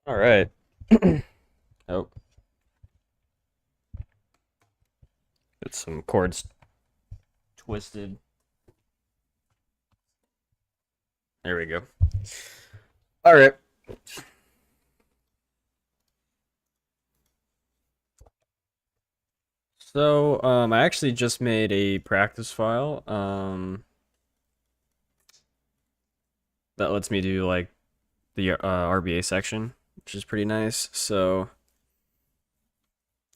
All right. Oh, get some chords twisted. There we go. All right. So, I actually just made a practice file, that lets me do like the RBA section, which is pretty nice. So,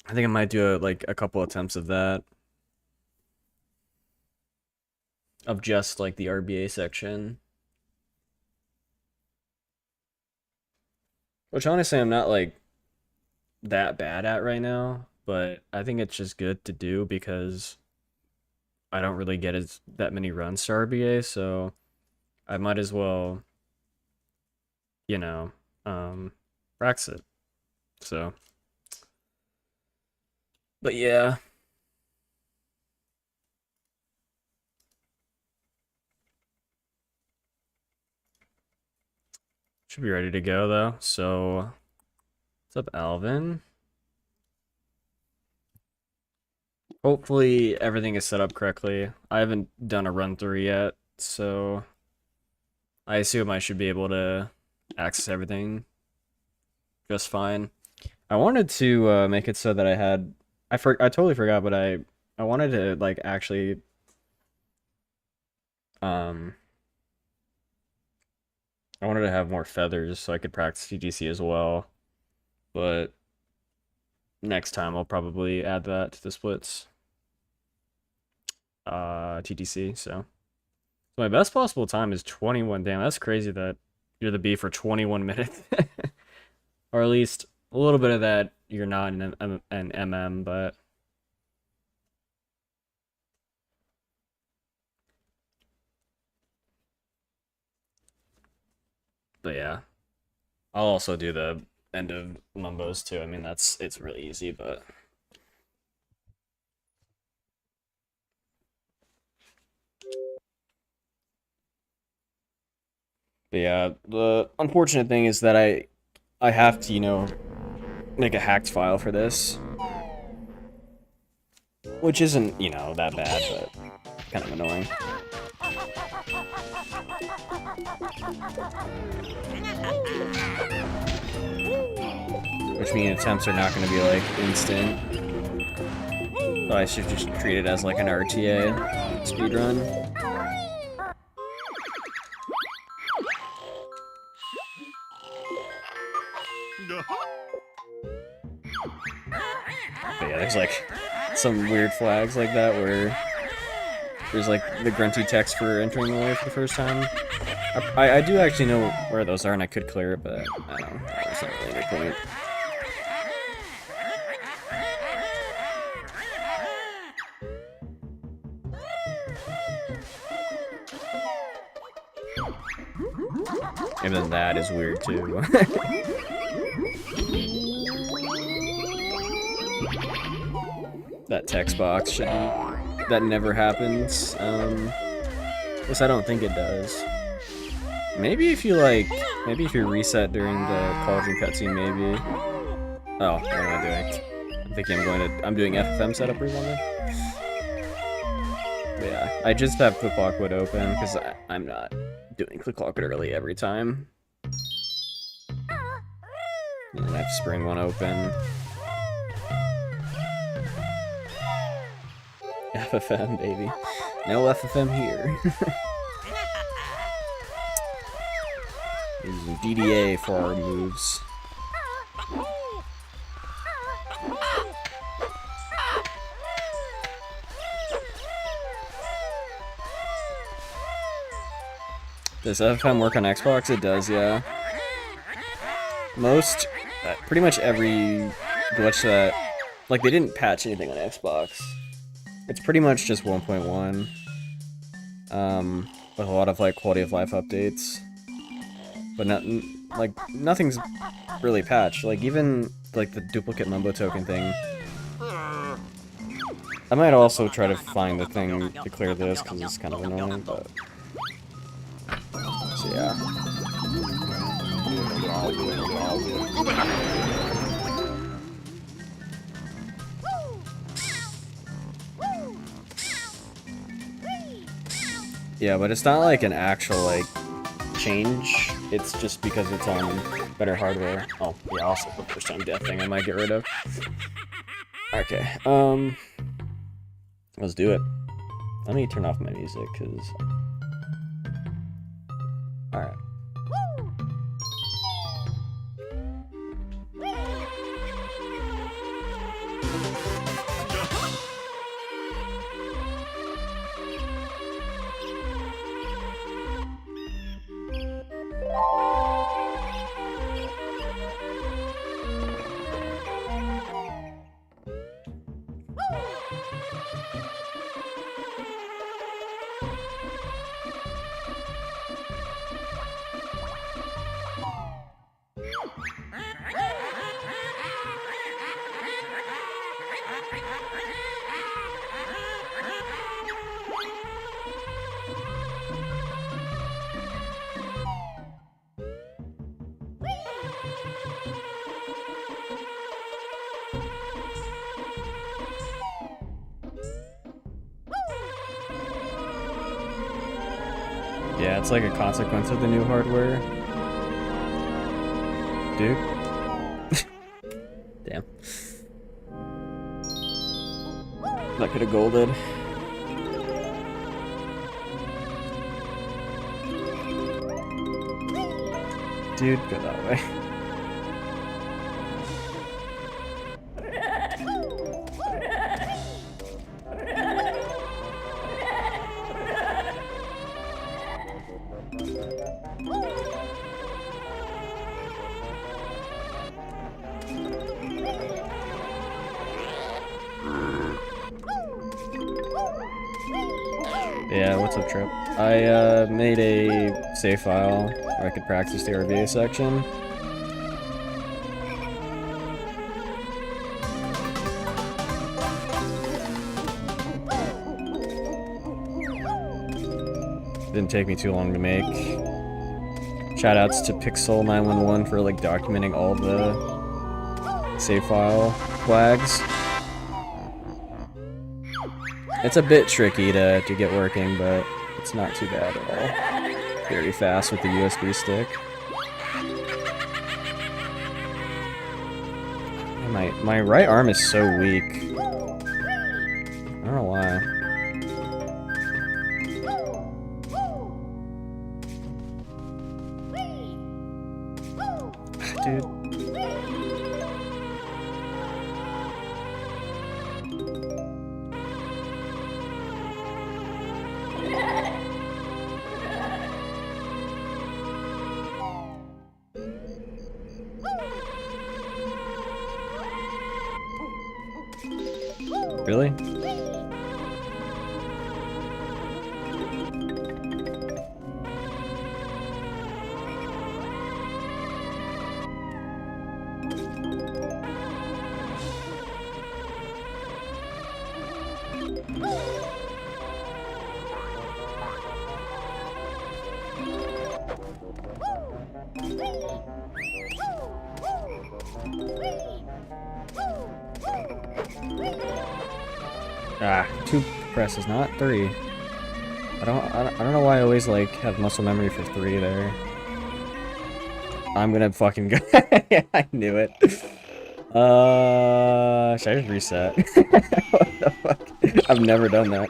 I think I might do like a couple attempts of that, of just like the RBA section. Which honestly, I'm not like that bad at right now, but I think it's just good to do because I don't really get that many runs to RBA, so I might as well, you know, practice it. So, but yeah, should be ready to go though. So, what's up, Alvin? Hopefully everything is set up correctly. I haven't done a run through yet, so I assume I should be able to access everything just fine. I wanted to make it so that I totally forgot, but I wanted to like actually um I wanted to have more feathers so I could practice TTC as well. But next time I'll probably add that to the splits. TTC, so my best possible time is 21. Damn, that's crazy that you're the B for 21 minutes. Or at least a little bit of that you're not an MM, but yeah. I'll also do the end of Mumbos too. I mean it's really easy, but yeah, the unfortunate thing is that I have to, make a hacked file for this, which isn't, that bad, but kind of annoying. Which means attempts are not going to be like instant. So I should just treat it as like an RTA speedrun. But yeah, there's like some weird flags like that where there's like the grunty text for entering the way for the first time. I do actually know where those are and I could clear it, but I don't know. That's not really the point. And then that is weird too. That text box should be, that never happens. At least I don't think it does. Maybe if you reset during the college and cutscene, maybe. Oh, what am I doing? I'm thinking I'm doing FFM setup or something. But yeah, I just have Click Lockwood open because I'm not doing Click Lockwood early every time. And I have Spring One open. FFM, baby. No FFM here. Using DDA for our moves. Does FFM work on Xbox? It does, yeah. Pretty much every glitch that, like, they didn't patch anything on Xbox. It's pretty much just 1.1, with a lot of, like, quality of life updates. But nothing's really patched. Like, even, like, the duplicate Mumbo token thing. I might also try to find the thing to clear this, because it's kind of annoying, but... So, yeah. Yeah, but it's not like an actual, like, change. It's just because it's on better hardware. Oh, yeah, also the first time death thing I might get rid of. Okay, let's do it. Let me turn off my music, because... Alright. Yeah, it's like a consequence of the new hardware. Dude. Damn. That could have golded. Dude, go that way. Yeah, what's up, Trip? I made a save file where I could practice the RVA section. Didn't take me too long to make. Shoutouts to Pixel911 for like documenting all the save file flags. It's a bit tricky to get working, but it's not too bad at all. Very fast with the USB stick. My right arm is so weak. I don't know why. Dude. Really? Ah, 2 presses, not 3. I don't know why I always like have muscle memory for 3 there. I'm gonna fucking go. Yeah, I knew it. Should I just reset? What the fuck? I've never done that.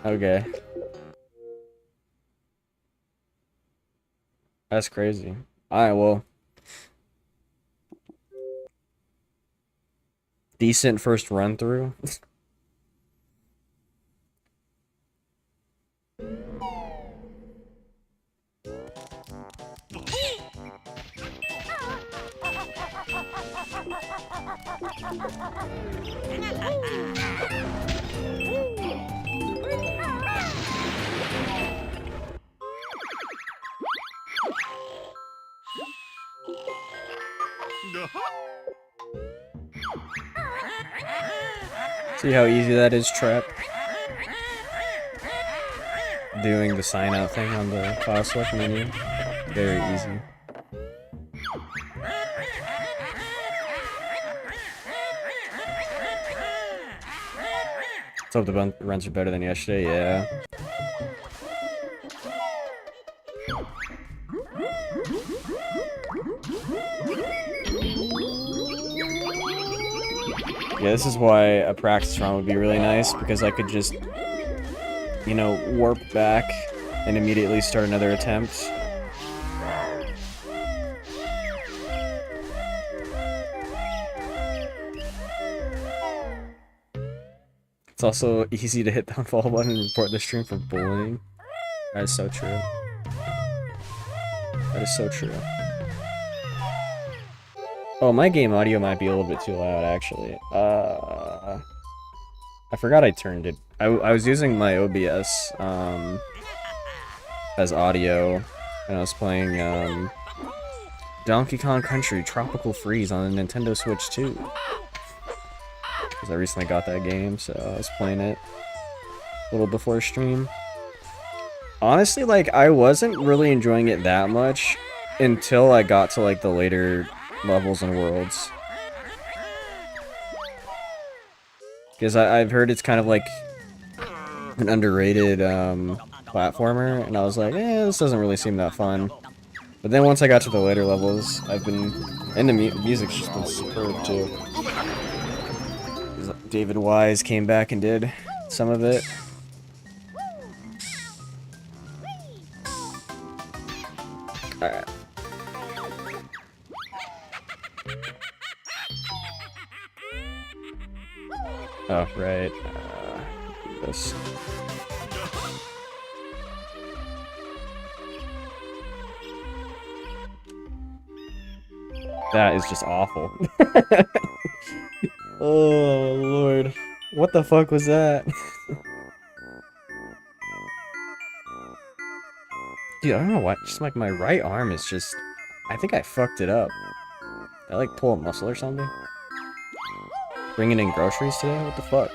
Okay. That's crazy. Alright, well. Decent first run through. See how easy that is, Trap? Doing the sign out thing on the file select menu. Very easy. Let's hope the runs are better than yesterday, yeah. Yeah, this is why a practice run would be really nice, because I could just, you know, warp back and immediately start another attempt. It's also easy to hit the unfollow button and report the stream for bullying. That is so true. That is so true. Oh, my game audio might be a little bit too loud, actually. I forgot I turned it. I was using my OBS, as audio, and I was playing, Donkey Kong Country Tropical Freeze on the Nintendo Switch 2. Because I recently got that game, so I was playing it a little before stream. Honestly, like, I wasn't really enjoying it that much until I got to, like, the later levels and worlds. Because I've heard it's kind of like an underrated platformer, and I was like, this doesn't really seem that fun. But then once I got to the later levels, I've been... And the music's just been superb, too. David Wise came back and did some of it. Alright. Oh, right. This. That is just awful. Oh, Lord. What the fuck was that? Dude, I don't know why. Just like my right arm is just... I think I fucked it up. Did I like pull a muscle or something? Bringing in groceries today? What the fuck?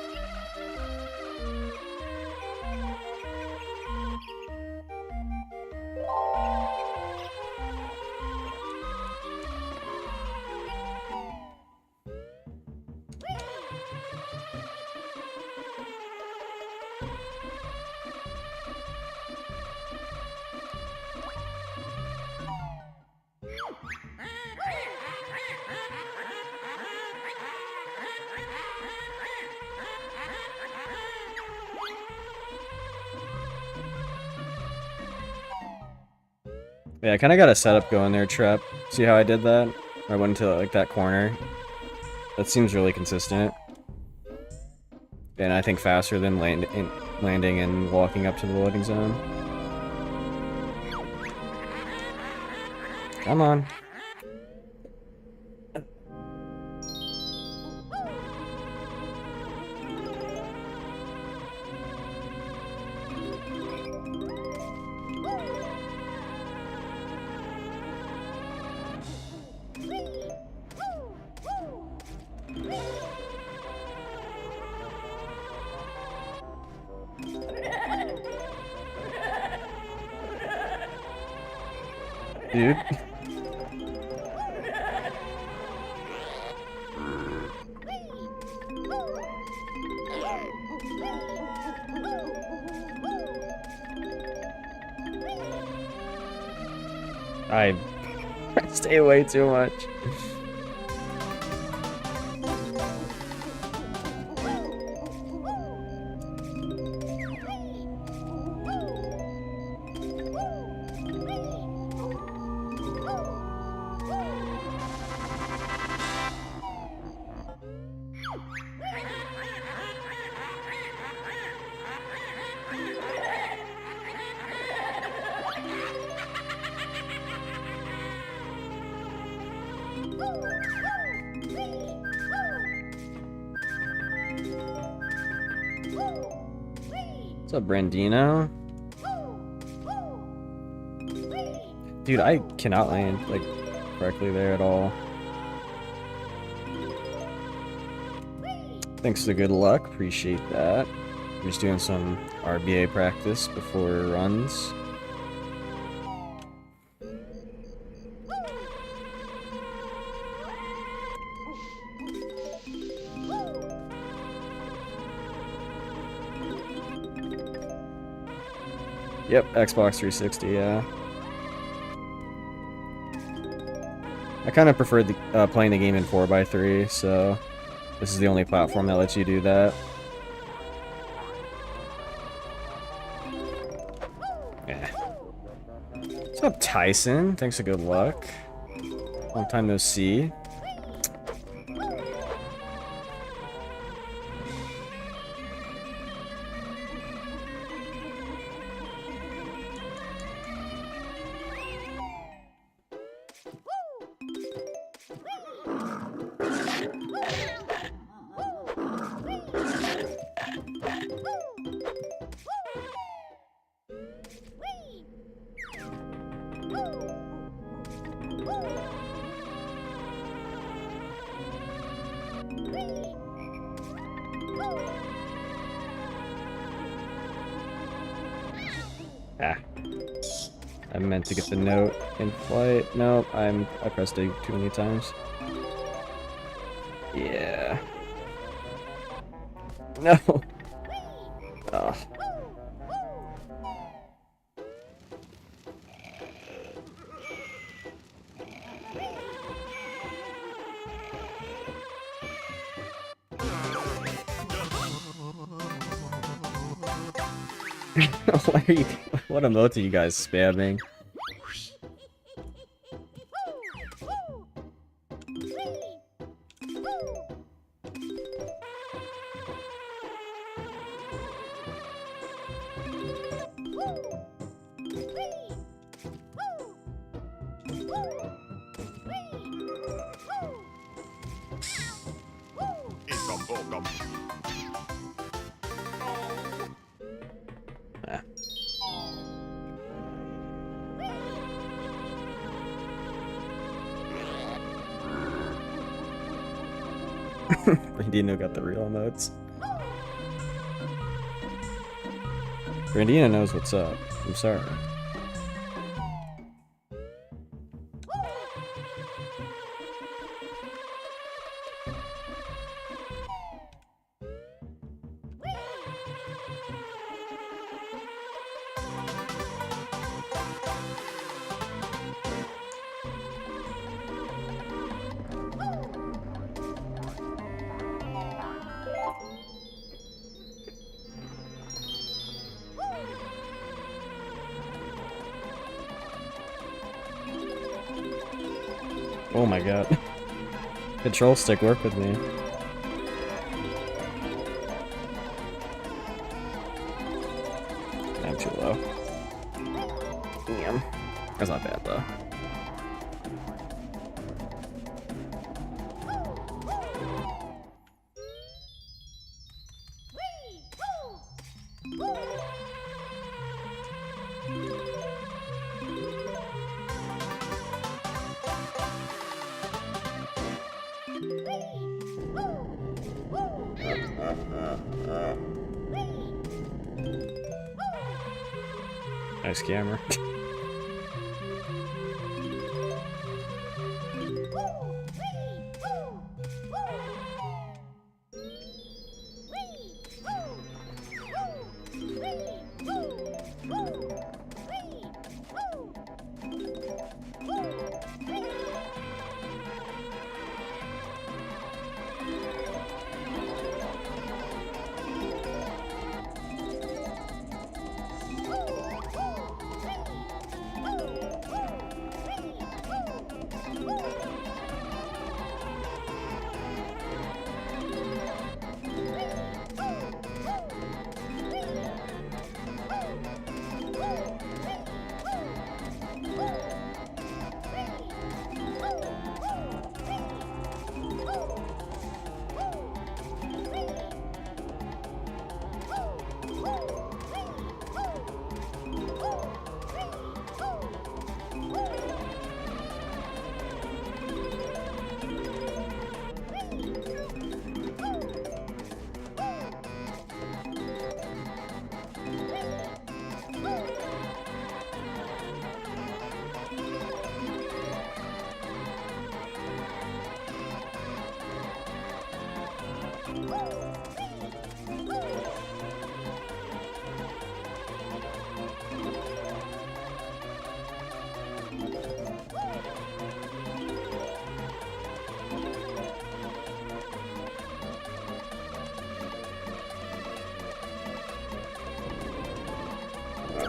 Yeah, I kind of got a setup going there, Trap. See how I did that? I went into like that corner. That seems really consistent. And I think faster than landing and walking up to the loading zone. Come on. Dude. I stay away too much. What's up, Brandino? Dude, I cannot land, like, correctly there at all. Thanks for the good luck, appreciate that. I'm just doing some RBA practice before runs. Yep, Xbox 360, yeah. I kind of preferred playing the game in 4x3, so this is the only platform that lets you do that. Yeah. What's up, Tyson? Thanks for good luck. Long time no see. Ah. I meant to get the note in flight. Nope, I pressed A too many times. Yeah. No. Oh. Why are you, what emote are you guys spamming? Brandino got the real emotes. Brandino knows what's up. I'm sorry. Oh my god. Control stick, work with me. I'm too low. Damn. That's not bad though. Nice camera.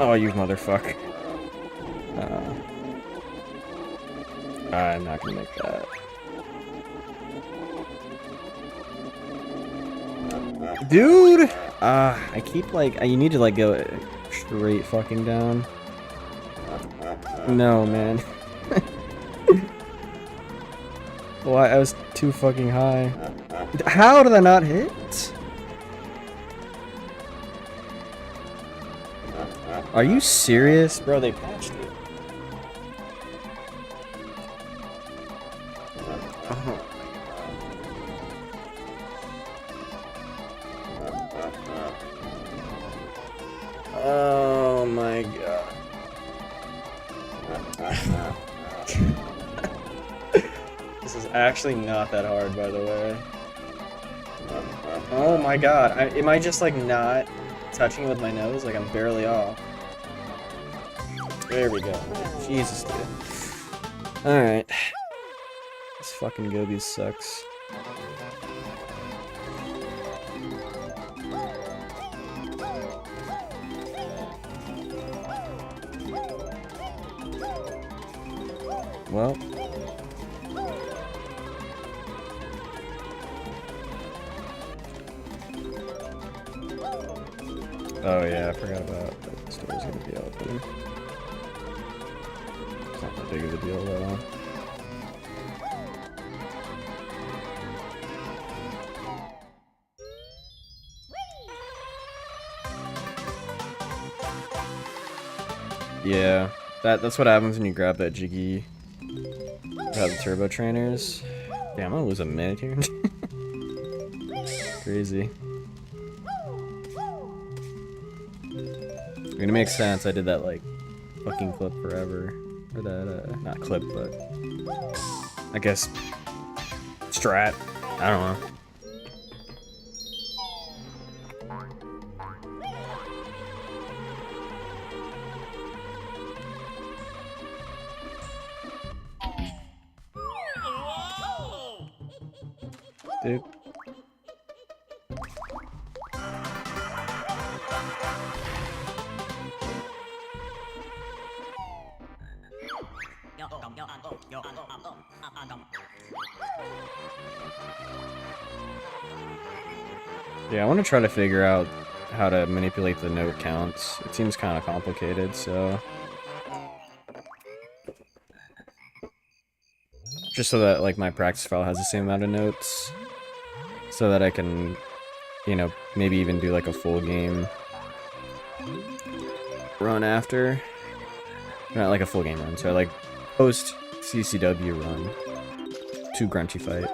Oh, you motherfucker. I'm not gonna make that. Dude! I keep like, you need to like go straight fucking down. No, man. Why? I was too fucking high. How did I not hit? Are you serious? Bro, they patched it. Oh my god. This is actually not that hard, by the way. Oh my god. Am I just like not touching with my nose? Like I'm barely off. There we go. Jesus, dude. Alright. This fucking Gobi sucks. Well. Oh yeah, I forgot about that the store's gonna be open. It's not that big of a deal though. Yeah, that's what happens when you grab that Jiggy. Grab the turbo trainers. Damn, I'm gonna lose a minute here. Crazy. I mean, it makes sense. I did that like fucking clip forever, or that not clip, but I guess strat. I don't know. Dude. Yeah, I want to try to figure out how to manipulate the note counts. It seems kind of complicated, so... Just so that, like, my practice file has the same amount of notes. So that I can, you know, maybe even do, like, a full game run after. Not like a full game run, so like, post-CCW run to Grunty Fight.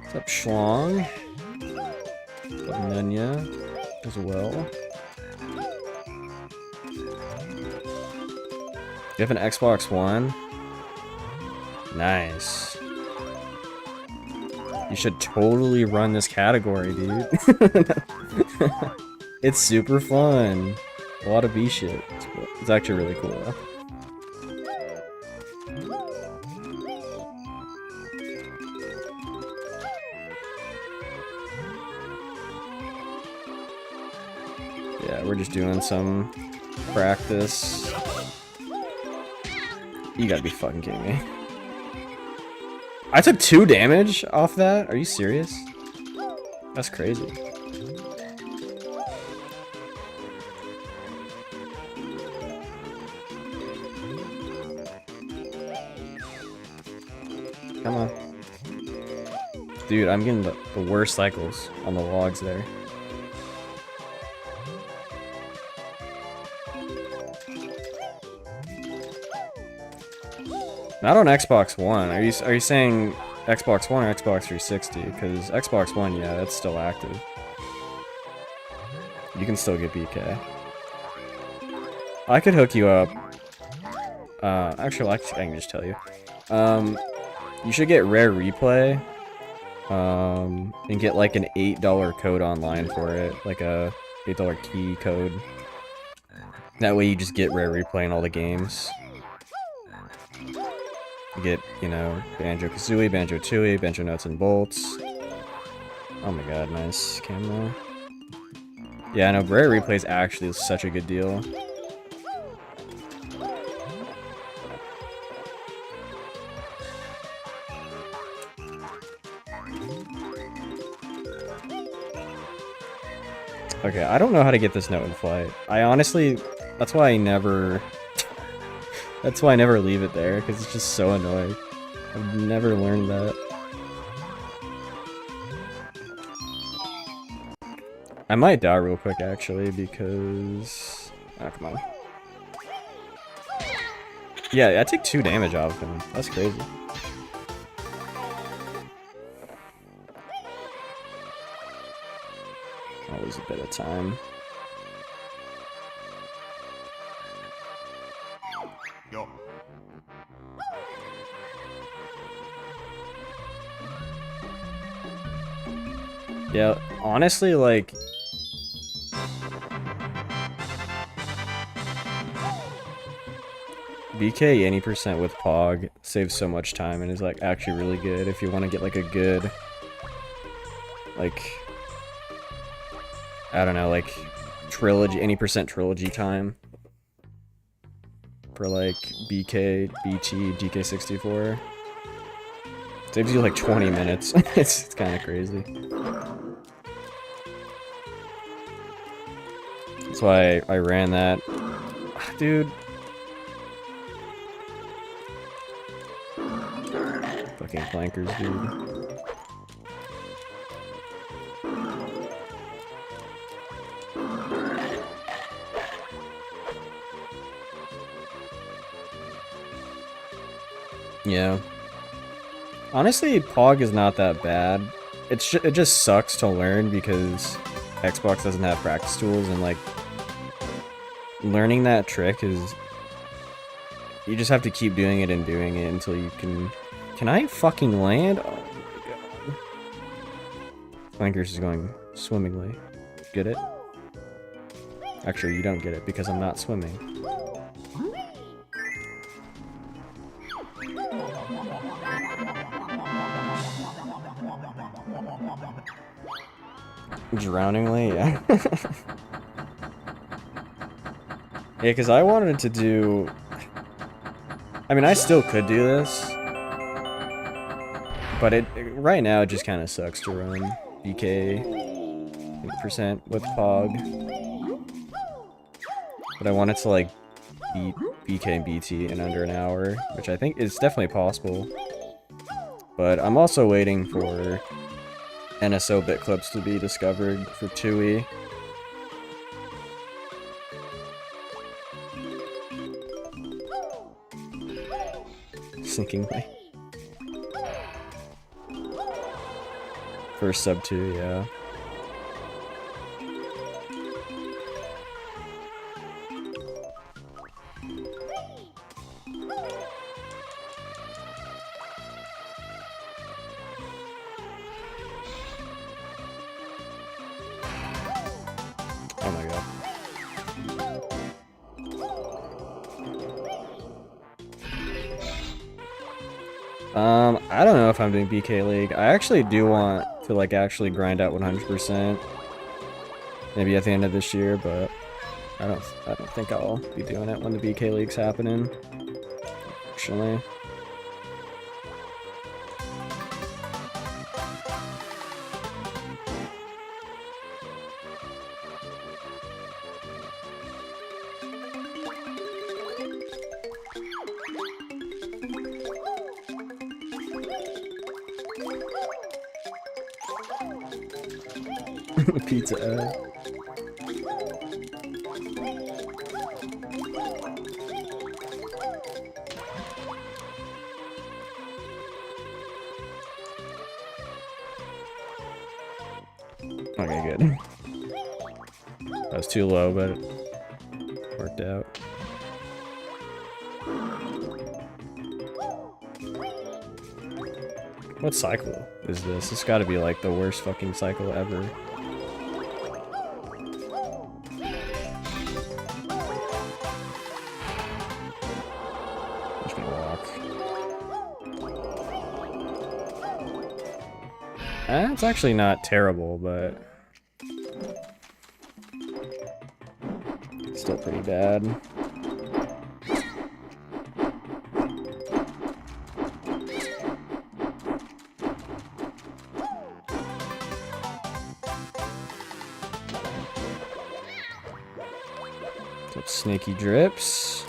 What's up, Schlong? Nunya as well. You have an Xbox One? Nice. You should totally run this category, dude. It's super fun. A lot of B shit. It's actually really cool, though. Yeah, we're just doing some practice. You gotta be fucking kidding me. I took 2 damage off that? Are you serious? That's crazy. Come on. Dude, I'm getting the worst cycles on the logs there. Not on Xbox One. Are you saying Xbox One or Xbox 360? Because Xbox One, yeah, that's still active. You can still get BK. I could hook you up. Actually, I can just tell you. You should get Rare Replay. And get like an $8 code online for it, like a $8 key code. That way you just get rare replay in all the games. You get, you know, Banjo-Kazooie, Banjo-Tooie, Banjo Nuts and Bolts. Oh my god, nice camera. Yeah, I know, rare replay is actually such a good deal. Okay, I don't know how to get this note in flight. I honestly, that's why I never leave it there, because it's just so annoying. I've never learned that. I might die real quick, actually, because... Oh, come on. Yeah, I take 2 damage off of him. That's crazy. I'll lose a bit of time. Go. Yeah, honestly, like... BK 80% with POG saves so much time and is like actually really good if you want to get like a good, like, I don't know, like trilogy, 80% trilogy time for like BK, BT, GK64. Saves you like 20 minutes. It's kind of crazy. That's why I ran that. Dude. Fucking flankers, dude. Yeah. Honestly, POG is not that bad. It just sucks to learn because Xbox doesn't have practice tools, and like learning that trick is you just have to keep doing it and doing it until you can. Can I fucking land? Oh my god. Flankers is going swimmingly. Get it? Actually, you don't get it because I'm not swimming. Drowningly, yeah. Yeah, because I wanted to do... I mean, I still could do this. But right now, it just kind of sucks to run BK 8% with POG. But I wanted to, like, beat BK and BT in under an hour, which I think is definitely possible. But I'm also waiting for NSO bit clips to be discovered for Tooie. Sinkingly. First sub 2, yeah. Oh my god. I don't know if I'm doing BK League. I actually do want to like actually grind out 100%. Maybe at the end of this year, but I don't think I'll be doing it when the BK League's happening. Actually. Pizza. Okay, good. That was too low, but it worked out. What cycle is this? It's gotta be like the worst fucking cycle ever. just gonna walk. It's actually not terrible, but still pretty bad. Snaky drips.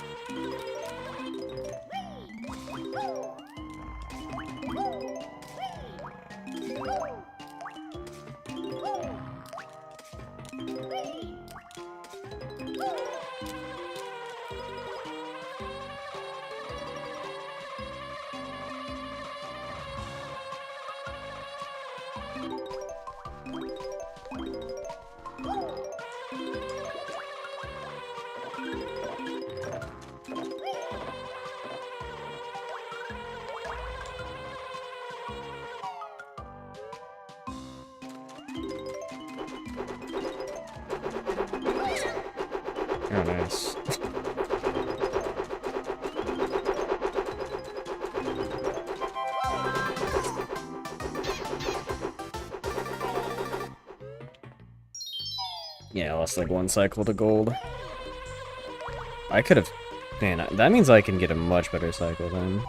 Oh, nice. Yeah, I lost like 1 cycle to gold. I could have... Man, that means I can get a much better cycle then.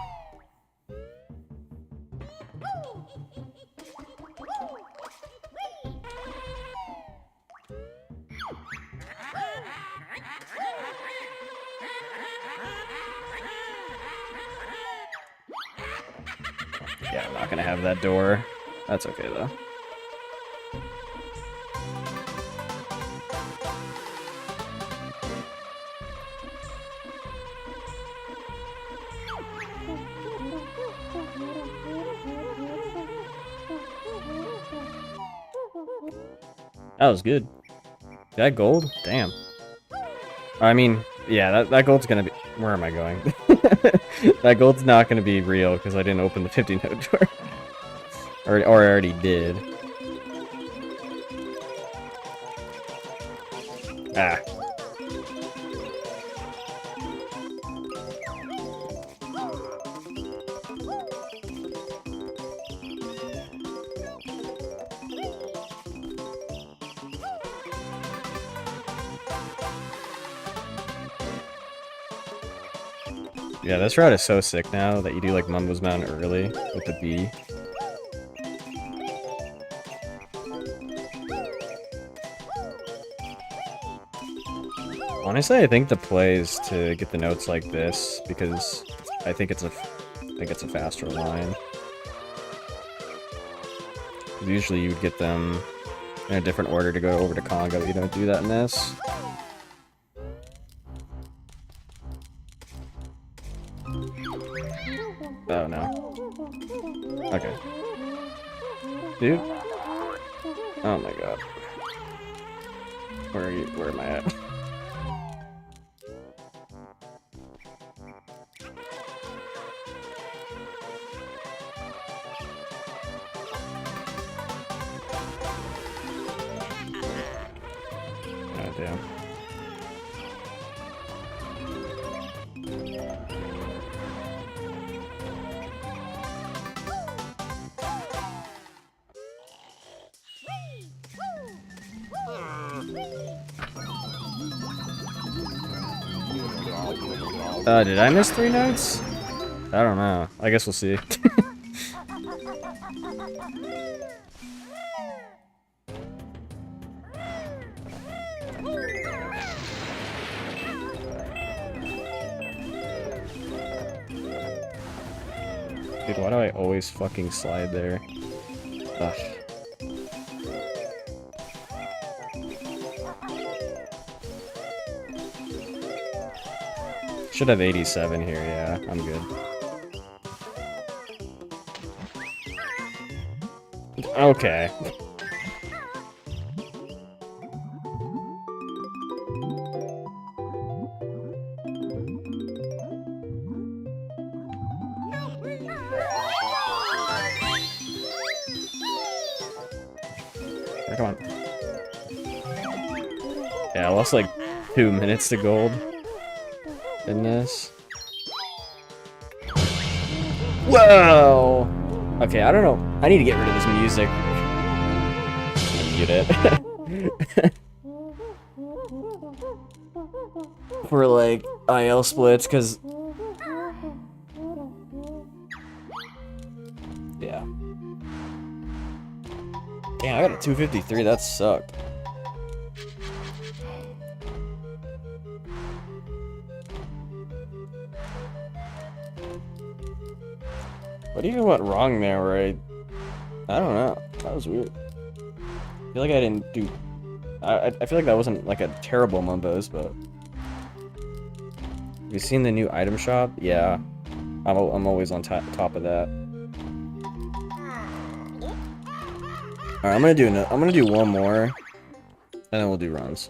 Yeah, I'm not gonna have that door. That's okay though. That was good. That gold? Damn. I mean, yeah, that gold's gonna be... Where am I going? That gold's not gonna be real because I didn't open the 50-note door. or I already did. Ah. Yeah, this route is so sick now that you do like Mumbo's Mountain early with the B. Honestly, I think the play is to get the notes like this because I think it's a faster line. Usually you would get them in a different order to go over to Congo, but you don't do that in this. Oh no. Okay. Dude. Oh my god. Where are you? Where am I at? Oh damn. Did I miss 3 notes? I don't know. I guess we'll see. Dude, why do I always fucking slide there? Ugh. Should have 87 here, yeah, I'm good. Okay. Come on. Yeah, I lost like 2 minutes to gold in this. Whoa! Okay, I don't know. I need to get rid of this music. Mute it. For like IL splits, because yeah. Damn, I got a 253. That sucked. What even went wrong there? Where I don't know. That was weird. I feel like I didn't do. I feel like that wasn't like a terrible Mumbos, but. Have you seen the new item shop? Yeah, I'm always on top of that. All right, I'm gonna do one more, and then we'll do runs.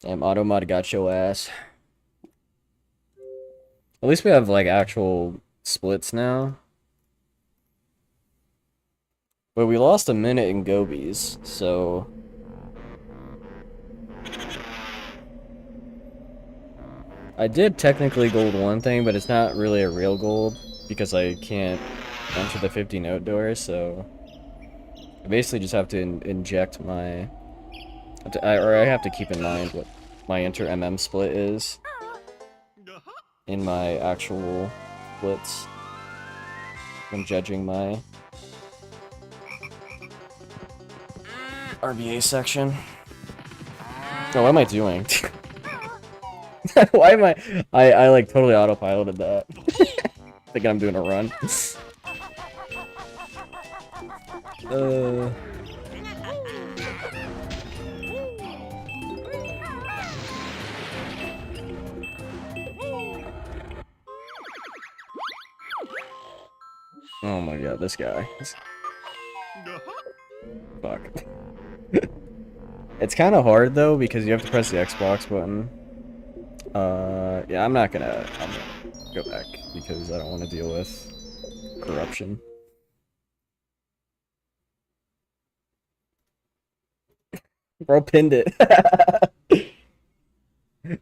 Damn, Automod got your ass. At least we have like actual splits now. But we lost a minute in Gobies, so I did technically gold one thing, but it's not really a real gold because I can't enter the 50 note door, so I basically just have to inject my or I have to keep in mind what my inter MM split is in my actual splits when judging my RBA section. Oh, what am I doing? Why am I like totally autopiloted that. Thinking I'm doing a run. Oh my god, this guy. Fuck. It's kind of hard though because you have to press the Xbox button. Yeah, I'm gonna go back because I don't want to deal with corruption. Bro pinned it.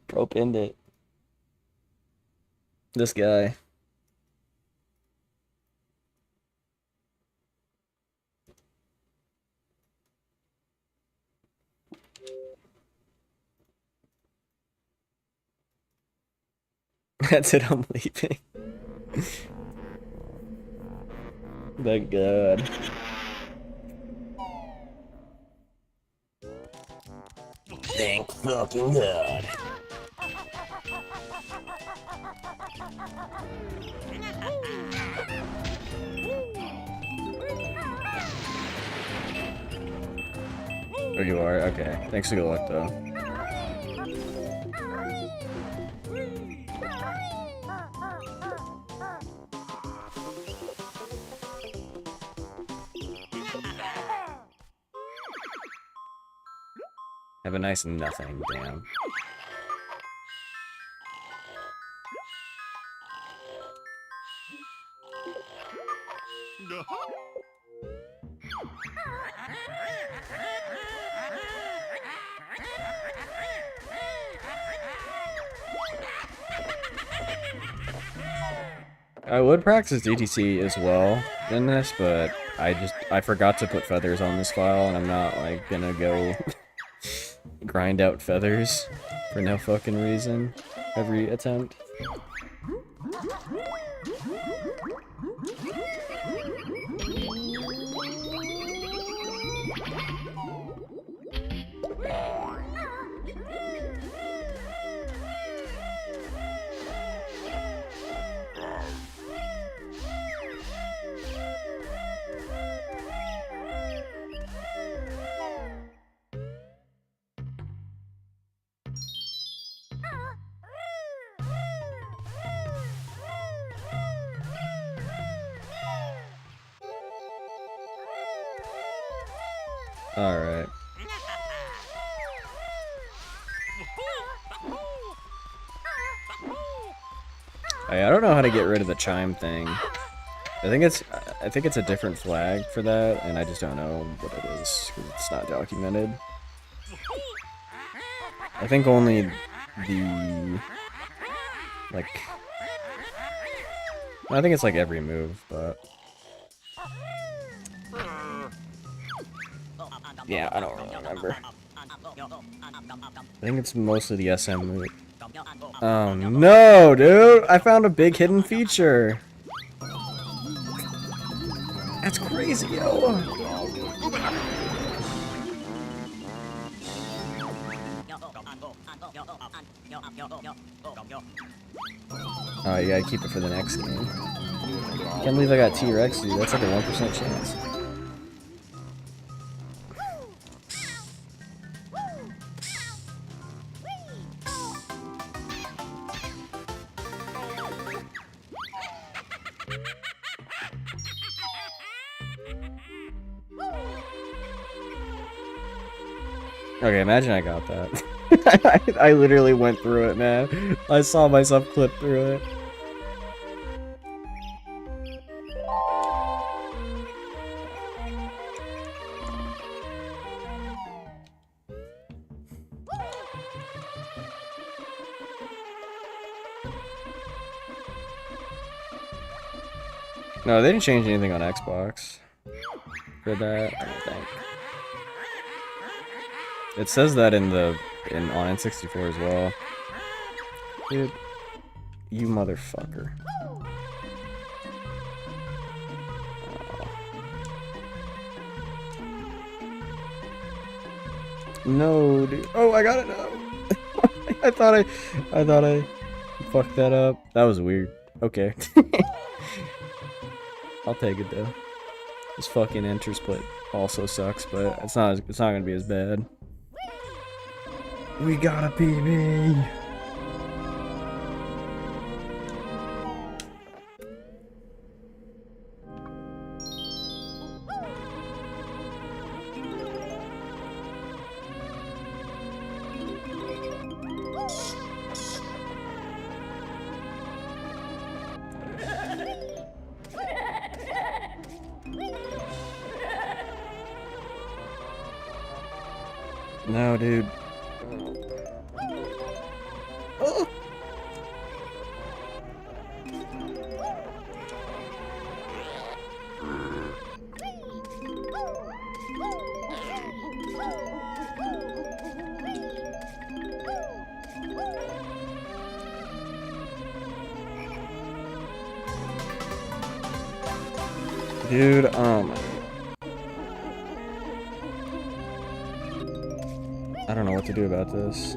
Bro pinned it. This guy. That's it, I'm leaving. Thank God. Thank fucking God. Oh, you are? Okay. Thanks for good luck, though. Have a nice nothing, damn. I would practice DTC as well in this, but I forgot to put feathers on this file, and I'm not like gonna go grind out feathers for no fucking reason every attempt. Alright. I don't know how to get rid of the chime thing. I think it's I think it's a different flag for that, and I just don't know what it is because it's not documented. I think only the like. I think it's like every move, but yeah, I don't really remember. I think it's mostly the SM move. Oh no, dude! I found a big hidden feature. That's crazy, yo. Oh, you gotta keep it for the next game. Can't believe I got T-Rex, dude. That's like a 1% chance. Okay, imagine I got that. I literally went through it, man. I saw myself clip through it. No, they didn't change anything on Xbox for that, I don't think. It says that on N64 as well. Dude, you motherfucker. No, dude. Oh, I got it now. I thought I fucked that up. That was weird. Okay. I'll take it though. This fucking enter split also sucks, but it's not gonna be as bad. We got a PB. No, dude. Oh. Dude, oh my. I don't know what to do about this.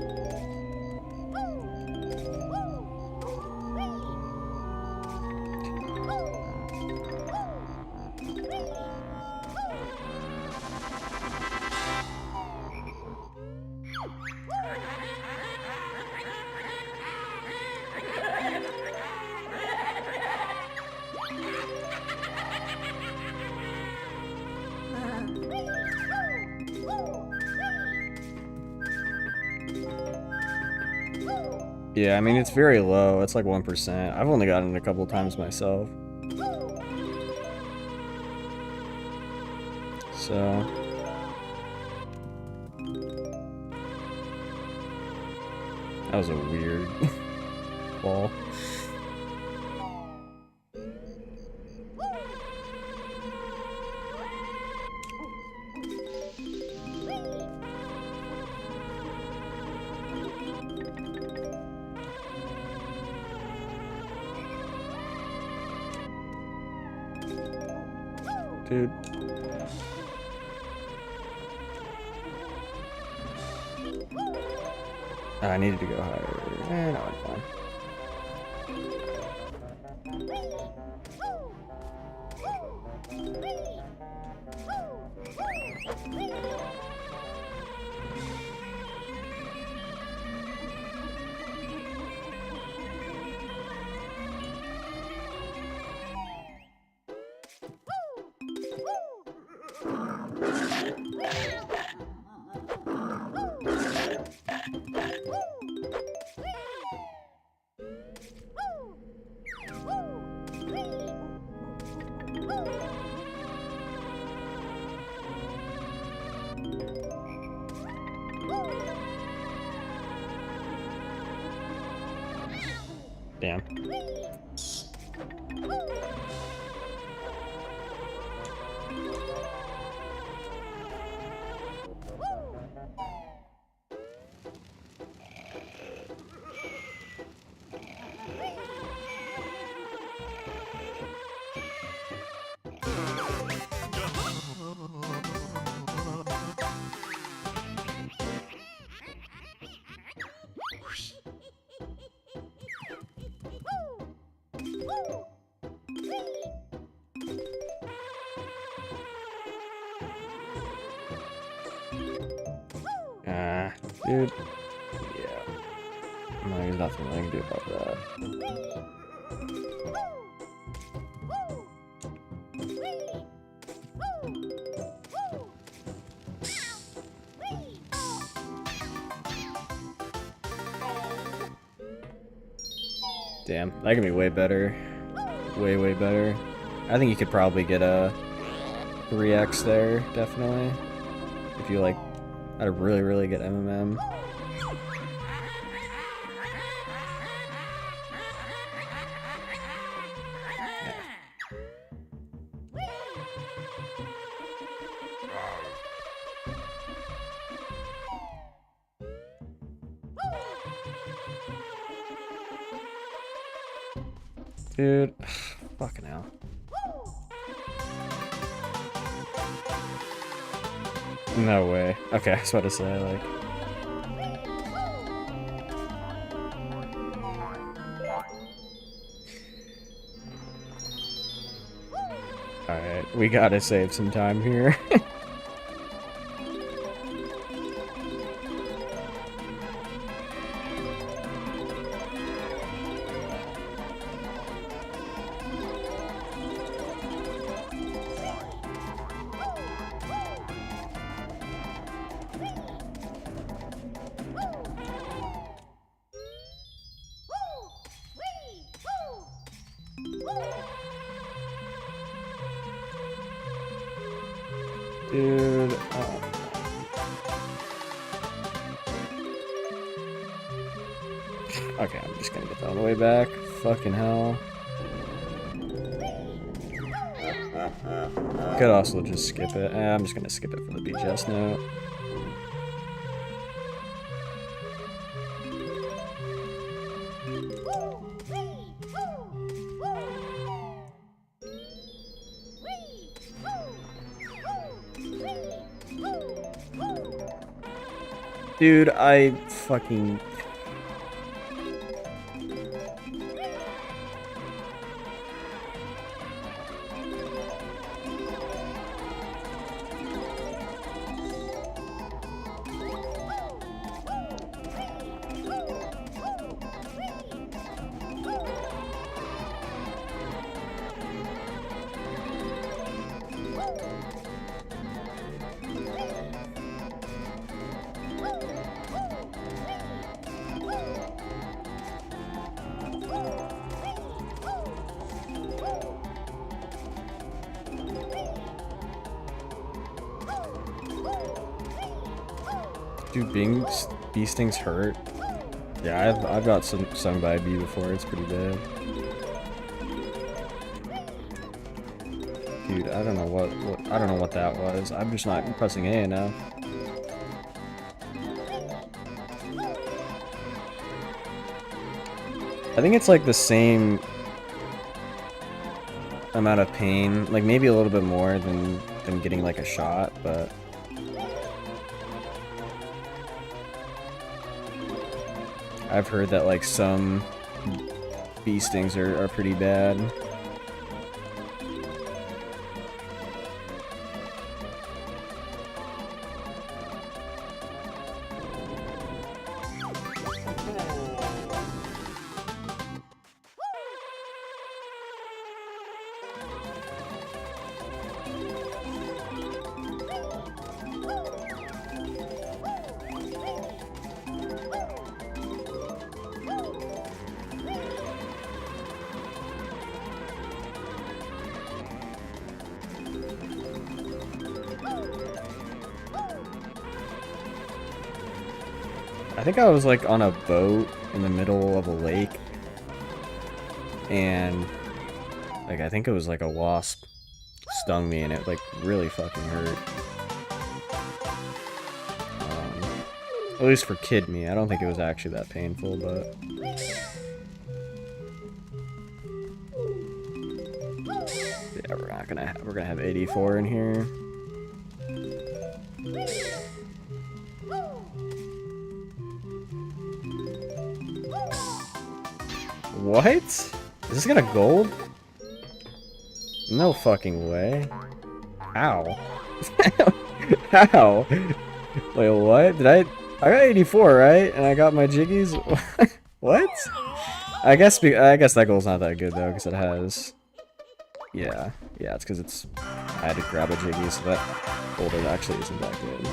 Yeah, I mean, it's very low. It's like 1%. I've only gotten it a couple times myself. So... that was a weird ball. Dude. I needed to go higher. No, I'm fine. Damn. Dude. Yeah. No, there's nothing I can do about that. Damn, that can be way better. Way better. I think you could probably get a 3x there, definitely. If you like had a really good MMM. Dude, fucking hell. No way. Okay, I was about to say, like... Alright, we gotta save some time here. Dude, okay, I'm just gonna get that all the way back. Fucking hell. Could also just skip it. I'm just gonna skip it for the BGS note. Dude, I fucking... Dude, bee stings hurt. Yeah, I've got stung by a bee before. It's pretty bad. Dude, I don't know what that was. I'm just not pressing A enough. I think it's like the same amount of pain, like maybe a little bit more than getting like a shot, but I've heard that like some bee stings are pretty bad. I think I was like on a boat in the middle of a lake and like I think it was like a wasp stung me, and it like really fucking hurt. At least for kid me. I don't think it was actually that painful, but yeah, we're gonna have 84 in here. What? Is this gonna gold? No fucking way. How? How? Wait, what? I got 84, right? And I got my jiggies? What? I guess that goal's not that good though, because it has... Yeah, it's because it's... I had to grab a jiggy, so that gold actually isn't that good.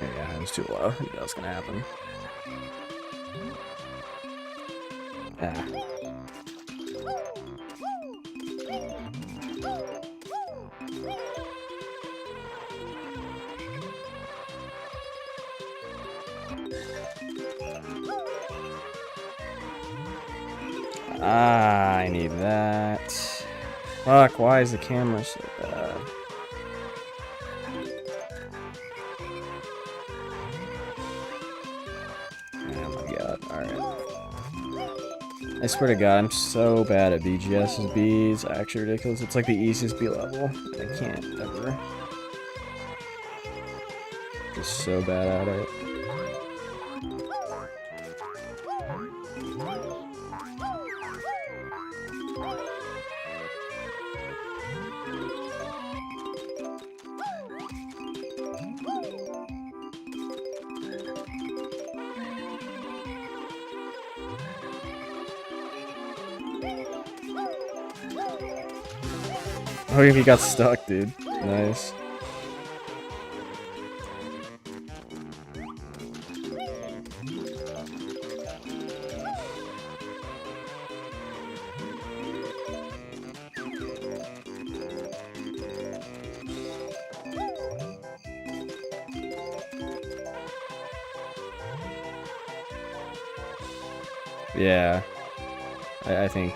Yeah, it was too low. I knew that was gonna happen. I need that. Fuck, why is the camera so bad? Oh my god, alright. I swear to god, I'm so bad at BGS's B. It's actually ridiculous. It's like the easiest B level. I can't ever. Just so bad at it. Oh, he got stuck, dude. Nice. Yeah. I think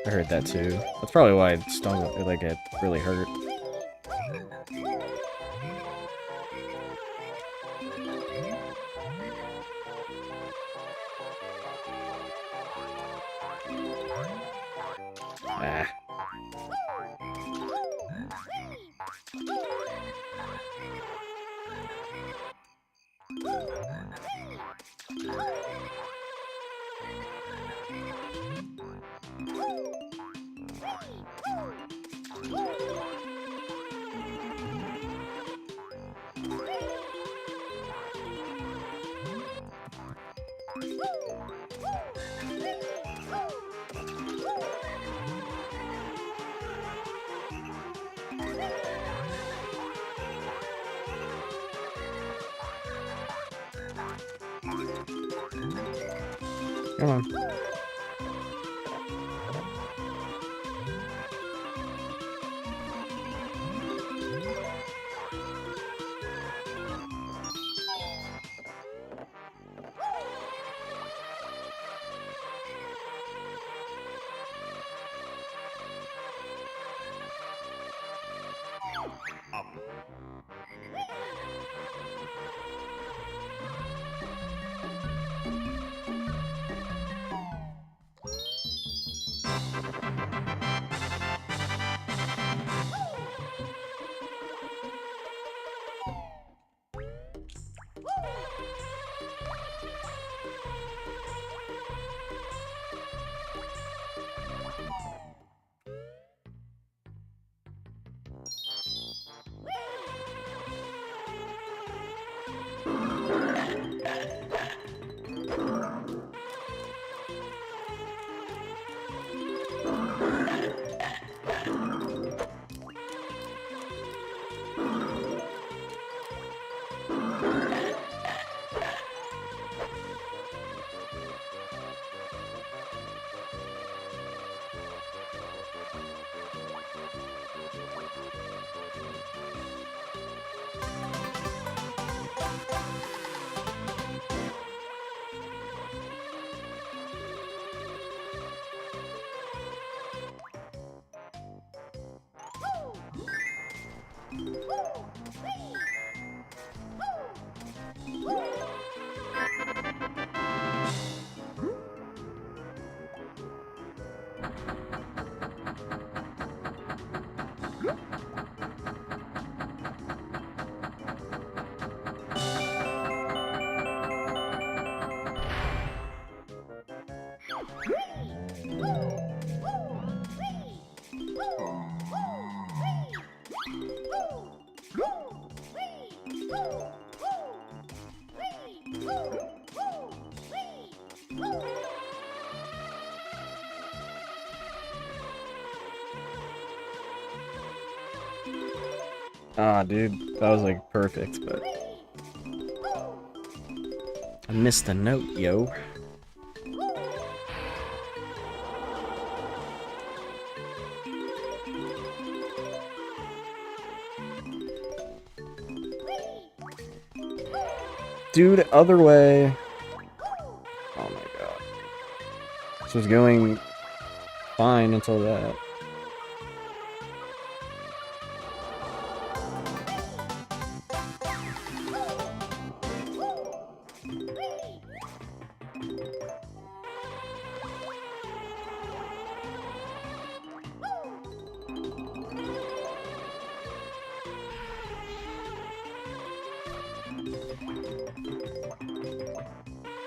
I heard that too. That's probably why it stung, like it really hurt. Ah. Come on. Ah, dude, that was like perfect, but I missed a note, yo. Dude, other way. Oh my god. This was going fine until that.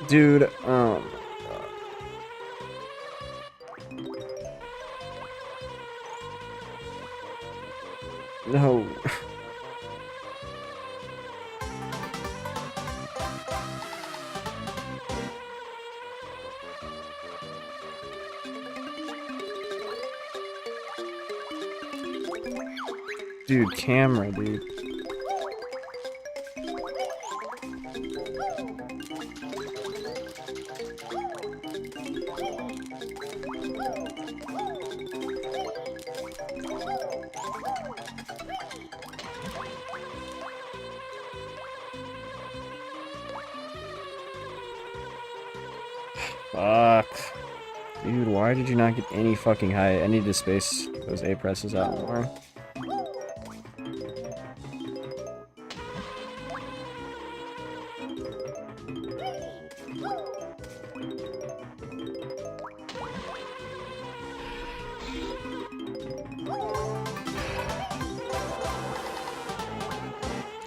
Dude, oh my god. No. Dude, camera, dude. Fuck. Dude, why did you not get any fucking height? I need to space those A presses out more.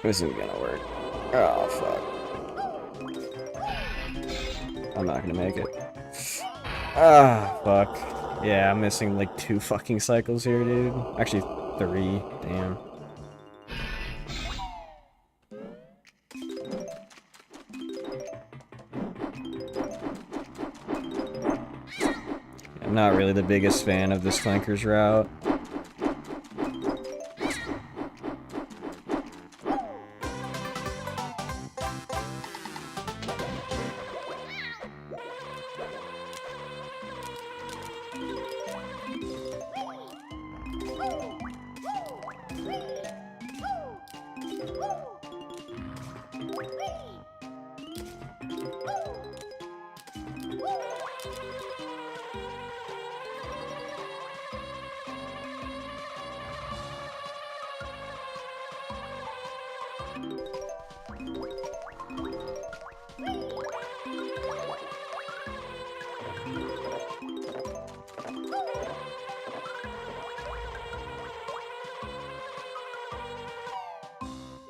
This isn't gonna work. Oh, fuck. I'm not gonna make it. Ah, fuck. Yeah, I'm missing like 2 fucking cycles here, dude. Actually, 3. Damn. I'm not really the biggest fan of this flanker's route.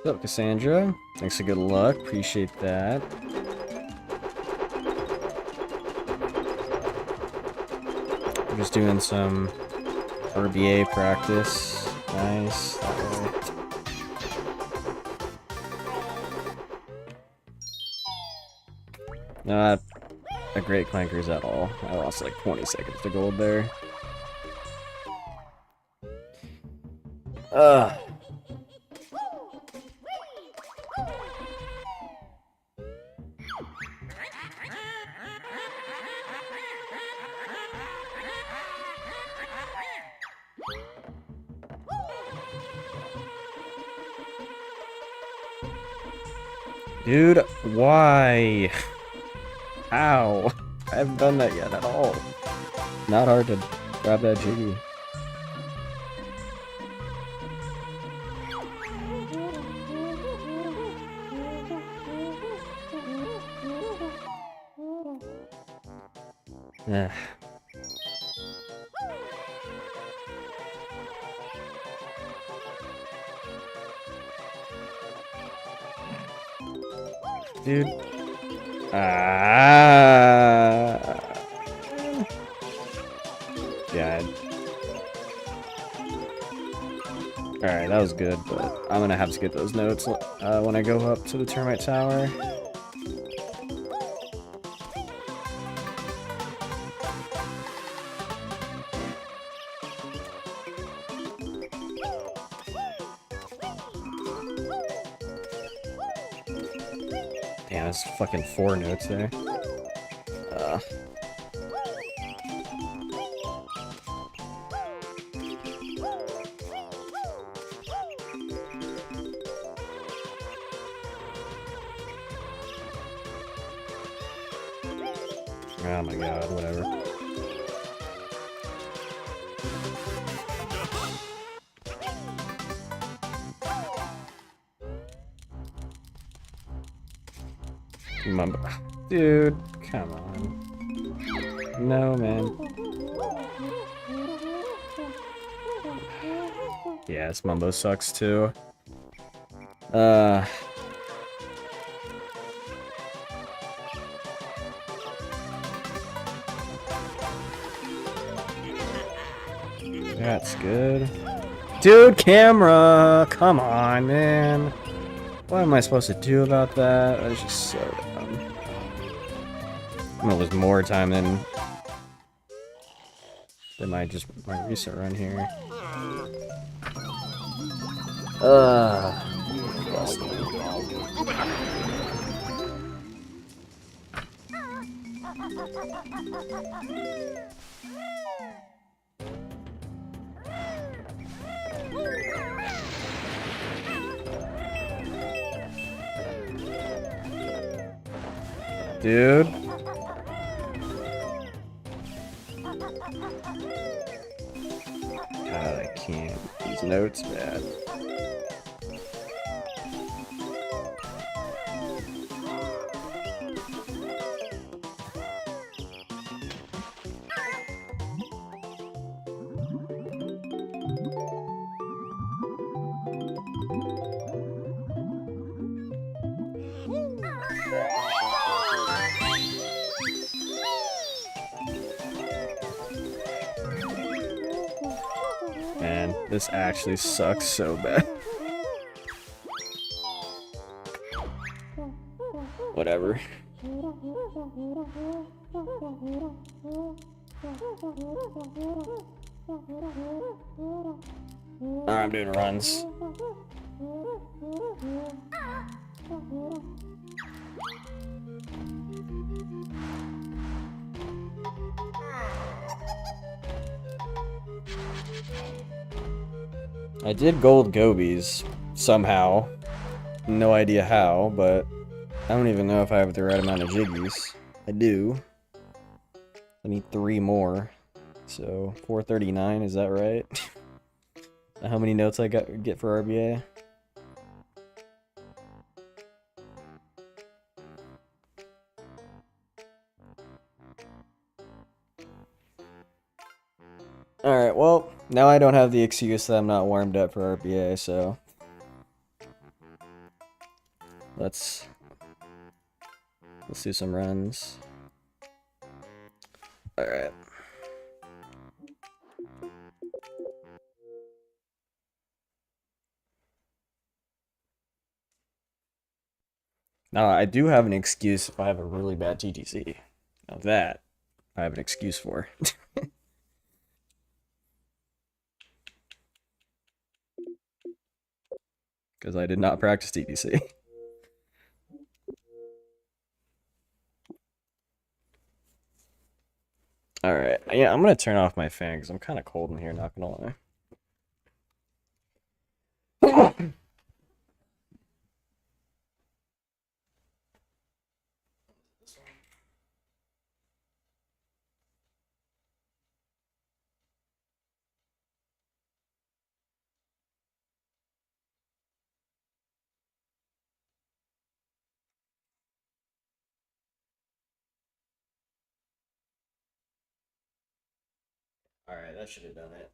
What's up, Cassandra? Thanks for good luck. Appreciate that. I'm just doing some RBA practice. Nice. Not a great clankers at all. I lost like 20 seconds to gold there. Ugh. Dude, why? How? I haven't done that yet at all. Not hard to grab that jiggy. Ugh. Dude. Ah. God. Alright, that was good, but I'm gonna have to get those notes when I go up to the termite tower. Damn, there's fucking 4 notes there. Oh my god, whatever. Dude, come on. No, man. Yeah, this Mumbo sucks too. That's good. Dude, camera! Come on, man. What am I supposed to do about that? That is just so dumb. I'm gonna lose more time than my reset run here. Dude. God, I can't. These notes, man. Man, this actually sucks so bad. Whatever. Alright, I'm doing runs. I did gold gobies somehow. No idea how, but I don't even know if I have the right amount of jiggies. I do. I need 3 more. So 439, is that right? How many notes I get for RBA? Alright, well, now I don't have the excuse that I'm not warmed up for RBA, so let's do some runs. Alright. Now, I do have an excuse if I have a really bad TTC. Now that, I have an excuse for. Because I did not practice TTC. Alright, yeah, I'm gonna turn off my fan because I'm kind of cold in here, not gonna lie. Alright, that should have done it.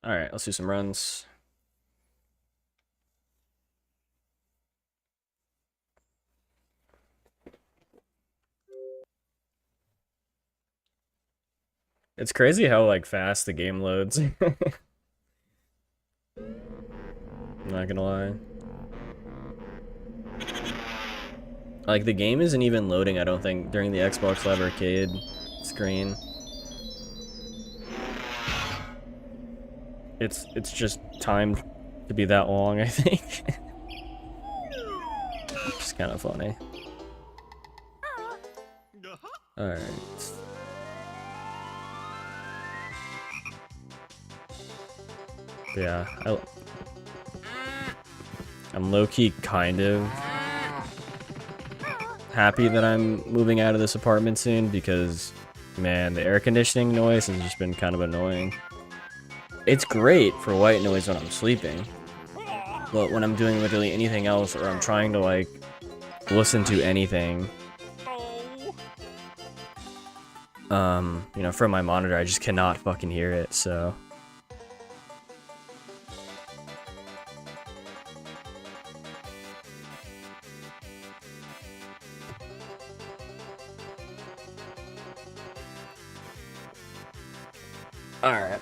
Alright, let's do some runs. It's crazy how like fast the game loads. I'm not gonna lie. Like the game isn't even loading, I don't think, during the Xbox Live Arcade screen. It's just timed to be that long, I think. It's kind of funny. Alright. Yeah, I'm low-key kind of happy that I'm moving out of this apartment soon because, man, the air conditioning noise has just been kind of annoying. It's great for white noise when I'm sleeping, but when I'm doing literally anything else or I'm trying to, like, listen to anything, you know, from my monitor, I just cannot fucking hear it, so... Alright.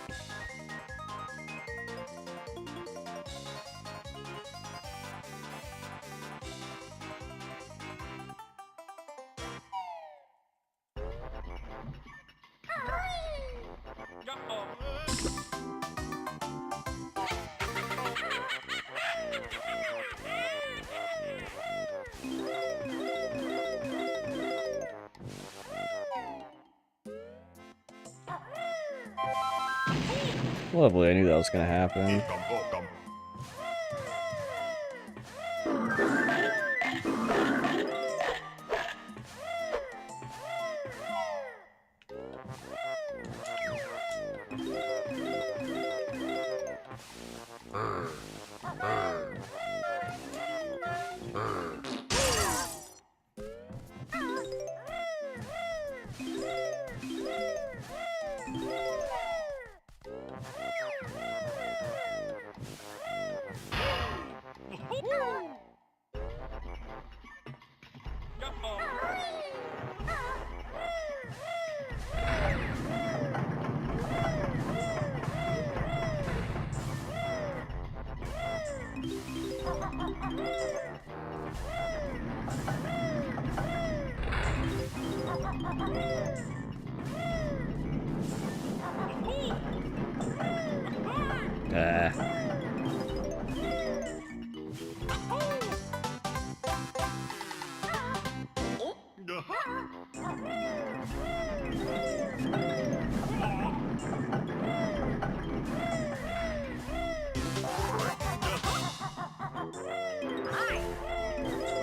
Lovely, I knew that was gonna happen.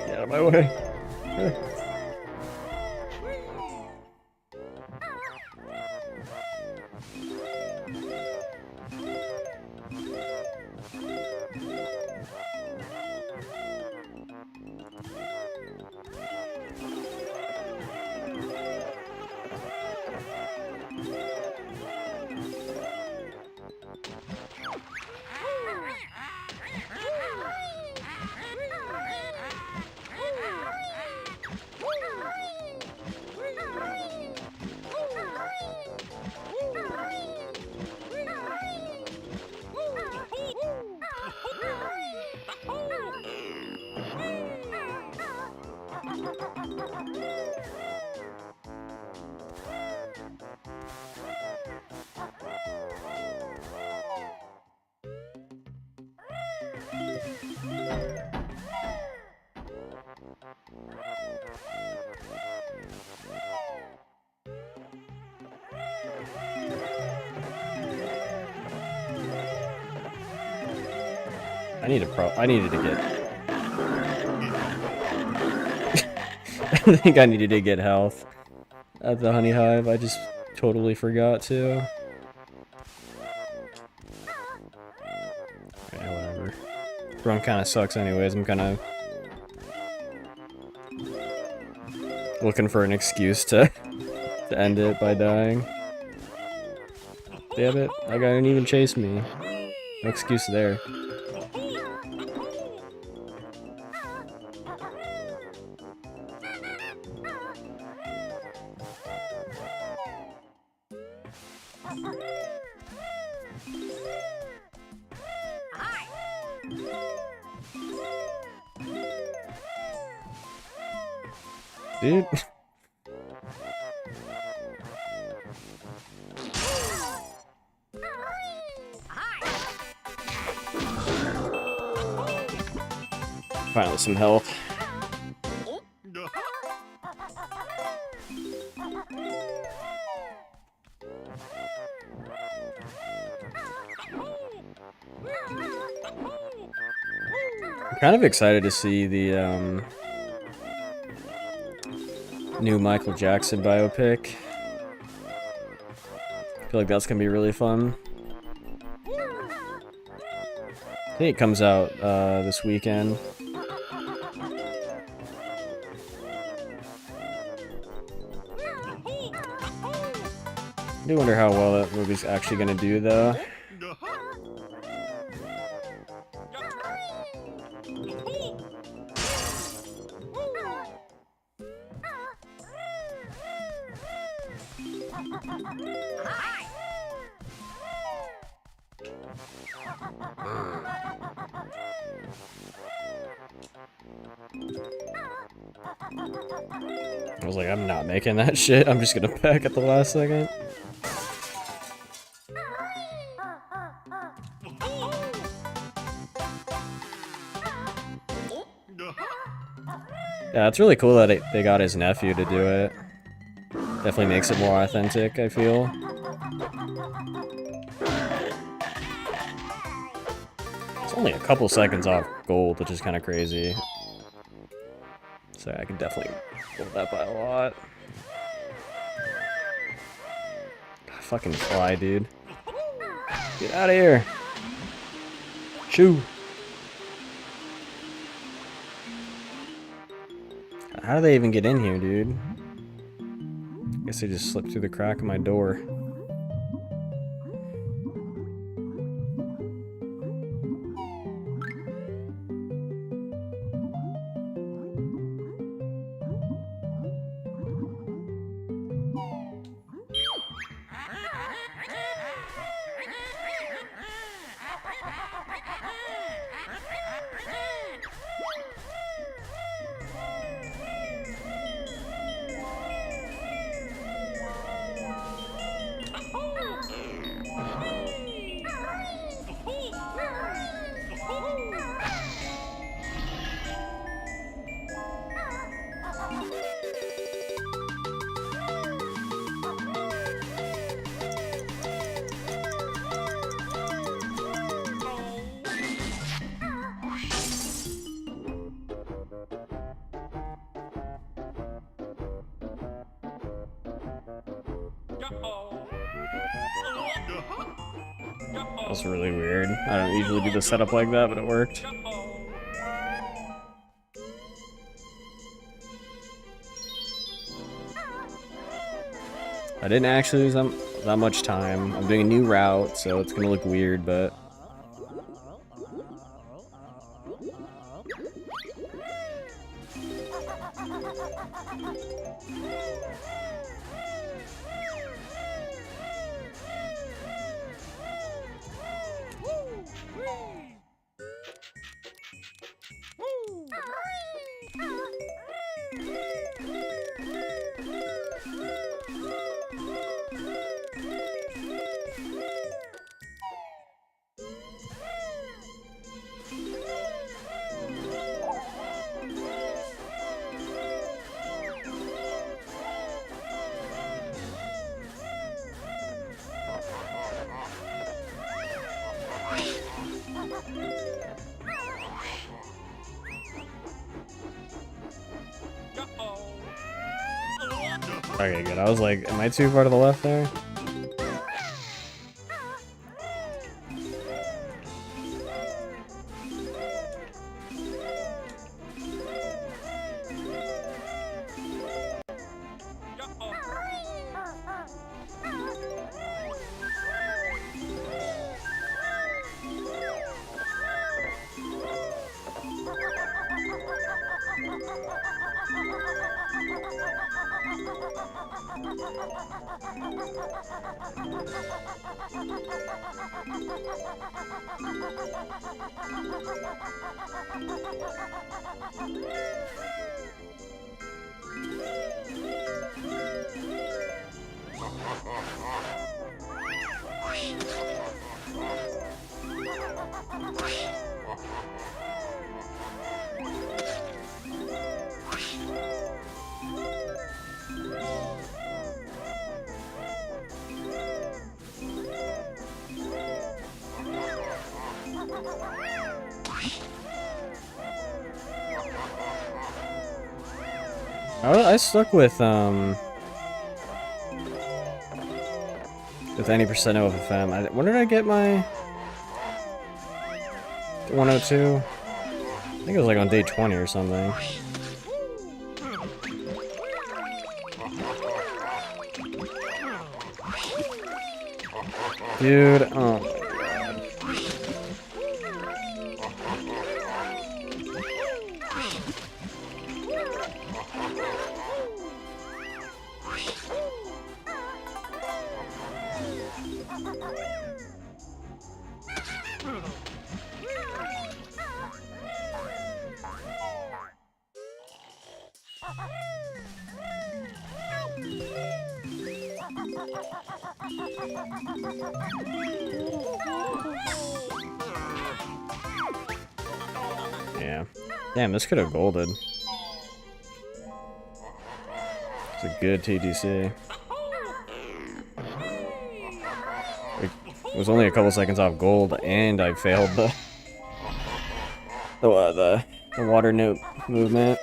Get out of my way. I needed to get... I think I needed to get health at the honey hive. I just totally forgot to. Okay, whatever. Run kind of sucks anyways. I'm kind of looking for an excuse to end it by dying. Damn it, that guy didn't even chase me. No excuse there. Dude. Finally some health. I'm kind of excited to see the new Michael Jackson biopic. I feel like that's gonna be really fun. I think it comes out this weekend. I do wonder how well that movie's actually gonna do, though. I was like, I'm not making that shit. I'm just gonna pack at the last second. Yeah, it's really cool that they got his nephew to do it. Definitely makes it more authentic, I feel. It's only a couple seconds off gold, which is kind of crazy. So I can definitely build that by a lot. God, fucking fly, dude. Get out of here. Shoo. How do they even get in here, dude? I guess they just slipped through the crack of my door. That's really weird. I don't usually do the setup like that, but it worked. I didn't actually lose that much time. I'm doing a new route, so it's gonna look weird, but... Okay, good. I was like, am I too far to the left there? I stuck with any percent OFFM. When did I get my 102? I think it was like on day 20 or something. Dude, oh my god. Yeah. Damn, this could have golded. It's a good TTC. It was only a couple seconds off gold, and I failed the water note movement.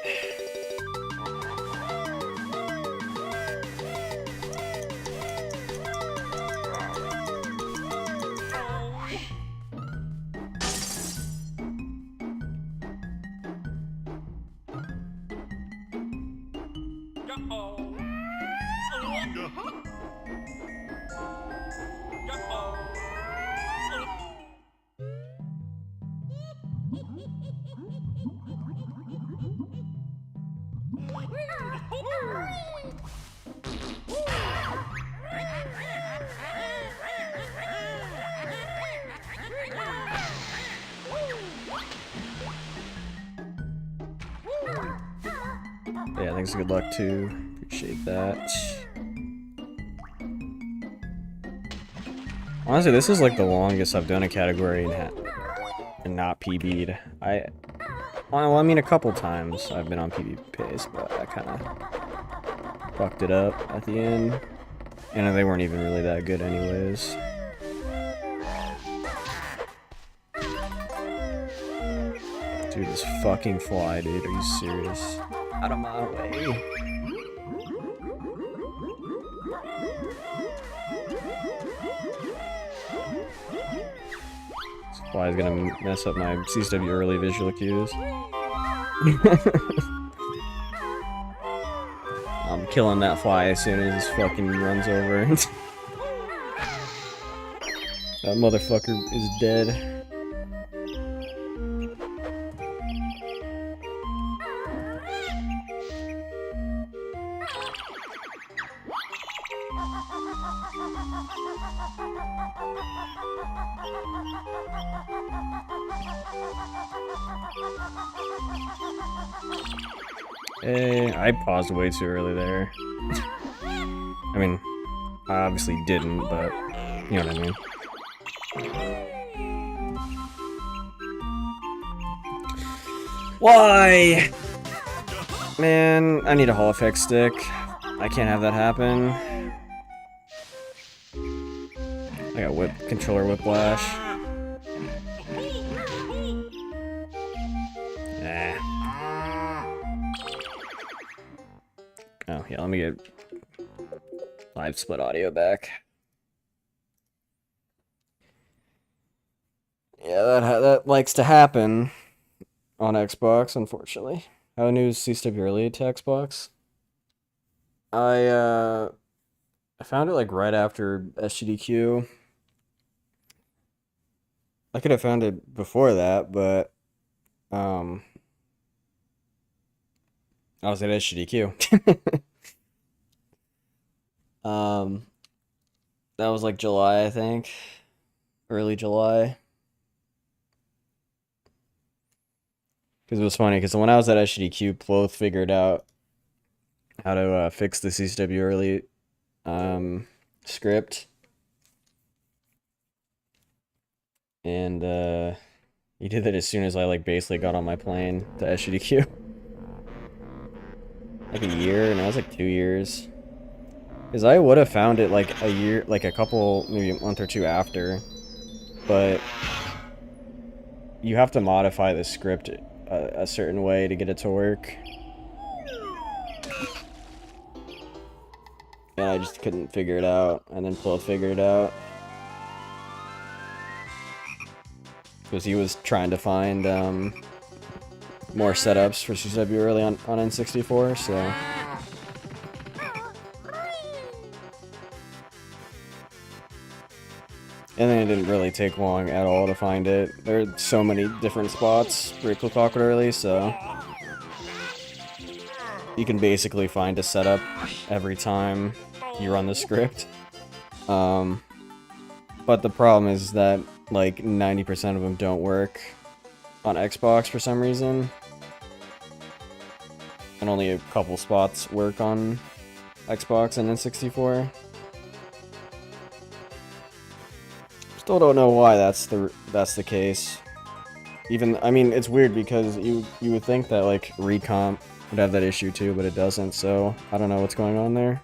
Yeah, thanks. Good luck too. Appreciate that. Honestly, this is like the longest I've done a category and not PB'd. Well, I mean, a couple times I've been on PB pace, but I kind of fucked it up at the end. And they weren't even really that good anyways. Dude, this fucking fly, dude. Are you serious? Out of my way. This fly is gonna mess up my CSW early visual cues. I'm killing that fly as soon as this fucking runs over. That motherfucker is dead. Hey, I paused way too early there. I mean, I obviously didn't, but you know what I mean. Why? Man, I need a Hall Effect stick. I can't have that happen. I got controller whiplash. Oh, yeah, let me get Live split audio back. Yeah, that likes to happen on Xbox, unfortunately. How new is CSW early to Xbox? I found it like right after SGDQ. I could have found it before that, but I was at SGDQ. That was like July, I think. Early July. Because it was funny, because when I was at SGDQ, Ploth figured out how to fix the CSW early script. And he did that as soon as I like basically got on my plane to SGDQ. Like a year, and I was like 2 years. Because I would have found it like a year, like a couple, maybe a month or two after. But you have to modify the script a certain way to get it to work. And I just couldn't figure it out. And then Ploth figured it out. Because he was trying to find more setups for CW early on N64, so... And then it didn't really take long at all to find it. There are so many different spots for Click Awkward early, so... You can basically find a setup every time you run the script. But the problem is that, like, 90% of them don't work on Xbox for some reason. And only a couple spots work on Xbox and N64. Still don't know why that's the case. Even, I mean, it's weird because you would think that like Recomp would have that issue too, but it doesn't. So I don't know what's going on there.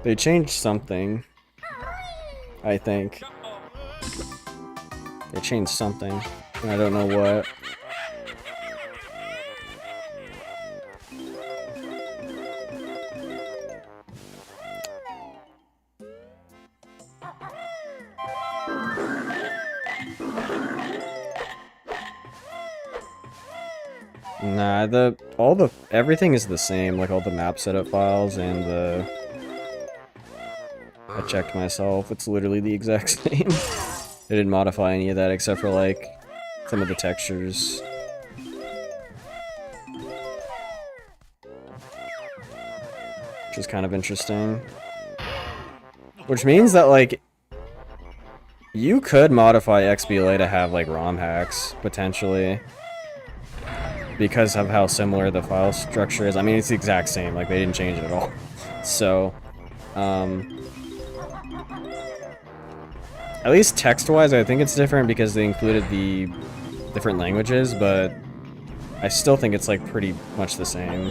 They changed something, I think. They changed something, and I don't know what. Nah, everything is the same, like all the map setup files and I checked myself, it's literally the exact same. They didn't modify any of that except for like some of the textures. Which is kind of interesting. Which means that like you could modify XBLA to have like ROM hacks, potentially. Because of how similar the file structure is. I mean, it's the exact same, like they didn't change it at all. So, at least text-wise, I think it's different because they included the different languages, but I still think it's like pretty much the same.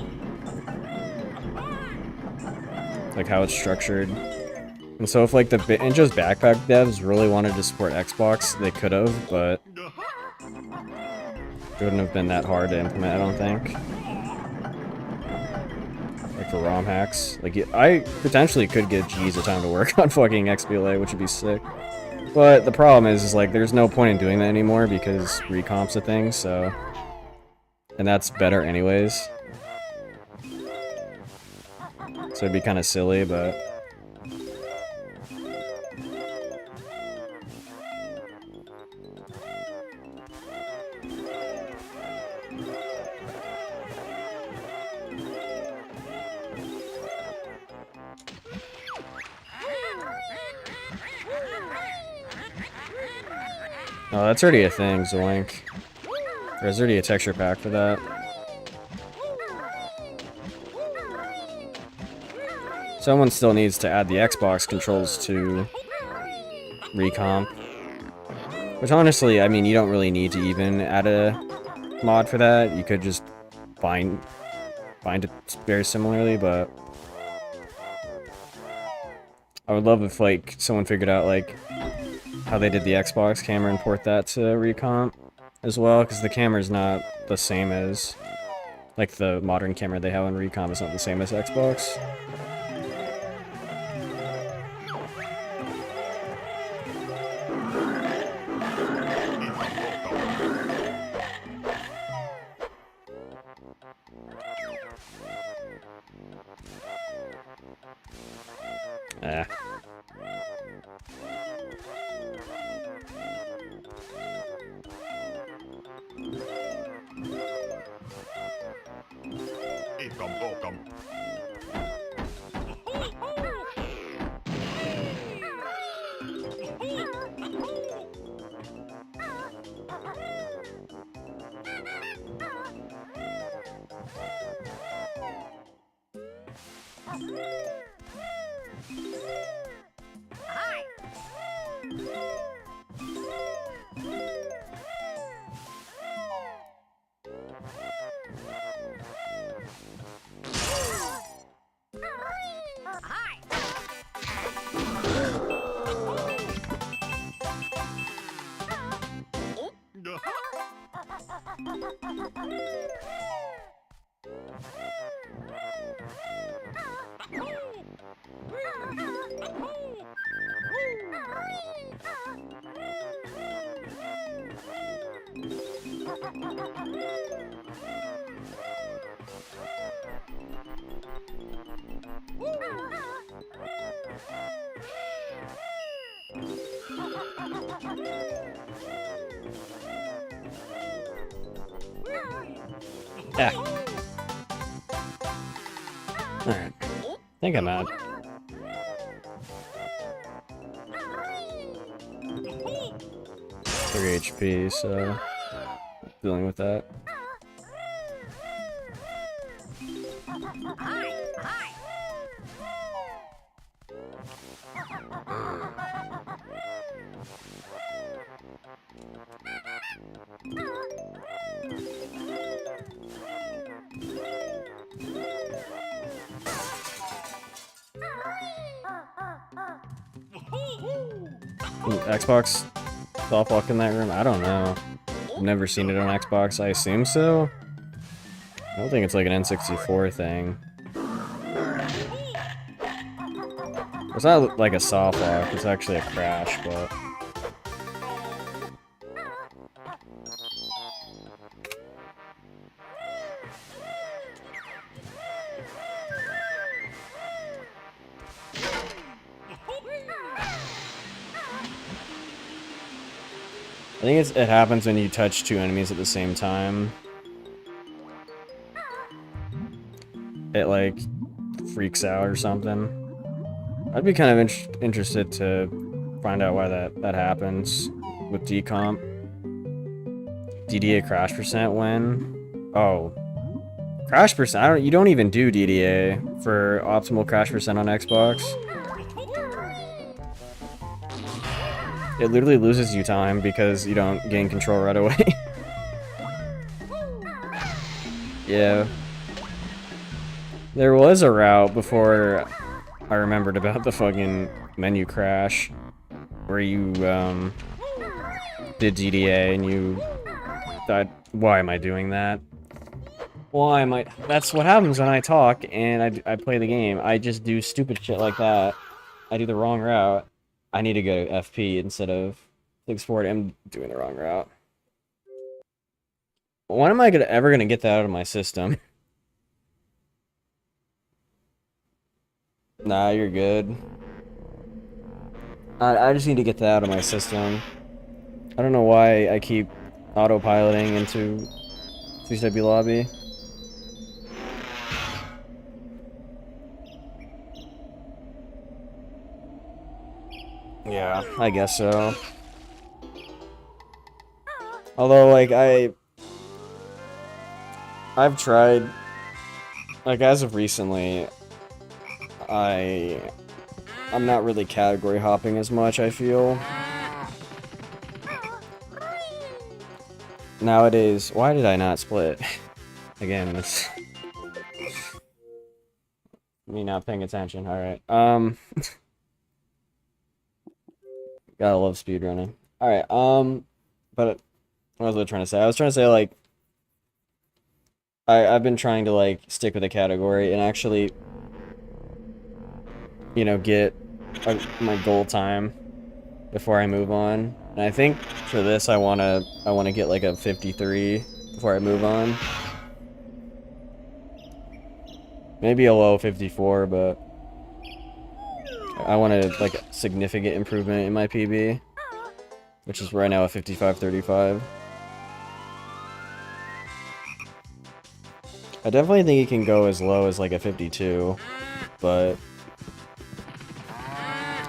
Like how it's structured. And so if like the Banjo's Backpack devs really wanted to support Xbox, they could have, but it wouldn't have been that hard to implement, I don't think. Like for ROM hacks. Like, I potentially could get G's a time to work on fucking XBLA, which would be sick. But the problem is like, there's no point in doing that anymore because recomp's a thing, so... And that's better anyways. So it'd be kind of silly, but... Oh, that's already a thing, Zoink. There's already a texture pack for that. Someone still needs to add the Xbox controls to Recomp. Which honestly, I mean, you don't really need to even add a mod for that. You could just bind it very similarly, but... I would love if, like, someone figured out, like, how they did the Xbox camera and port that to Recomp as well, because the camera's not the same as, like, the modern camera they have on Recomp is not the same as Xbox. Eh. Yeah. Alright. I think I'm out. Three HP, so dealing with that. Ooh, Xbox softlock in that room? I don't know. I've never seen it on Xbox. I assume so. I don't think it's like an N64 thing. It's not like a softlock, it's actually a crash, but... I think it happens when you touch two enemies at the same time. It like freaks out or something. I'd be kind of interested to find out why that happens with decomp. DDA crash percent when? Oh, crash percent. You don't even do DDA for optimal crash percent on Xbox. It literally loses you time because you don't gain control right away. Yeah. There was a route before I remembered about the fucking menu crash where you did DDA and you thought, why am I doing that? Why am I... That's what happens when I talk and I play the game. I just do stupid shit like that. I do the wrong route. I need to go to FP instead of 640. I'm doing the wrong route. When am I ever gonna get that out of my system? Nah, you're good. I just need to get that out of my system. I don't know why I keep autopiloting into CW lobby. Yeah, I guess so. Although, like, I've tried, like, as of recently, I'm not really category hopping as much, I feel. Nowadays, why did I not split? Again, it's me not paying attention, alright. Gotta love speedrunning. Alright, but what was I trying to say? I was trying to say, like, I've been trying to, like, stick with a category and actually, you know, get my goal time before I move on. And I think for this, I wanna get, like, a 53 before I move on. Maybe a low 54, but I wanted like a significant improvement in my PB, which is right now a 55-35. I definitely think it can go as low as like a 52, but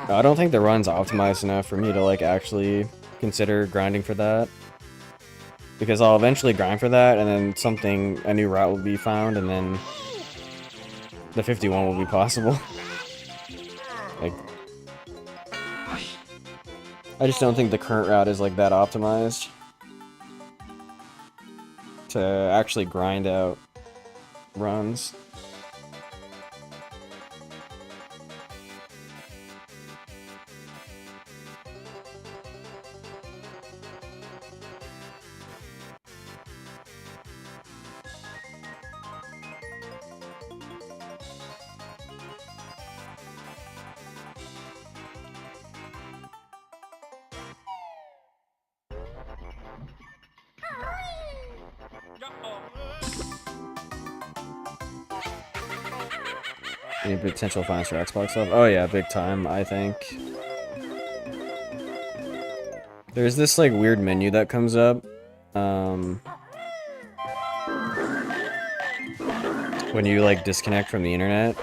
I don't think the run's optimized enough for me to like actually consider grinding for that. Because I'll eventually grind for that, and then a new route will be found, and then the 51 will be possible. Like, I just don't think the current route is like that optimized to actually grind out runs. Any potential fines for Xbox stuff? Oh yeah, big time, I think. There's this like weird menu that comes up when you like disconnect from the internet.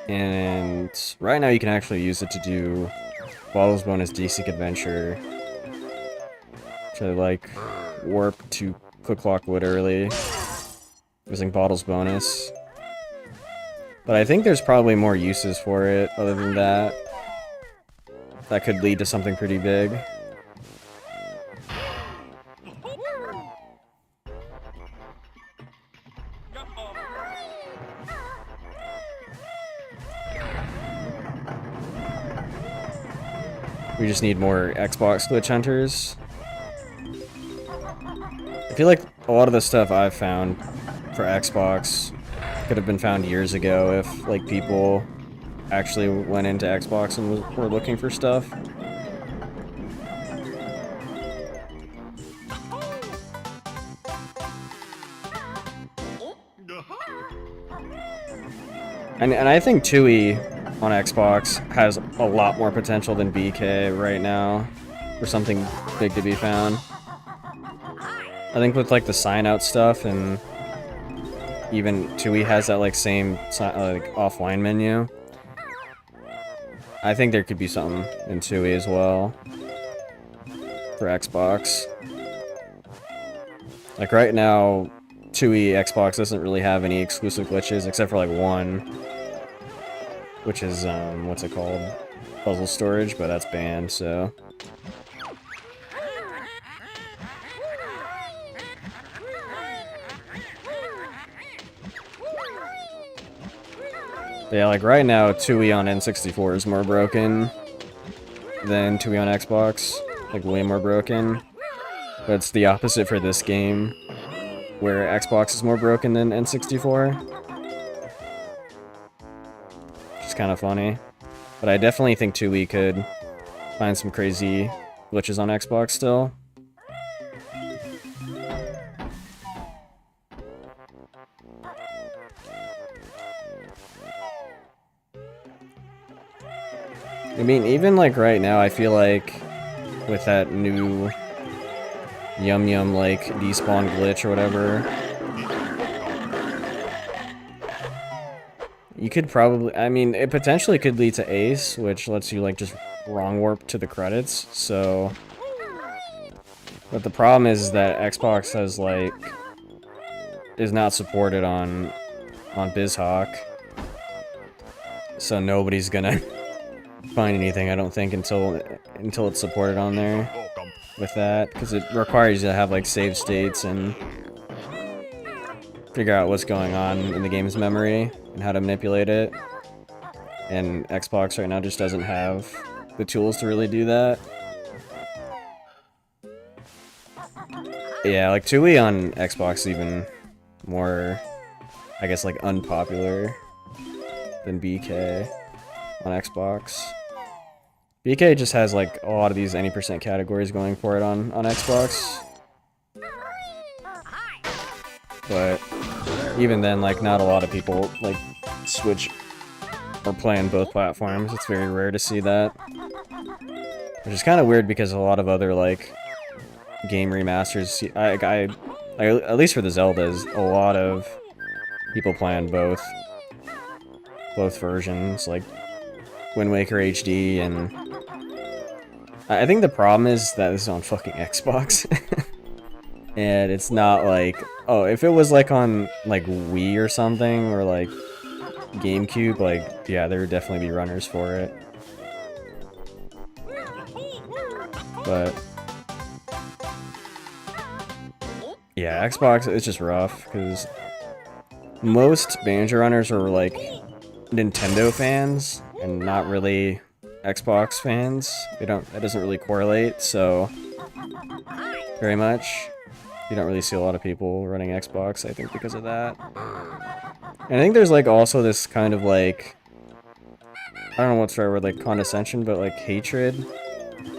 And right now you can actually use it to do Bottles Bonus Desync Adventure to like warp to Click Clock Wood early using Bottles Bonus. But I think there's probably more uses for it other than that. That could lead to something pretty big. We just need more Xbox glitch hunters. I feel like a lot of the stuff I've found for Xbox could have been found years ago if like people actually went into Xbox and were looking for stuff. And I think Tooie on Xbox has a lot more potential than BK right now for something big to be found. I think with like the sign out stuff, and even Tooie has that like same like offline menu. I think there could be something in Tooie as well for Xbox. Like right now, Tooie Xbox doesn't really have any exclusive glitches except for like one, which is what's it called? Puzzle storage, but that's banned, so. But yeah, like right now, Tooie on N64 is more broken than Tooie on Xbox. Like way more broken. But it's the opposite for this game, where Xbox is more broken than N64. Which is kind of funny. But I definitely think Tooie could find some crazy glitches on Xbox still. I mean, even like right now, I feel like with that new Yum Yum like despawn glitch or whatever, you could probably, I mean, it potentially could lead to Ace, which lets you like just wrong warp to the credits, so. But the problem is that Xbox has like, is not supported on BizHawk, so nobody's gonna find anything, I don't think, until it's supported on there with that, because it requires you to have like save states and figure out what's going on in the game's memory and how to manipulate it. And Xbox right now just doesn't have the tools to really do that. Yeah, like Tooie on Xbox is even more, I guess, like unpopular than BK on Xbox. BK just has like a lot of these any % categories going for it on Xbox. but even then, like, not a lot of people, like, switch or play on both platforms. It's very rare to see that. Which is kind of weird because a lot of other, like, game remasters, at least for the Zeldas, a lot of people play on both versions, like Wind Waker HD, and I think the problem is that this is on fucking Xbox. And it's not like, oh, if it was like on like Wii or something, or like GameCube, like, yeah, there would definitely be runners for it. But yeah, Xbox, it's just rough, because most Banjo runners are like Nintendo fans and not really Xbox fans. It doesn't really correlate, so very much. You don't really see a lot of people running Xbox, I think, because of that. And I think there's like also this kind of like, I don't know what's the right word, like condescension, but like hatred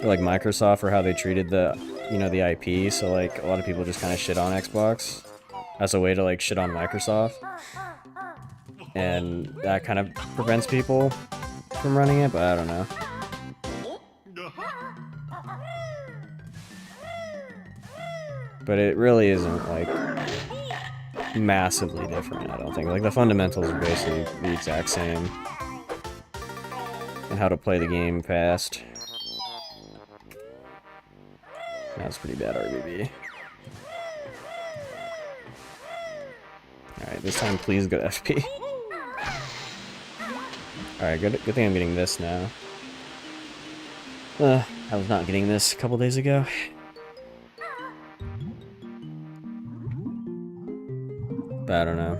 for like Microsoft for how they treated the, you know, the IP. So like a lot of people just kind of shit on Xbox as a way to like shit on Microsoft. And that kind of prevents people from running it, but I don't know. But it really isn't, like, massively different, I don't think. Like, the fundamentals are basically the exact same. And how to play the game fast. That's pretty bad RBB. Alright, this time please go FP. Alright, good thing I'm getting this now. I was not getting this a couple days ago. But I don't know.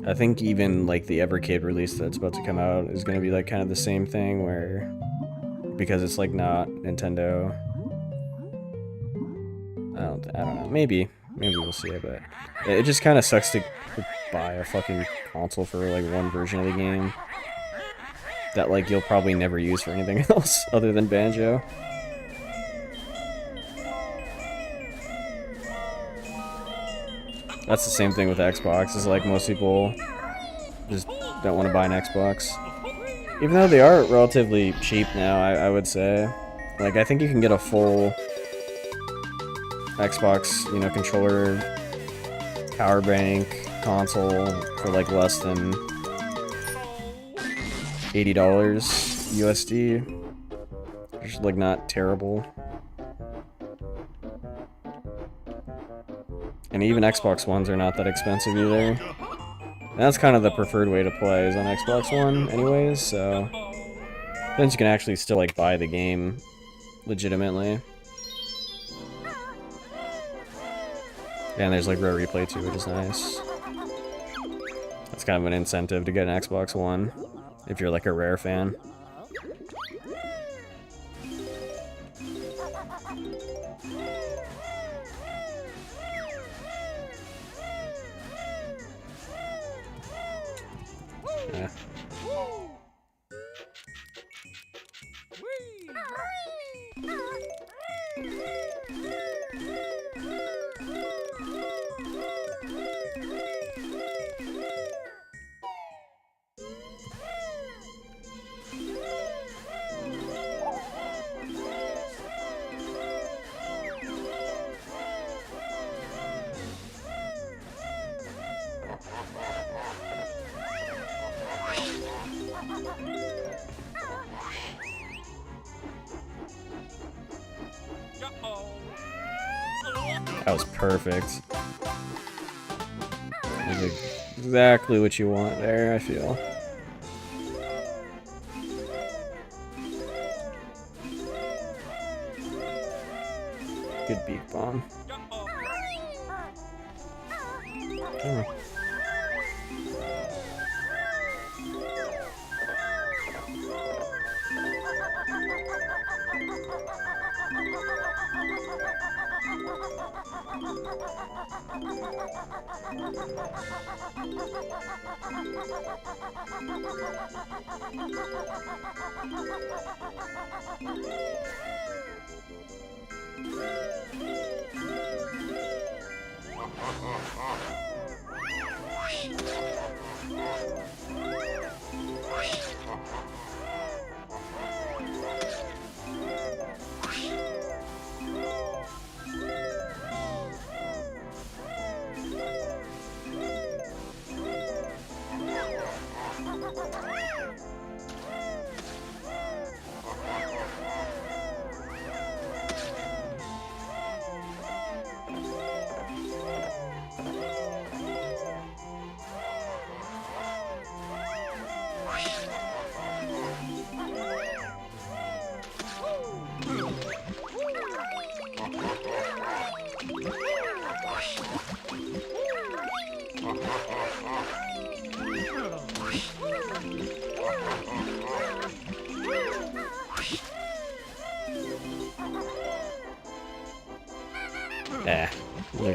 I think even like the Evercade release that's about to come out is gonna be like kind of the same thing, where because it's like not Nintendo. I don't know. Maybe we'll see it, but it just kind of sucks to buy a fucking console for like one version of the game that like you'll probably never use for anything else other than Banjo. That's the same thing with Xbox, is like most people just don't want to buy an Xbox. Even though they are relatively cheap now, I would say. Like, I think you can get a full Xbox, you know, controller, power bank, console for like less than $80 USD. Which is like not terrible. And even Xbox Ones are not that expensive either. And that's kind of the preferred way to play, is on Xbox One anyways, so then you can actually still like buy the game legitimately. And there's like Rare Replay too, which is nice. That's kind of an incentive to get an Xbox One if you're like a Rare fan. Yeah. That was perfect. That was exactly what you want there, I feel. Good beak bomb. Oh.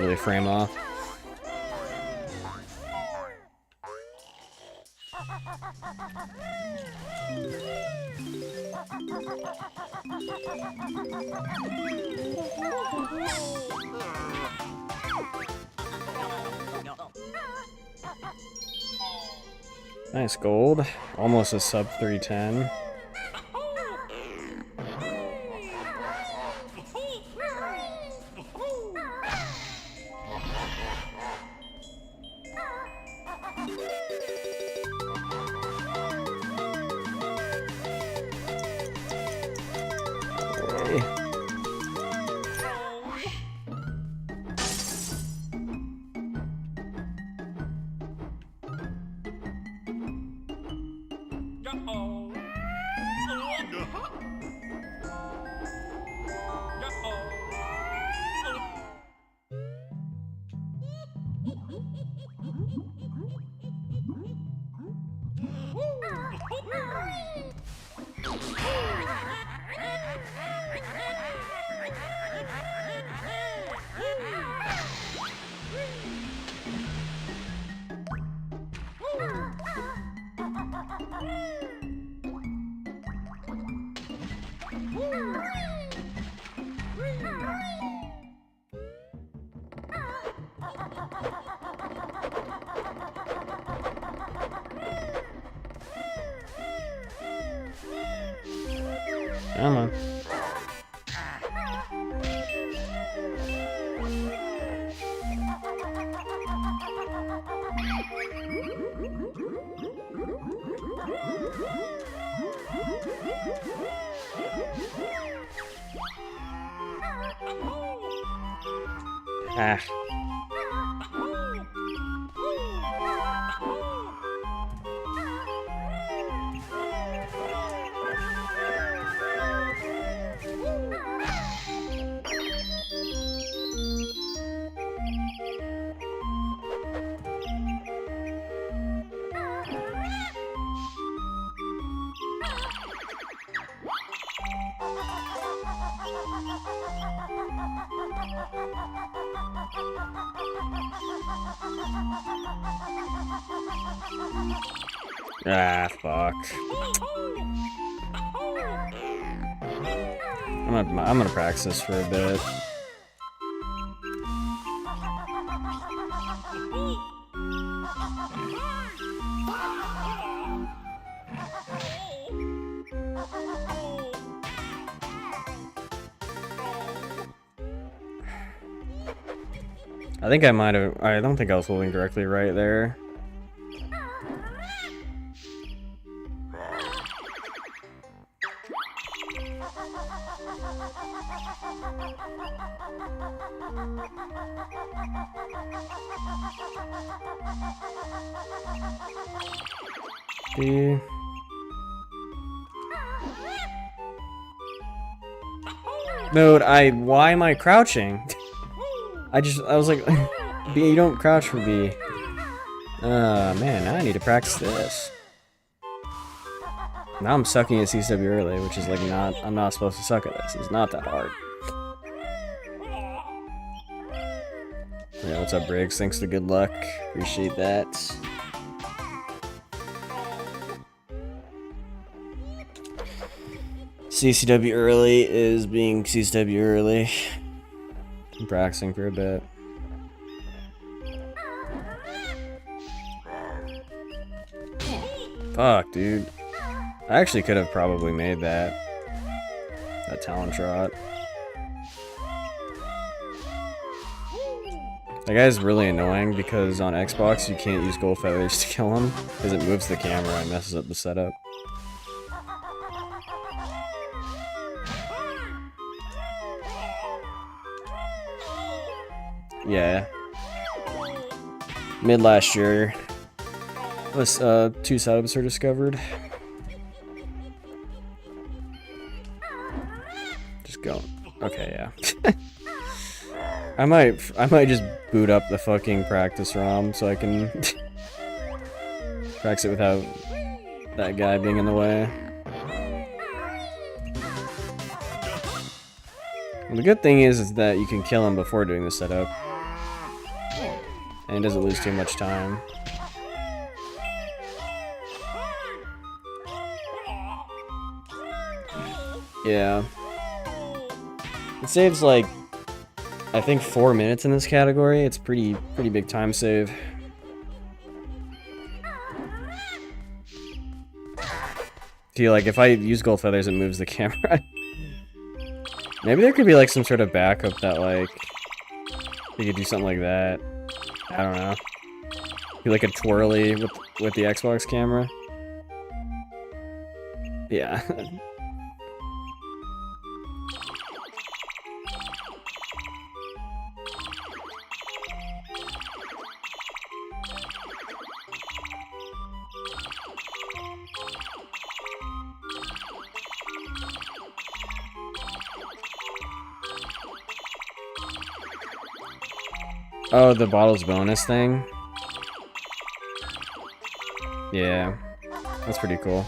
really frame off. Nice gold. Almost a sub 310. Come on. Ah. Ah, fuck. I'm gonna practice this for a bit. I think I might have. I don't think I was holding directly right there. Dude, why am I crouching? I was like, B, you don't crouch for B. Man, now I need to practice this. Now I'm sucking at CW early, which is like I'm not supposed to suck at this. It's not that hard. Yeah, what's up, Briggs? Thanks for the good luck. Appreciate that. CCW early is being CCW early. I'm practicing for a bit. Fuck, dude. I actually could have probably made that talent trot. That guy's really annoying because on Xbox you can't use gold feathers to kill him because it moves the camera and messes up the setup. Yeah. Mid last year was 2 setups are discovered. Just go. Okay, yeah. I might just boot up the fucking practice ROM so I can practice it without that guy being in the way. Well, the good thing is that you can kill him before doing the setup. And he doesn't lose too much time. Yeah. It saves like, I think 4 minutes in this category. It's pretty big time save. Feel like if I use gold feathers, it moves the camera. Maybe there could be like some sort of backup that like you could do something like that. I don't know. Be like a twirly with the Xbox camera. Yeah. Oh, the bottles bonus thing? Yeah, that's pretty cool.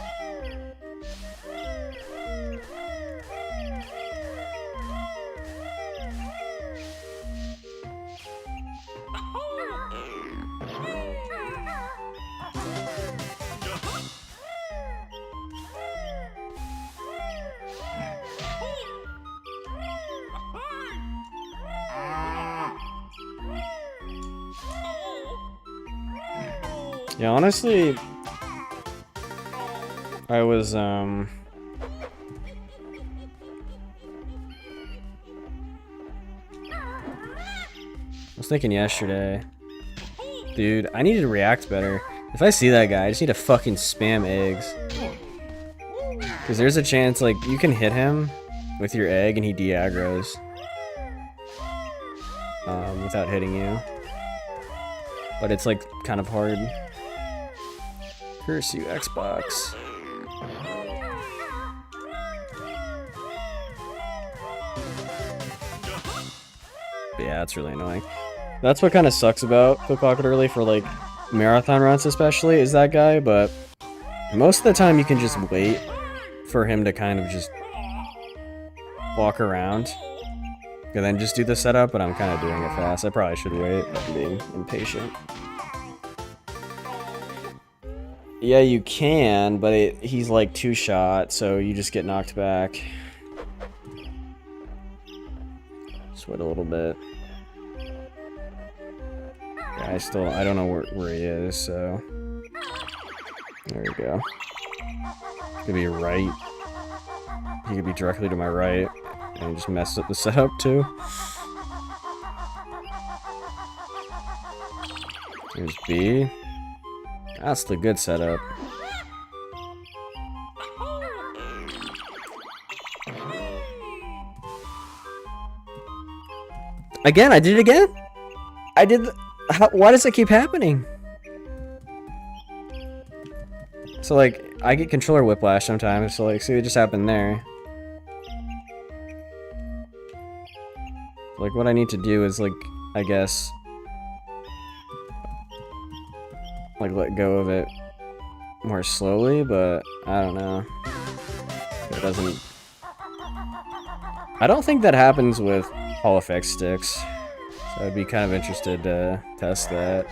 Yeah, honestly, I was thinking yesterday, dude, I need to react better. If I see that guy, I just need to fucking spam eggs. Because there's a chance, like, you can hit him with your egg and he de-aggroes. Without hitting you. But it's, like, kind of hard. Curse you, Xbox. But yeah, it's really annoying. That's what kind of sucks about Pickpocket Early for, like, marathon runs especially, is that guy, but most of the time you can just wait for him to kind of just walk around and then just do the setup, but I'm kind of doing it fast. I probably should wait. I'm being impatient. Yeah, you can, but he's like 2-shot, so you just get knocked back. Just wait a little bit. Yeah, I don't know where he is, so... There we go. Could be right. He could be directly to my right, and he just messed up the setup too. Here's B. That's the good setup. Again, I did it again? I did why does it keep happening? So like, I get controller whiplash sometimes, so like, see what just happened there. Like, what I need to do is like, I guess... like, let go of it more slowly, but I don't know. It doesn't... I don't think that happens with Hall Effect sticks, so I'd be kind of interested to test that.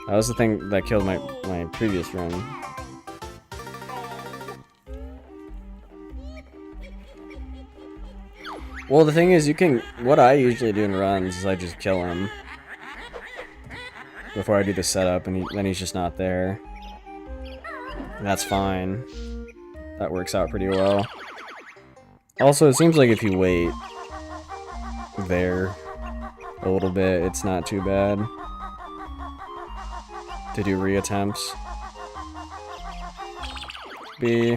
That was the thing that killed my previous run. Well, the thing is, what I usually do in runs is I just kill him before I do the setup, and then he's just not there. And that's fine. That works out pretty well. Also, it seems like if you wait there a little bit, it's not too bad to do reattempts. B.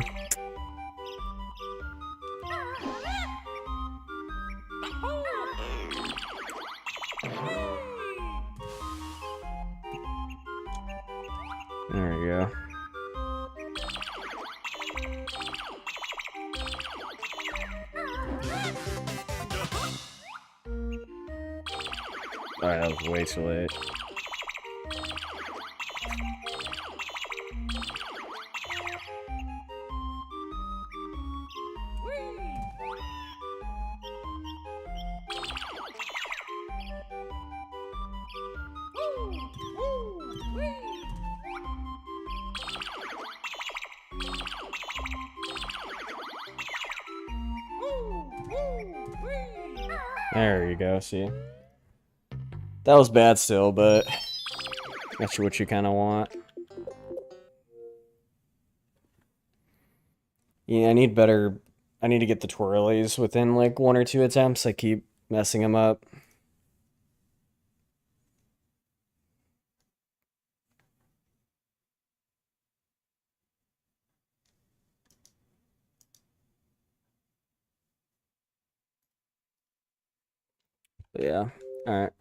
There we go. Alright, that was way too late. There you go, see? That was bad still, but that's what you kind of want. Yeah, I need to get the twirlies within like 1 or 2 attempts. I keep messing them up. But yeah, alright.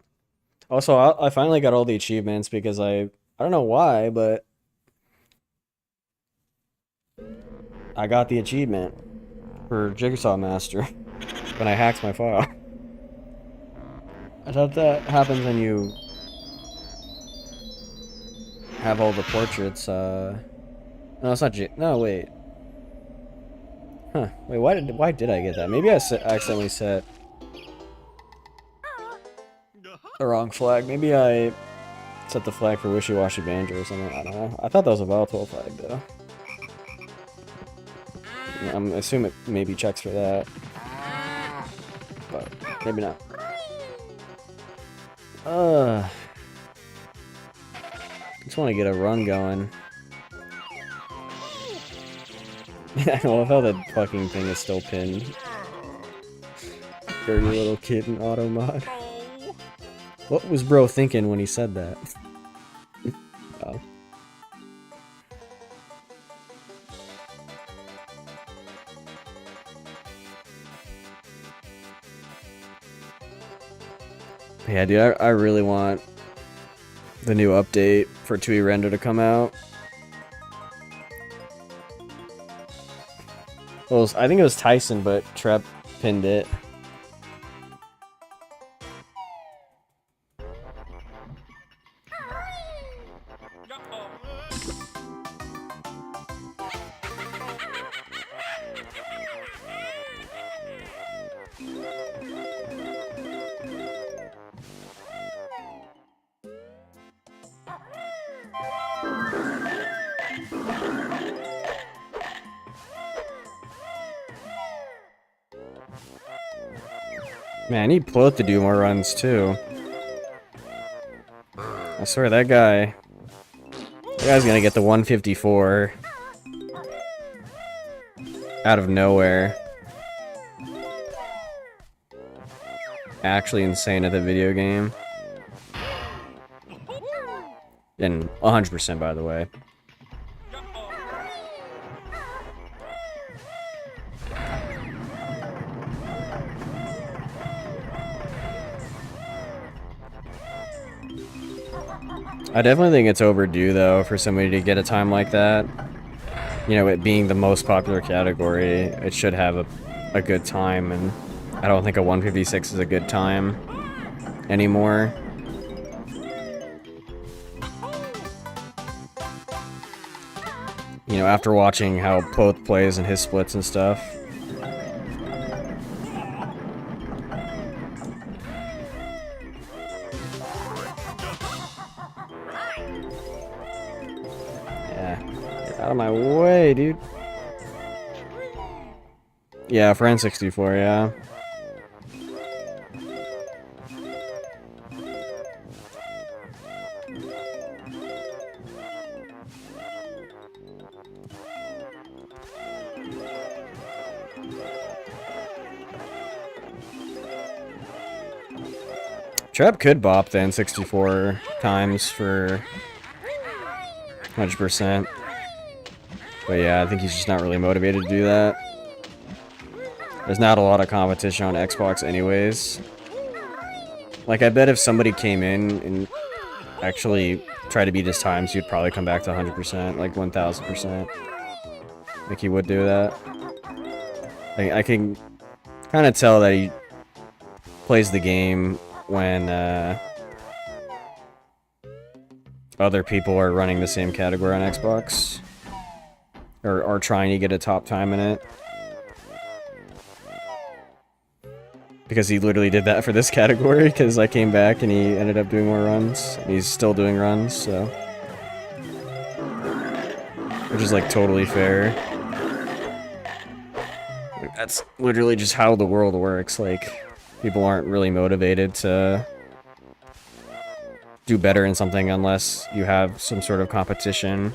Also, I finally got all the achievements because I don't know why, but I got the achievement for Jigsaw Master when I hacked my file. I thought that happens when you have all the portraits. No, it's not no, wait. Huh? Wait, why did I get that? Maybe I accidentally set the wrong flag. Maybe I set the flag for Wishy Washy Banjo or something. I don't know. I thought that was a volatile flag though. I'm assuming it maybe checks for that, but maybe not. Just want to get a run going. I love how that fucking thing is still pinned. Dirty little kid in auto mod. What was bro thinking when he said that? Oh. Yeah, dude, I really want the new update for Tooie Render to come out. Well, I think it was Tyson, but Trep pinned it. Man, I need Ploth to do more runs too. I swear that guy's gonna get the 154 out of nowhere. Actually insane at the video game. And 100% by the way. I definitely think it's overdue, though, for somebody to get a time like that. You know, it being the most popular category, it should have a good time, and I don't think a 156 is a good time anymore. You know, after watching how Ploth plays and his splits and stuff. Out of my way, dude. Yeah, for N64, yeah. Trap could bop the N64 times for 100%. But yeah, I think he's just not really motivated to do that. There's not a lot of competition on Xbox anyways. Like, I bet if somebody came in and actually tried to beat his times, he'd probably come back to 100%, like 1000%. Like, he would do that. I can kind of tell that he plays the game when other people are running the same category on Xbox. Or are trying to get a top time in it. Because he literally did that for this category, because I came back and he ended up doing more runs. And he's still doing runs, so... Which is, like, totally fair. Like, that's literally just how the world works, like... People aren't really motivated to do better in something unless you have some sort of competition.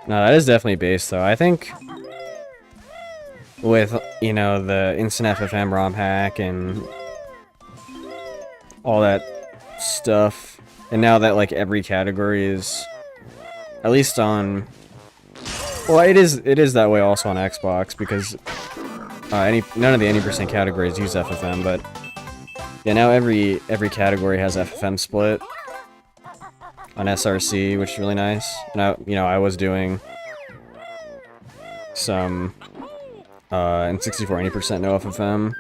No, that is definitely based, though. I think with, you know, the Instant FFM ROM hack and all that stuff, and now that, like, every category is, at least on, well, it is that way also on Xbox, because none of the 80% categories use FFM, but yeah, now every category has FFM split on SRC, which is really nice. And I was doing some in 64 80% no FFM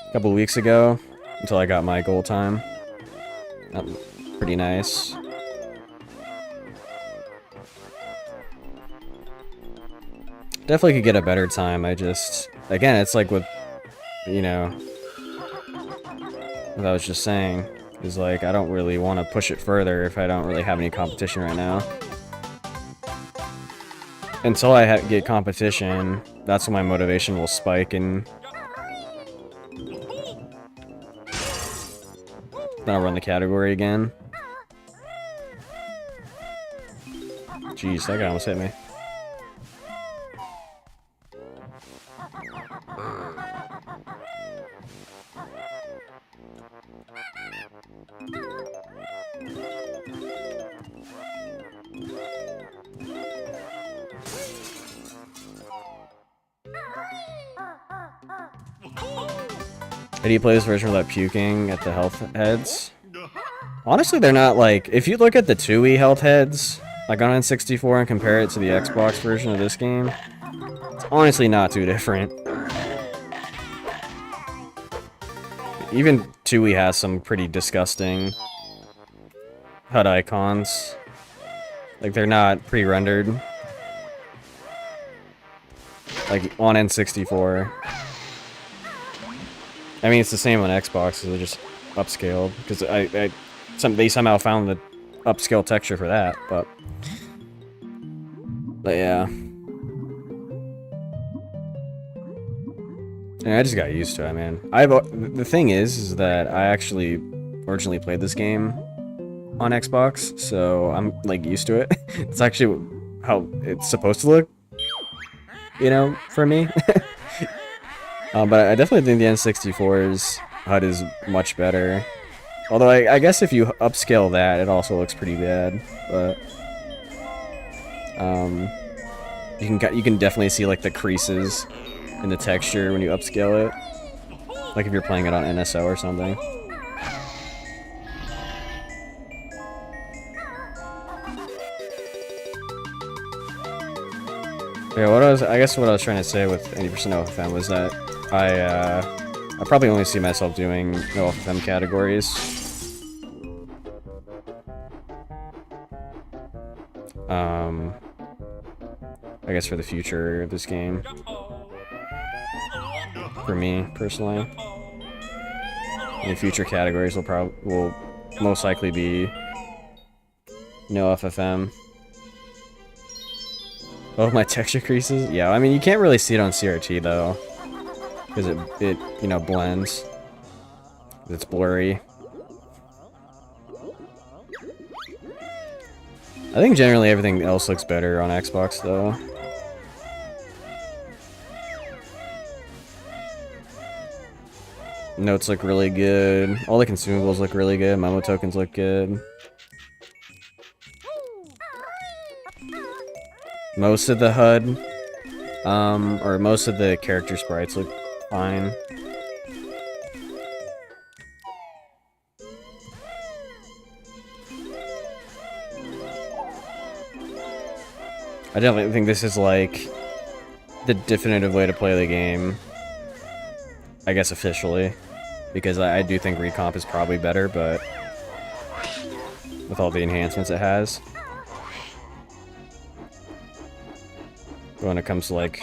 a couple weeks ago until I got my goal time. Pretty nice. Definitely could get a better time. I just, again, it's like with, you know, what I was just saying, is like, I don't really want to push it further if I don't really have any competition right now. Until I get competition, that's when my motivation will spike, and then I'll run the category again. Jeez, that guy almost hit me. Do you play this version without puking at the health heads? Honestly, they're not like... If you look at the Tooie health heads, like on N64, and compare it to the Xbox version of this game, it's honestly not too different. Even Tooie has some pretty disgusting HUD icons. Like, they're not pre-rendered. Like, on N64. I mean, it's the same on Xbox, so they're just upscaled, because they somehow found the upscale texture for that, but yeah. And I just got used to it, man. The thing is that I actually originally played this game on Xbox, so I'm, like, used to it. It's actually how it's supposed to look, you know, for me. But I definitely think the N64's HUD is much better. Although I guess if you upscale that, it also looks pretty bad. But you can definitely see like the creases in the texture when you upscale it. Like if you're playing it on NSO or something. Yeah, I guess what I was trying to say with 80% OFM was that I probably only see myself doing no OFM categories. I guess for the future of this game. For me, personally. Any future categories will most likely be no FFM. Oh, my texture creases? Yeah, I mean, you can't really see it on CRT, though. Because it, you know, blends. It's blurry. I think generally everything else looks better on Xbox, though. Notes look really good. All the consumables look really good. Memo tokens look good. Most of the HUD, or most of the character sprites look fine. I definitely think this is like the definitive way to play the game. I guess officially. Because I do think Recomp is probably better, but with all the enhancements it has. when it comes to like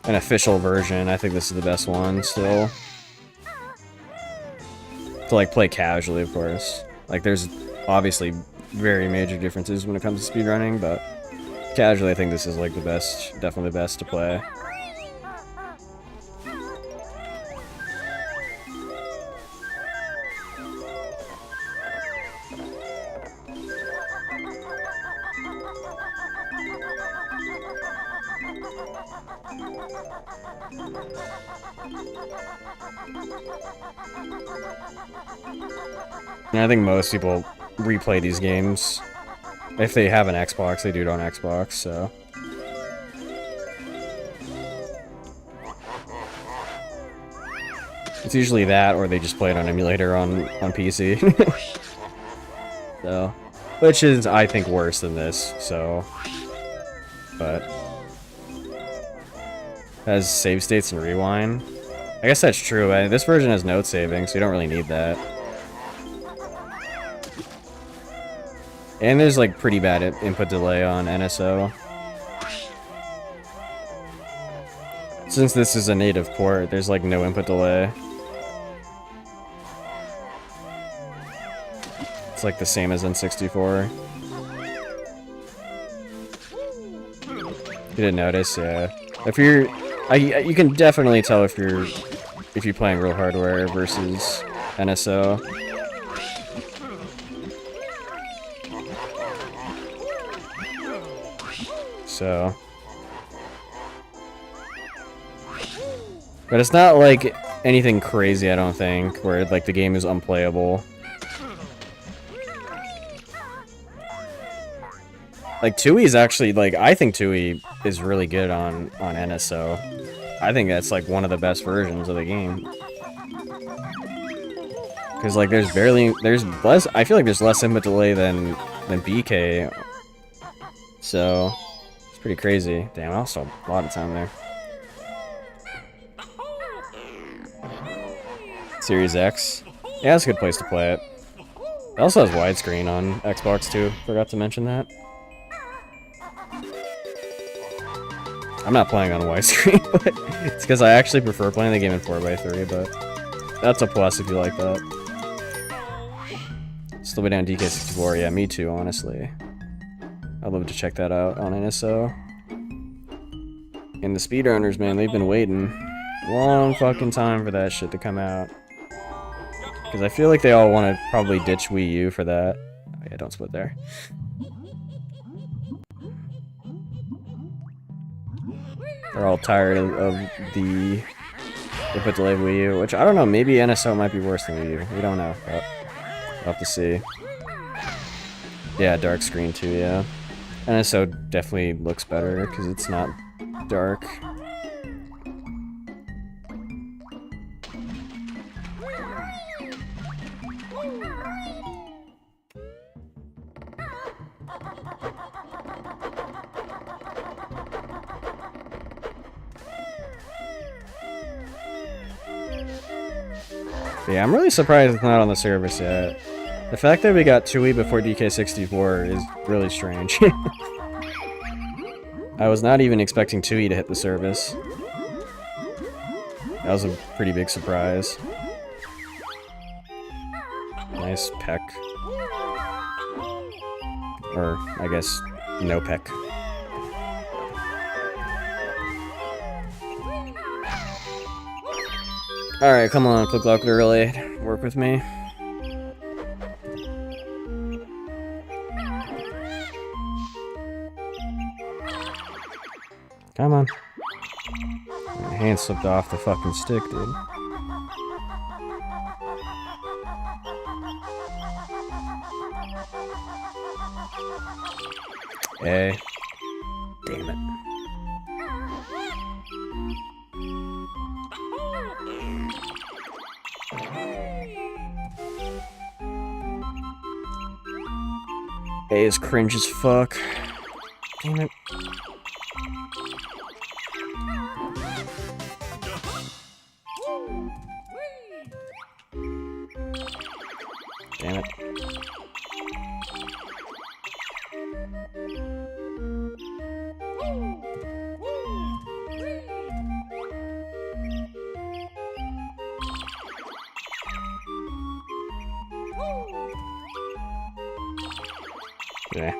an official version, I think this is the best one still. To like play casually, of course. Like there's obviously very major differences when it comes to speedrunning, but casually I think this is like the best, definitely the best to play. And I think most people replay these games. If they have an Xbox, they do it on Xbox, so. It's usually that, or they just play it on emulator on PC. So, which is, I think, worse than this, so. But. Has save states and rewind. I guess that's true. This version has note saving, so you don't really need that. And there's like pretty bad input delay on NSO. Since this is a native port, there's like no input delay. It's like the same as N64. You didn't notice, yeah. If you're, you can definitely tell if you're playing real hardware versus NSO. So, but it's not like anything crazy, I don't think, where like the game is unplayable. Like Tooie is actually like, I think Tooie is really good on NSO. I think that's like one of the best versions of the game. Because like there's less, I feel like there's less input delay than BK. So it's pretty crazy. Damn, I lost a lot of time there. Series X. Yeah, that's a good place to play it. It also has widescreen on Xbox too. Forgot to mention that. I'm not playing on widescreen, but it's because I actually prefer playing the game in 4x3, but that's a plus if you like that. Still way down DK64, yeah, me too, honestly. I'd love to check that out on NSO. And the speedrunners, man, they've been waiting a long fucking time for that shit to come out. Because I feel like they all want to probably ditch Wii U for that. Oh yeah, don't split there. They're all tired of the input delay Wii U, which I don't know, maybe NSO might be worse than Wii U. We don't know, but we'll have to see. Yeah, dark screen too, yeah. NSO definitely looks better because it's not dark. Yeah, I'm really surprised it's not on the service yet. The fact that we got Tooie before DK64 is really strange. I was not even expecting Tooie to hit the service. That was a pretty big surprise. Nice peck. Or, I guess, no peck. Alright, come on, Click Lock Relay. Work with me. Come on. My hand slipped off the fucking stick, dude. Hey. Damn it. A is cringe as fuck. Damn it. Damn it. Yeah.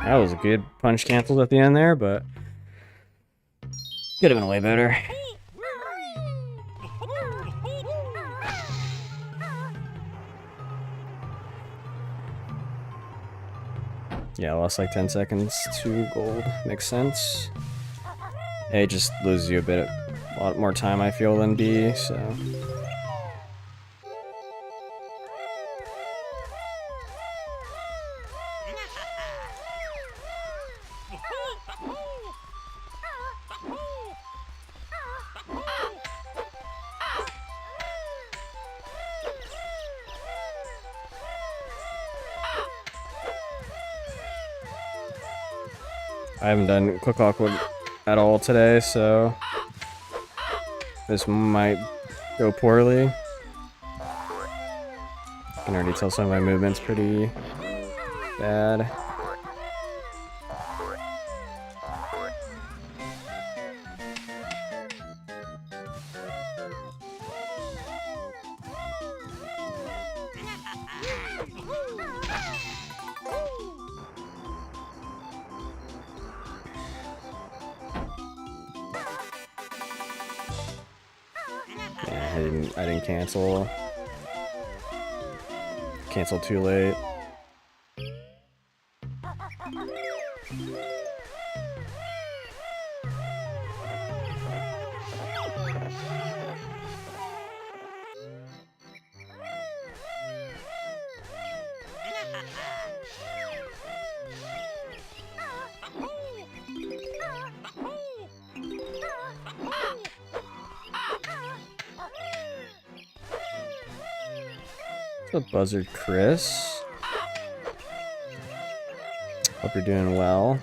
That was a good punch canceled at the end there, but could have been way better. Yeah, I lost like 10 seconds to gold. Makes sense. A just loses you a lot more time, I feel, than B, so. I haven't done Quick Awkward at all today, so this might go poorly. I can already tell some of my movement's pretty bad. I didn't cancel. Cancel too late. What's up, Buzzard Chris? Hope you're doing well.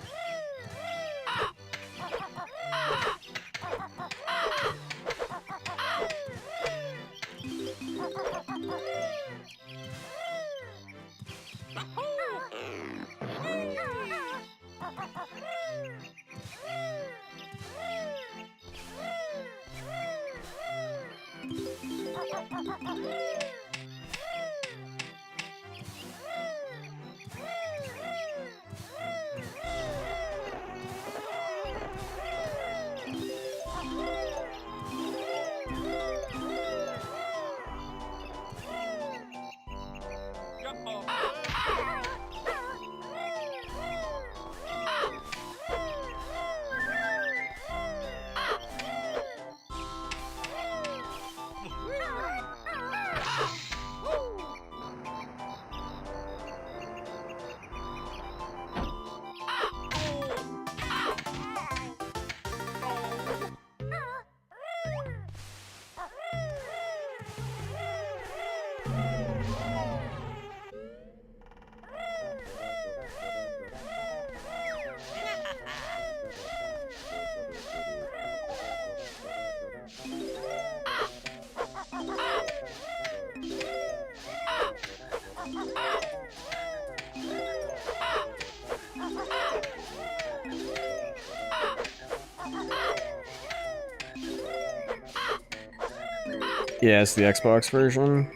Yeah, it's the Xbox version.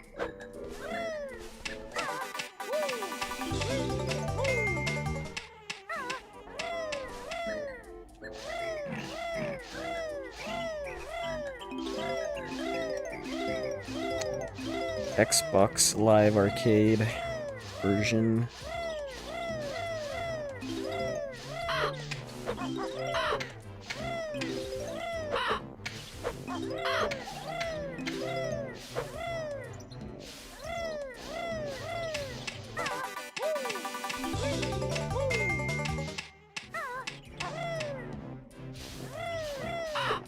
Xbox Live Arcade version.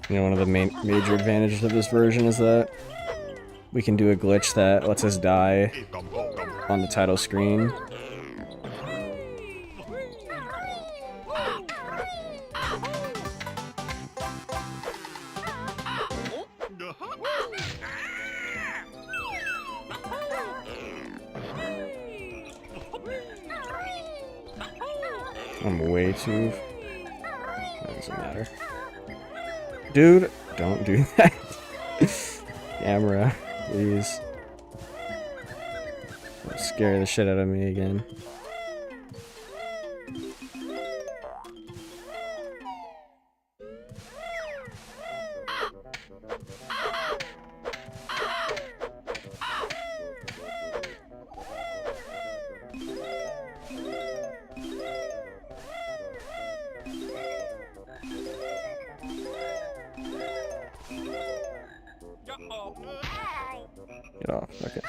You know, one of the major advantages of this version is that we can do a glitch that lets us die on the title screen. I'm way too... That doesn't matter. Dude, don't do that. Camera. please. Don't scare the shit out of me again. Get off, okay.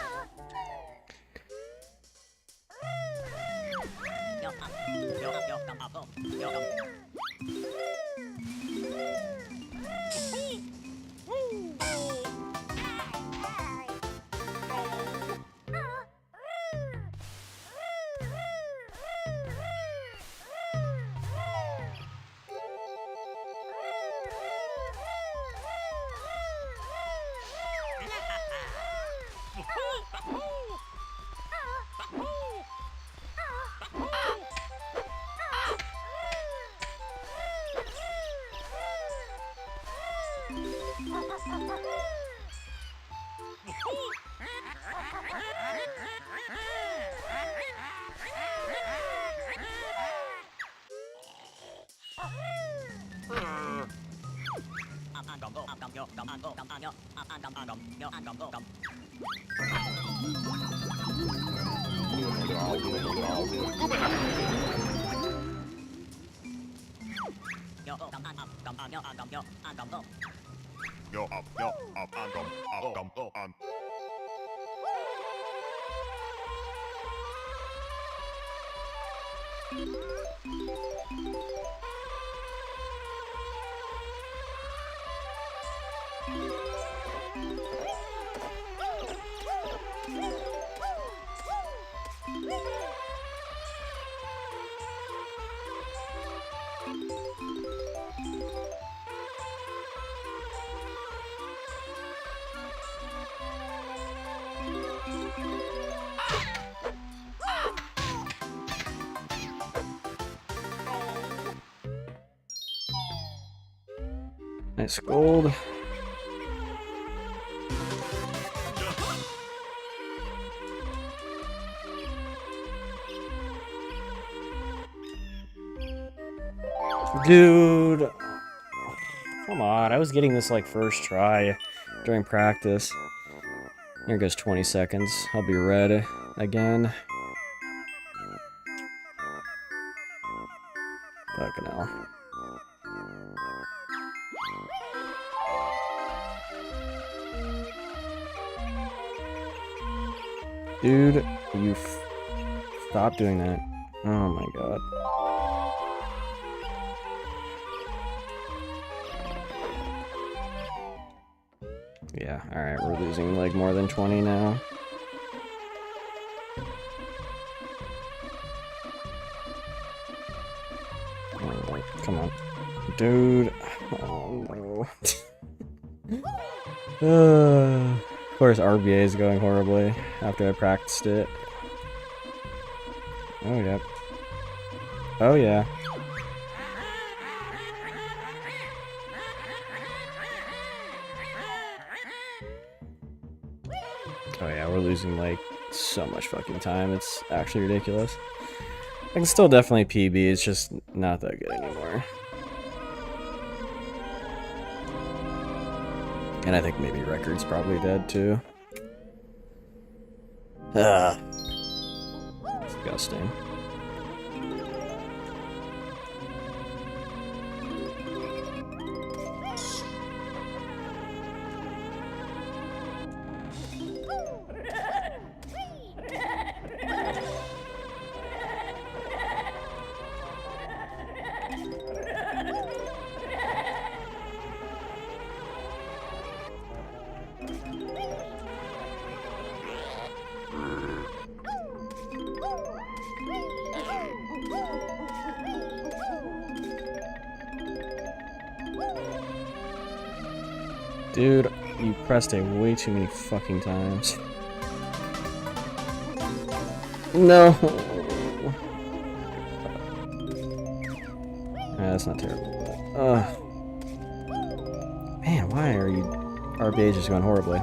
Nice gold. Dude. Come on, I was getting this like first try during practice. Here goes 20 seconds. I'll be red again. Fucking hell. Dude, you stop doing that. Oh my god. Yeah, alright, we're losing like more than 20 now. Oh, come on. Dude. Oh no. Of course, RBA is going horribly after I practiced it. Oh, yeah. Oh, yeah. Oh, yeah, we're losing, like, so much fucking time. It's actually ridiculous. I can still definitely PB, it's just not that good anymore. And I think maybe record's probably dead too. Disgusting. Dude, you pressed it way too many fucking times. No. Yeah, that's not terrible, but man, why are you RBA just going horribly?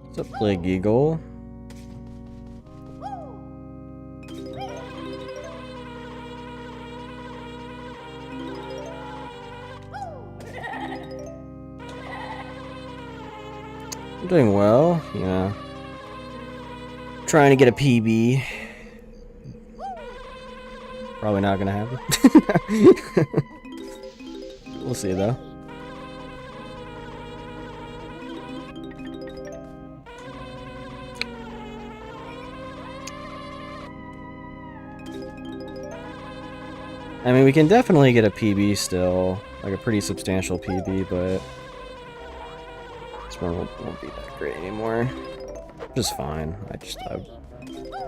What's up, Plague Eagle? I'm doing well, yeah. Trying to get a PB. Probably not gonna happen. We'll see though. I mean, we can definitely get a PB still, like a pretty substantial PB, but this one won't be that great anymore. Just fine.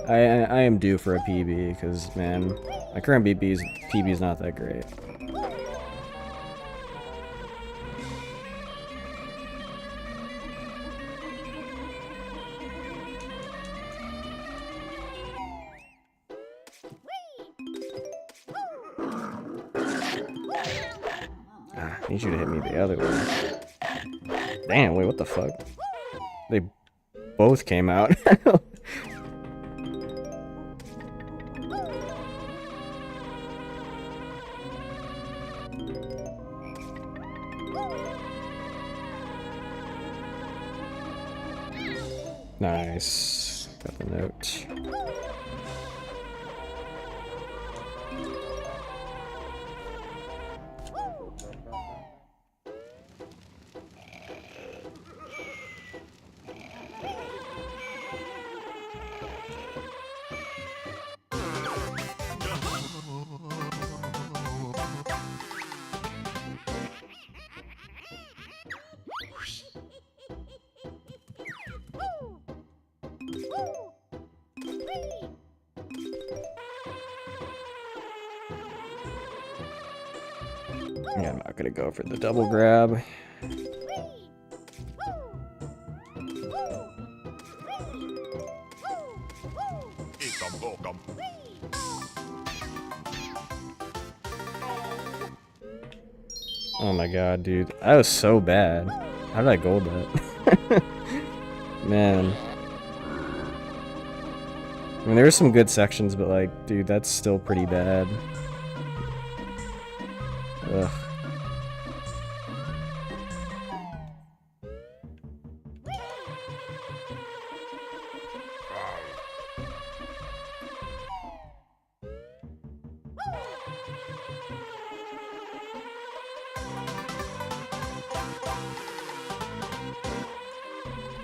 I am due for a PB because, man, my current PB is not that great. I need you to hit me the other way. Damn, wait, what the fuck? They both came out. Nice. Got the note. Yeah, I'm not gonna go for the double grab. Oh my god, dude. That was so bad. How did I gold that? Man. I mean, there were some good sections, but like, dude, that's still pretty bad. Ugh.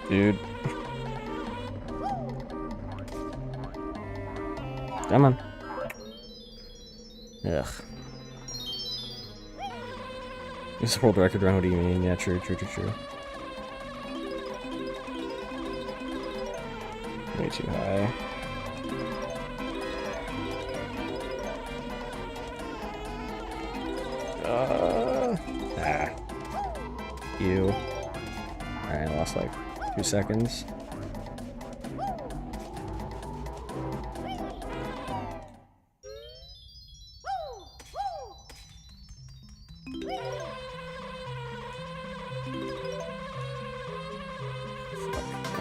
Dude. Come on. Ugh. This is world record run, what do you mean? Yeah, true. Way too high. You. Alright, I lost like 2 seconds.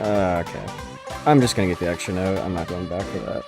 Okay. I'm just gonna get the extra note. I'm not going back for that.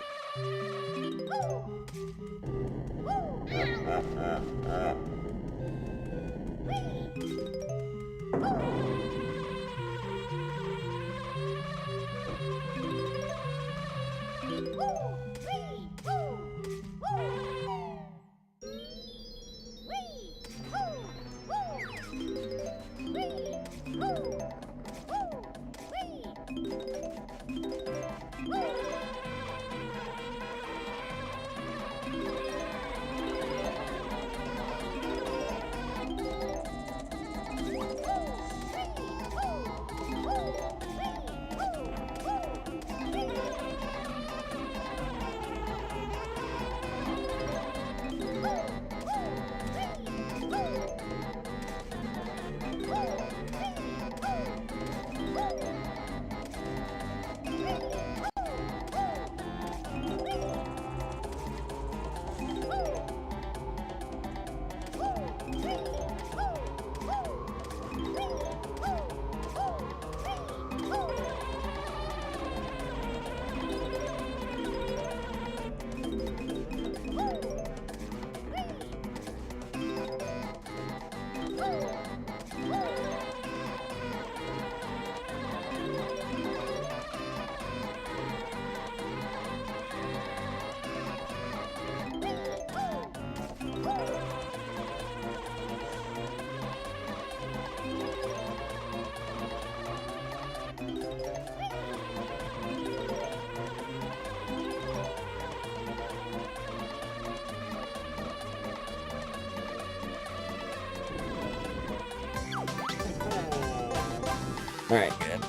Alright, good.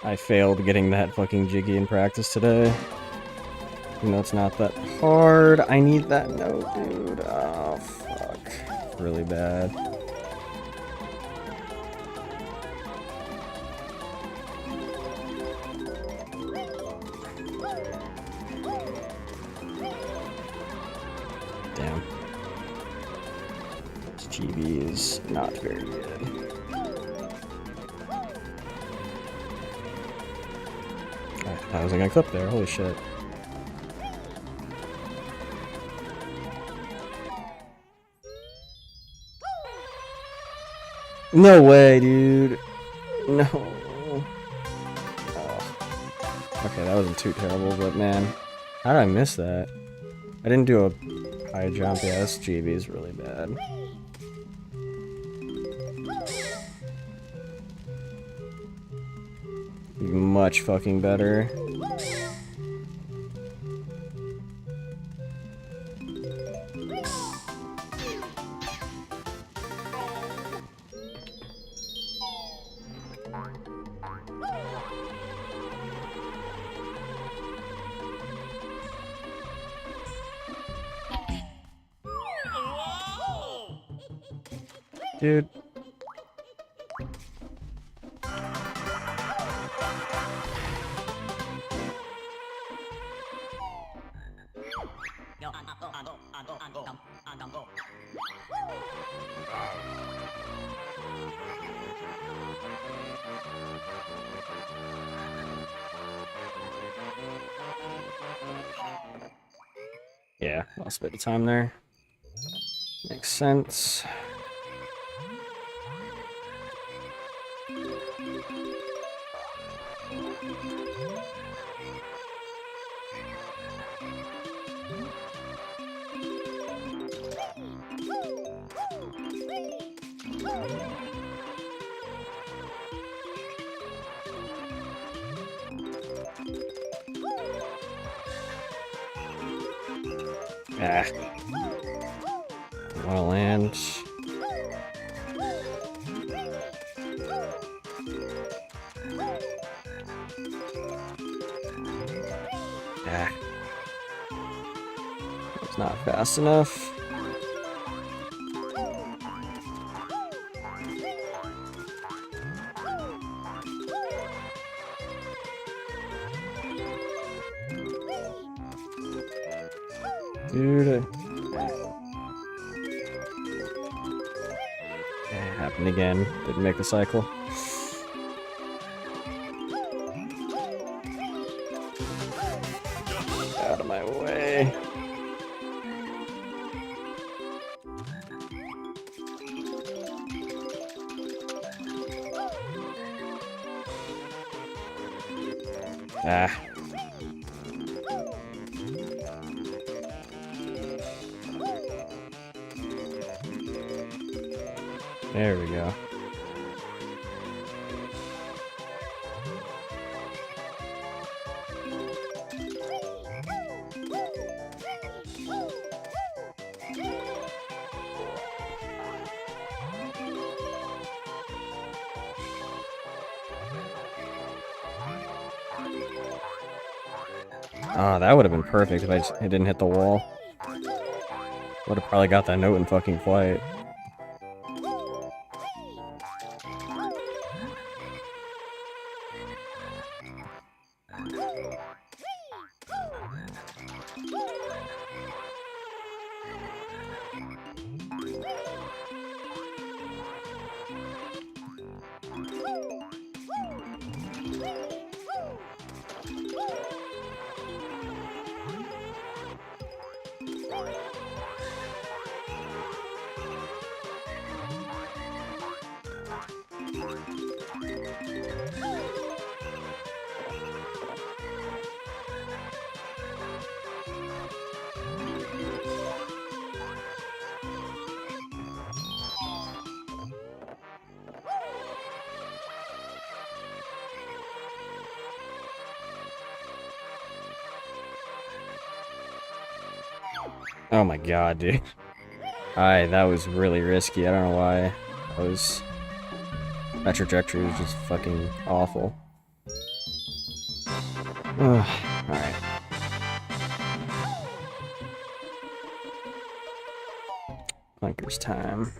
I failed getting that fucking jiggy in practice today. Even though it's not that hard. I need that note, dude. Oh, fuck. It's really bad. Damn. This GB is not very good. I wasn't gonna clip there, holy shit. No way, dude. No. Oh. Okay, that wasn't too terrible, but man, how did I miss that? I didn't do a high jump. Yeah, this GB is really bad. Much fucking better. Dude. Yeah, lost a bit of time there. Makes sense. Ah. Wanna land. Ah. It's not fast enough. Dude. It happened again. Didn't make the cycle. Out of my way. Ah. There we go. Ah, that would have been perfect if it didn't hit the wall. Would have probably got that note in fucking flight. Oh my god, dude. That was really risky. I don't know why. I was That trajectory was just fucking awful. Alright. Clunkers time.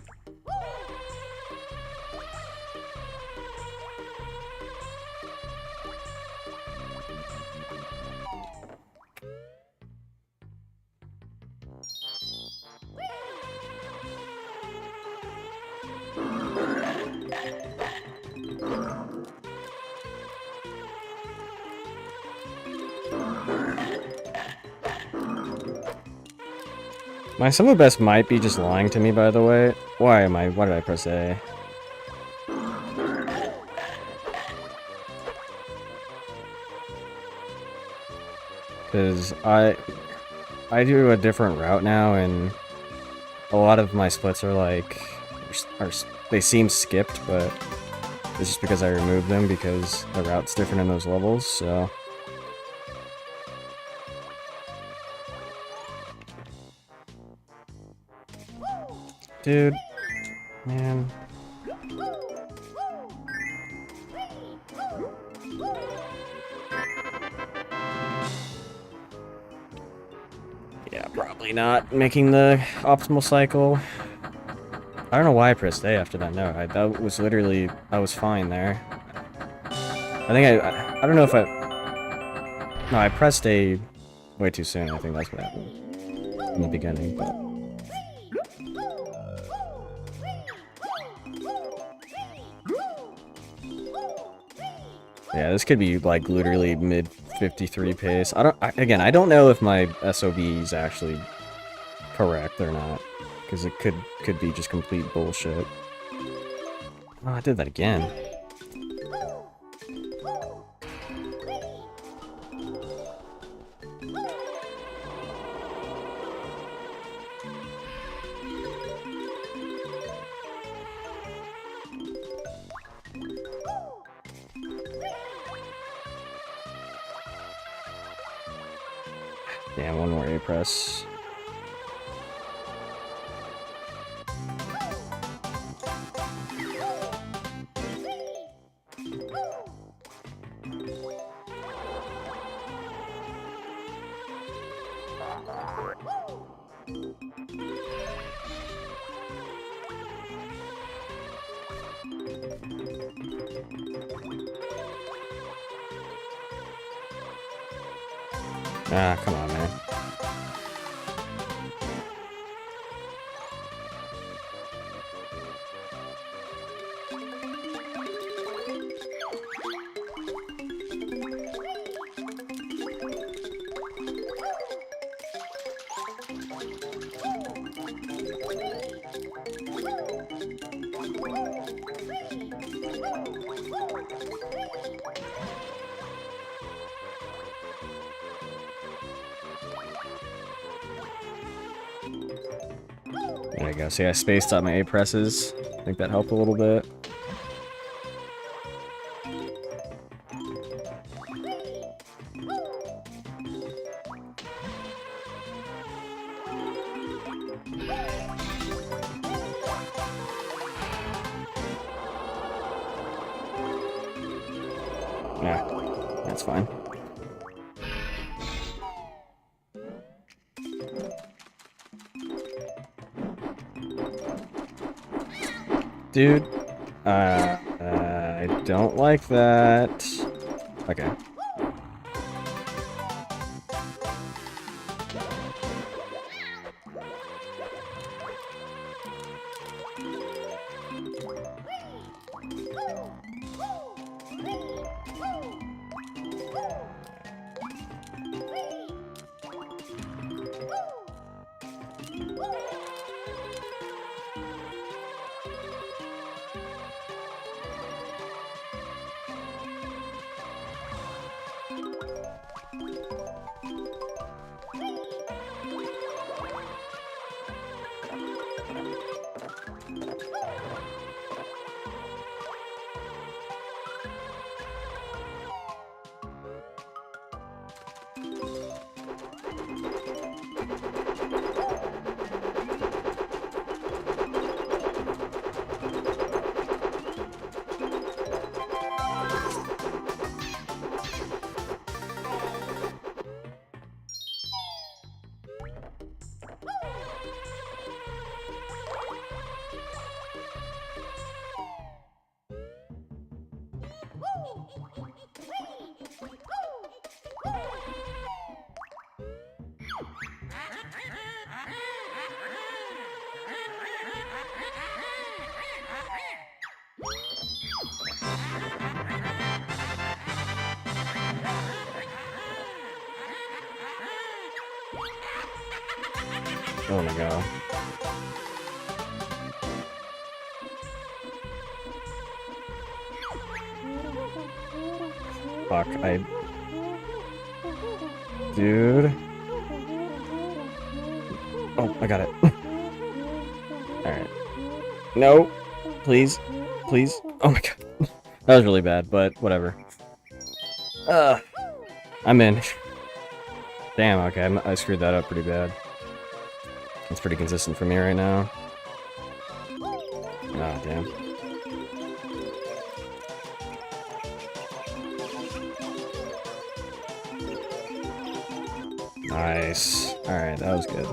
My solo best might be just lying to me, by the way. Why did I press A? Because I do a different route now, and a lot of my splits are like, they seem skipped, but it's just because I removed them because the route's different in those levels, so... Dude, man. Yeah, probably not making the optimal cycle. I don't know why I pressed A after that. No, that was literally, I was fine there. I think I don't know if no, I pressed A way too soon. I think that's what happened in the beginning, but. Yeah, this could be like literally mid 53 pace. Again, I don't know if my SOB is actually correct or not, because it could be just complete bullshit. Oh, I did that again. Damn, one more A press. Ah, come on, man. There you go. See, I spaced out my A presses. I think that helped a little bit. Yeah, that's fine. Dude, I don't like that. Okay. Oh my god. Fuck, Dude. Oh, I got it. Alright. No! Please. Please. Oh my god. That was really bad, but whatever. I'm in. Damn, okay, I screwed that up pretty bad. It's pretty consistent for me right now. Oh, damn. Nice. Alright, that was good.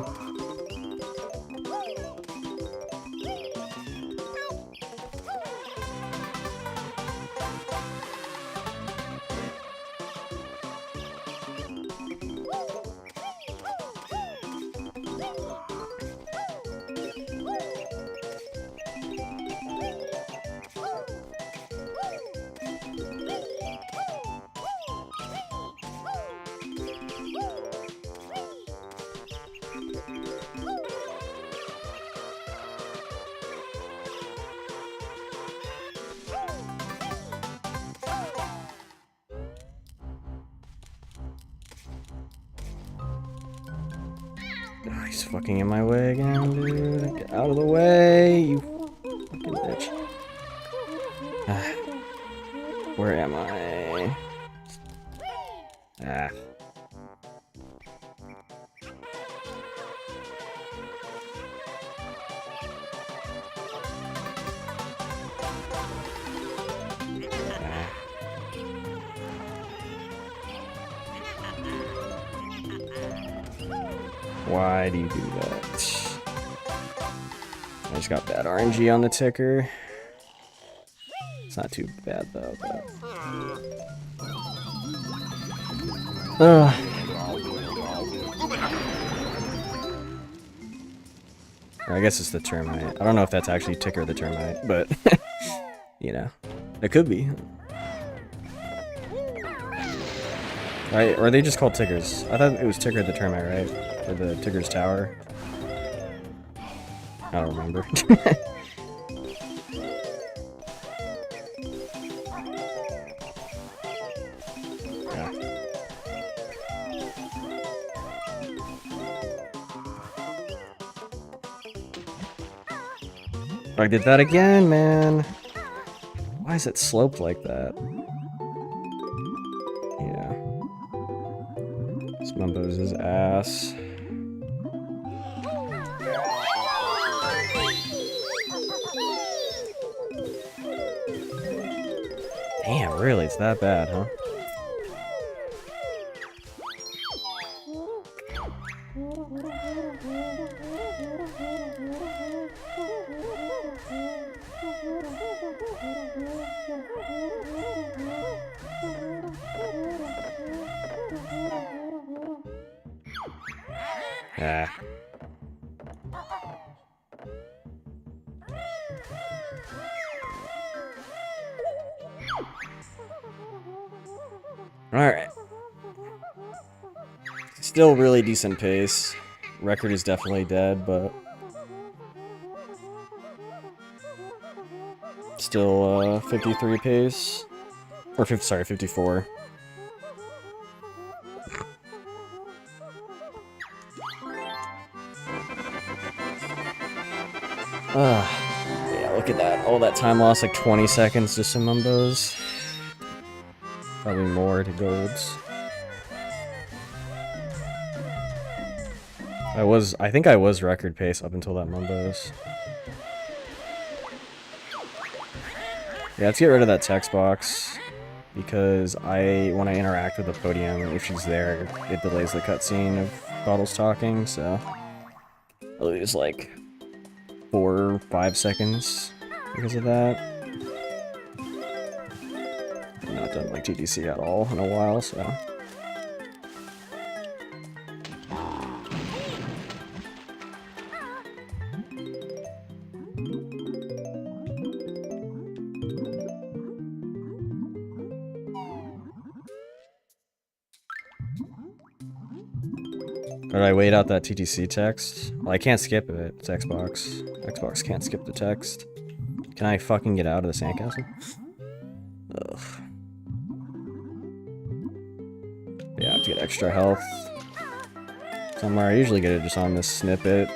Oh, he's fucking in my way again, dude. Get out of the way, you fucking bitch. Where am I? Ah. Why do you do that? I just got bad RNG on the ticker. It's not too bad though, but... Or I guess it's the termite. I don't know if that's actually ticker the termite, but... you know. It could be. Right? Or are they just called tickers? I thought it was ticker the termite, right? Or the ticker's tower. I don't remember. Yeah. I did that again, man. Why is it sloped like that? Yeah. Mumbo's his ass. Damn, really? It's that bad, huh? Yeah. Alright. Still really decent pace. Record is definitely dead, but... still, 53 pace. Or, sorry, 54. Yeah, look at that. All that time lost, like 20 seconds to some Mumbos. Probably more to golds. I think I was record pace up until that Mumbos. Yeah, let's get rid of that text box. Because when I interact with the podium, if she's there, it delays the cutscene of Bottles talking, so... I'll lose like 4 or 5 seconds because of that. I've not done like TDC at all in a while, so... Or do I wait out that TTC text? Well, I can't skip it. It's Xbox. Xbox can't skip the text. Can I fucking get out of the sandcastle? Ugh. Yeah, I have to get extra health somewhere. I usually get it just on this snippet.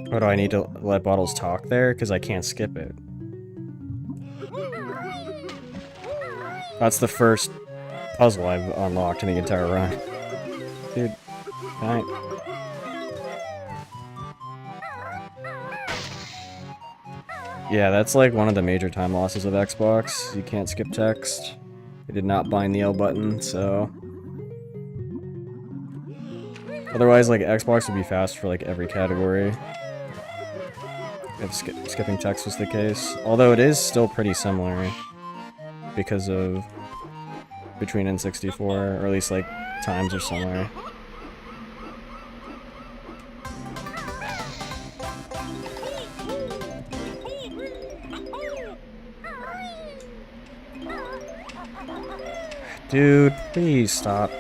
Or do I need to let bottles talk there? Because I can't skip it. That's the first puzzle I've unlocked in the entire run. Dude, can I... Yeah, that's like one of the major time losses of Xbox. You can't skip text. They did not bind the L button, so... Otherwise, like, Xbox would be fast for like every category. If skipping text was the case. Although it is still pretty similar. Because of... between N64, or at least like, times are similar. Dude, please stop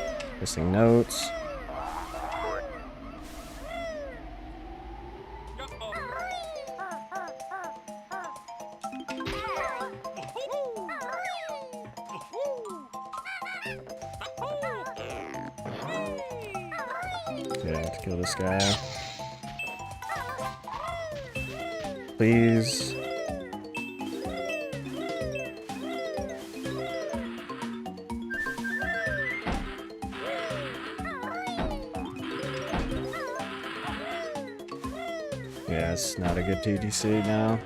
missing notes. Okay, I have to kill this guy. Please. Yeah, it's not a good TTC now.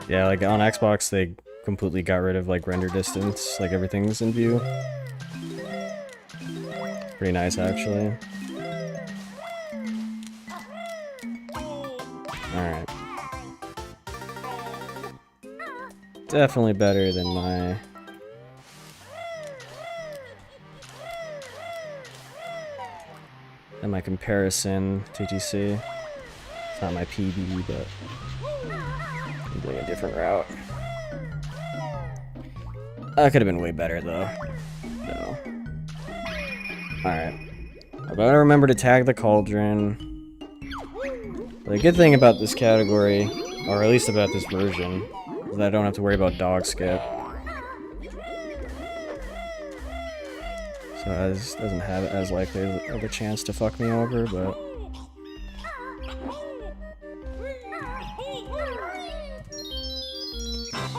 Yeah, like on Xbox, they completely got rid of like render distance, like everything's in view. Pretty nice, actually. Alright. Definitely better than my comparison TTC. It's not my PB, but I'm doing a different route. That could have been way better though. No. Alright. I better remember to tag the cauldron. The good thing about this category, or at least about this version, is that I don't have to worry about dog skip. So it doesn't have it as likely of a chance to fuck me over, but...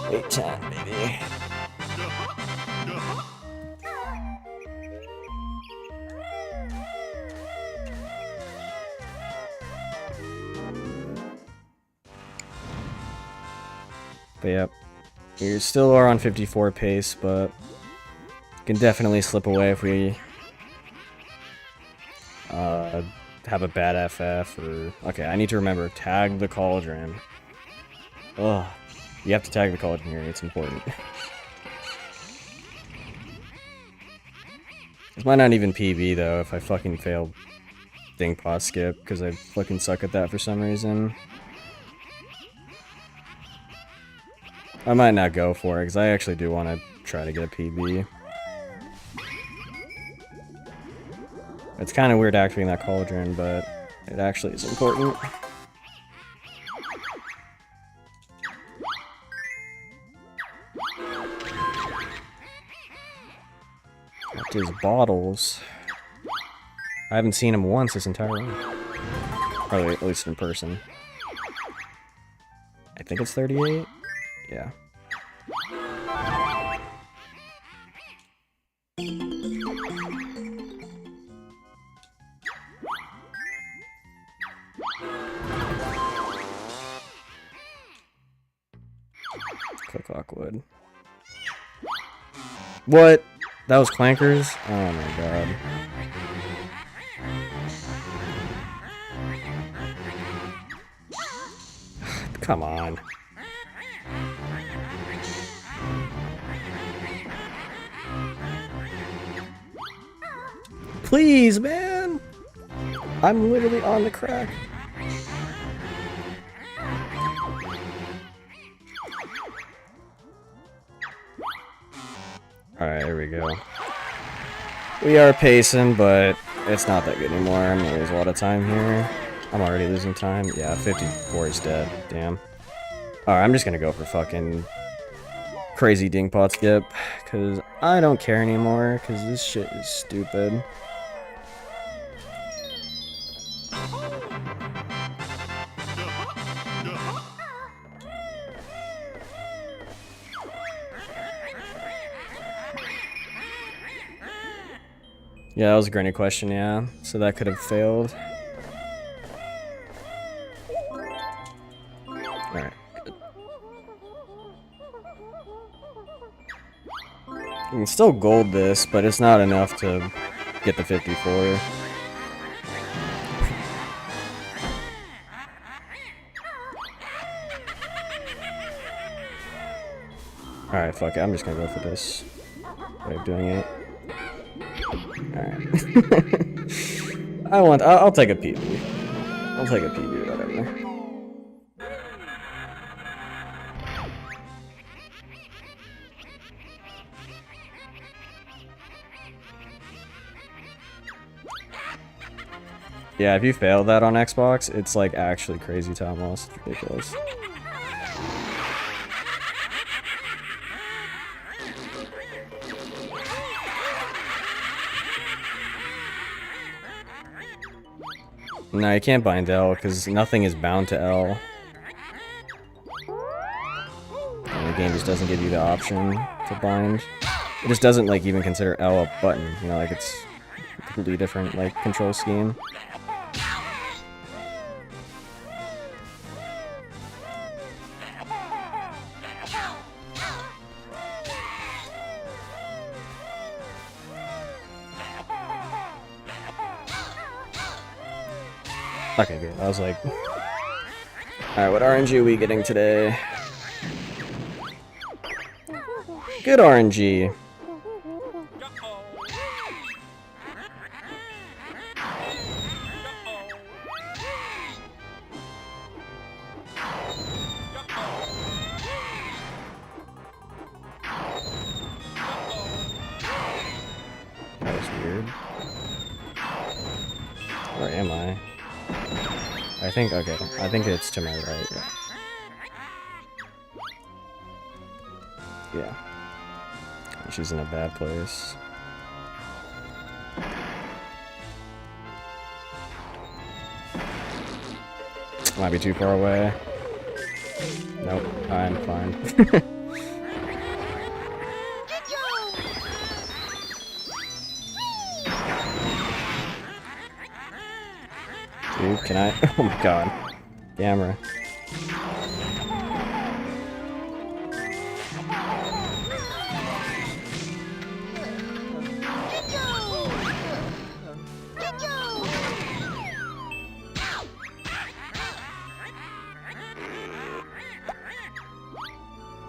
Wait 10, baby. But yep, we still are on 54 pace, but can definitely slip away if we have a bad FF or... Okay, I need to remember, tag the cauldron. Ugh, you have to tag the cauldron here, it's important. This might not even PB though if I fucking fail Ding Pot Skip, because I fucking suck at that for some reason. I might not go for it, because I actually do want to try to get a PB. It's kind of weird activating that cauldron, but it actually is important. Got his bottles. I haven't seen him once this entire run. Or at least in person. I think it's 38? Yeah. Click Lockwood. What? That was Clankers? Oh my god. Come on. Please, man! I'm literally on the crack. Alright, here we go. We are pacing, but it's not that good anymore. I'm gonna lose a lot of time here. I'm already losing time. Yeah, 54 is dead. Damn. Alright, I'm just gonna go for fucking crazy dingpot skip, because I don't care anymore, because this shit is stupid. Yeah, that was a granny question, yeah. So that could have failed. Alright. You can still gold this, but it's not enough to get the 54. Alright, fuck it. I'm just gonna go for this way of doing it. Alright. I'll take a PB. I'll take a PB, whatever. Yeah, if you fail that on Xbox, it's like actually crazy time loss. It's ridiculous. No, you can't bind L, because nothing is bound to L. And the game just doesn't give you the option to bind. It just doesn't, like, even consider L a button, you know, like, it's a completely different, like, control scheme. Okay, good. I was like... Alright, what RNG are we getting today? Good RNG. That was weird. Where am I? I think, okay, I think it's to my right, yeah. Yeah. She's in a bad place. Might be too far away. Nope, I'm fine. Dude, can I? Oh my god. Camera.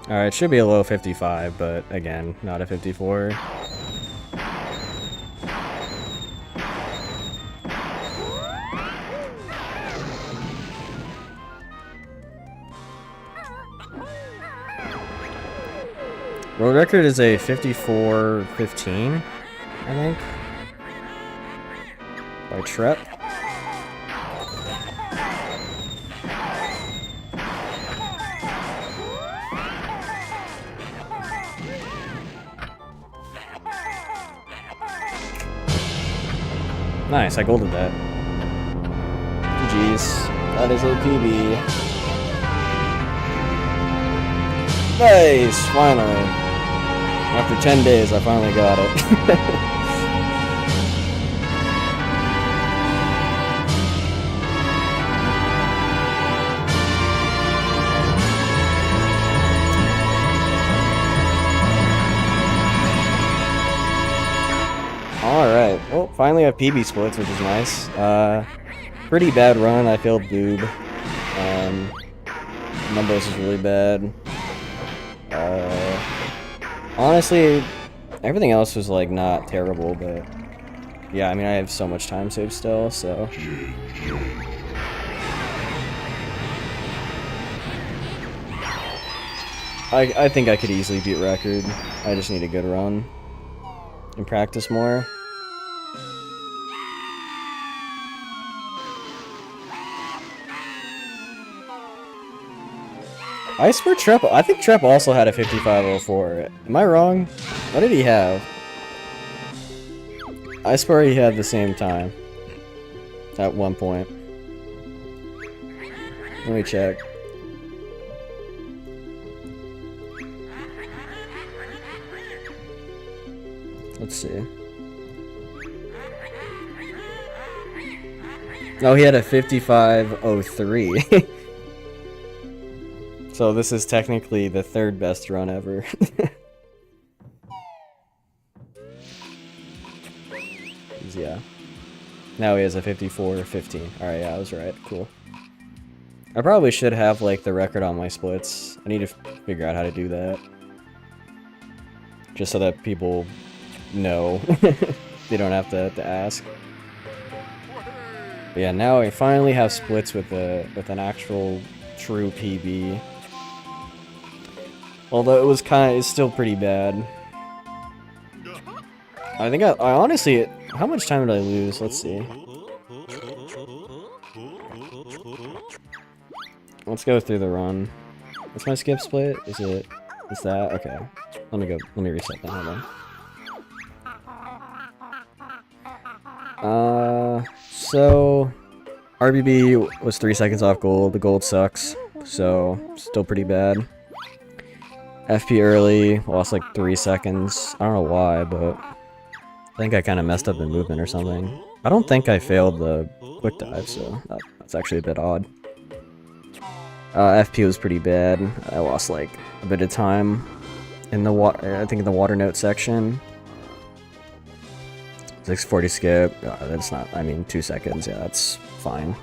Alright, it should be a low 55, but again, not a 54. World record is a 54-15, I think. Alright, Trep. Nice, I golded that. Jeez, that is a PB. Nice, finally. After 10 days, I finally got it. Alright, well, finally I have PB splits, which is nice. Pretty bad run, I failed Boob. Numbers is really bad. Honestly, everything else was, like, not terrible, but... Yeah, I mean, I have so much time saved still, so... I think I could easily beat record. I just need a good run. And practice more. I swear I think Trep also had a 5504. Am I wrong? What did he have? I swear he had the same time. At one point. Let me check. Let's see. Oh, he had a 5503. So this is technically the third best run ever. Yeah. Now he has a 54-15. Alright, yeah, I was right. Cool. I probably should have, like, the record on my splits. I need to figure out how to do that. Just so that people know. They don't have to ask. But yeah, now I finally have splits with an actual true PB. Although it's still pretty bad. I think I honestly, how much time did I lose? Let's see. Let's go through the run. What's my skip split? Is that? Okay. Let me reset that, hold on. So RBB was 3 seconds off gold. The gold sucks, so still pretty bad. FP early, lost like 3 seconds. I don't know why, but I think I kind of messed up the movement or something. I don't think I failed the quick dive, so that's actually a bit odd. FP was pretty bad. I lost like a bit of time in the I think in the water note section. 640 skip. That's not. I mean, 2 seconds. Yeah, that's fine.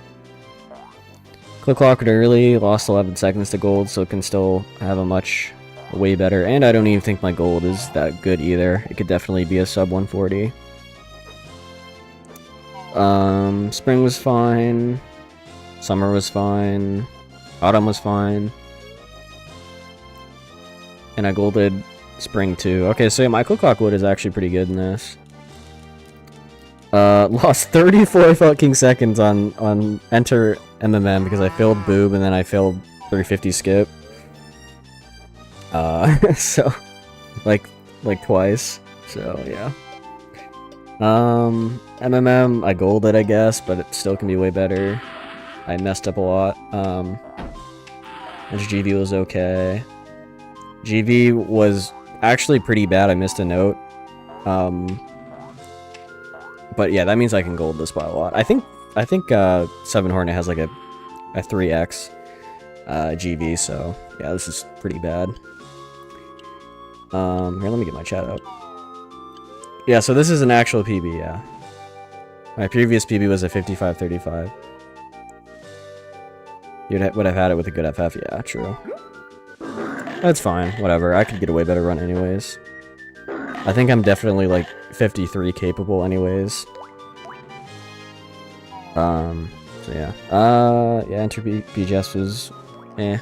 Click clocked early. Lost 11 seconds to gold, so it can still have a way better. And I don't even think my gold is that good either. It could definitely be a sub 140. Spring was fine. Summer was fine. Autumn was fine. And I golded spring too. Okay, so yeah, my click clock wood is actually pretty good in this. Lost 34 fucking seconds on enter MMM because I failed boob and then I failed 350 skip. So like twice. So yeah. MMM I golded, I guess, but it still can be way better. I messed up a lot. GV was okay. GV was actually pretty bad. I missed a note. But yeah, that means I can gold this by a lot. I think 7 Hornet has like a 3x GV, so yeah, this is pretty bad. Here, let me get my chat up. Yeah, so this is an actual PB, yeah. My previous PB was a 55-35. You would have had it with a good FF, yeah, true. That's fine, whatever. I could get a way better run anyways. I think I'm definitely like 53 capable anyways. So yeah. Yeah, enter BGS was eh.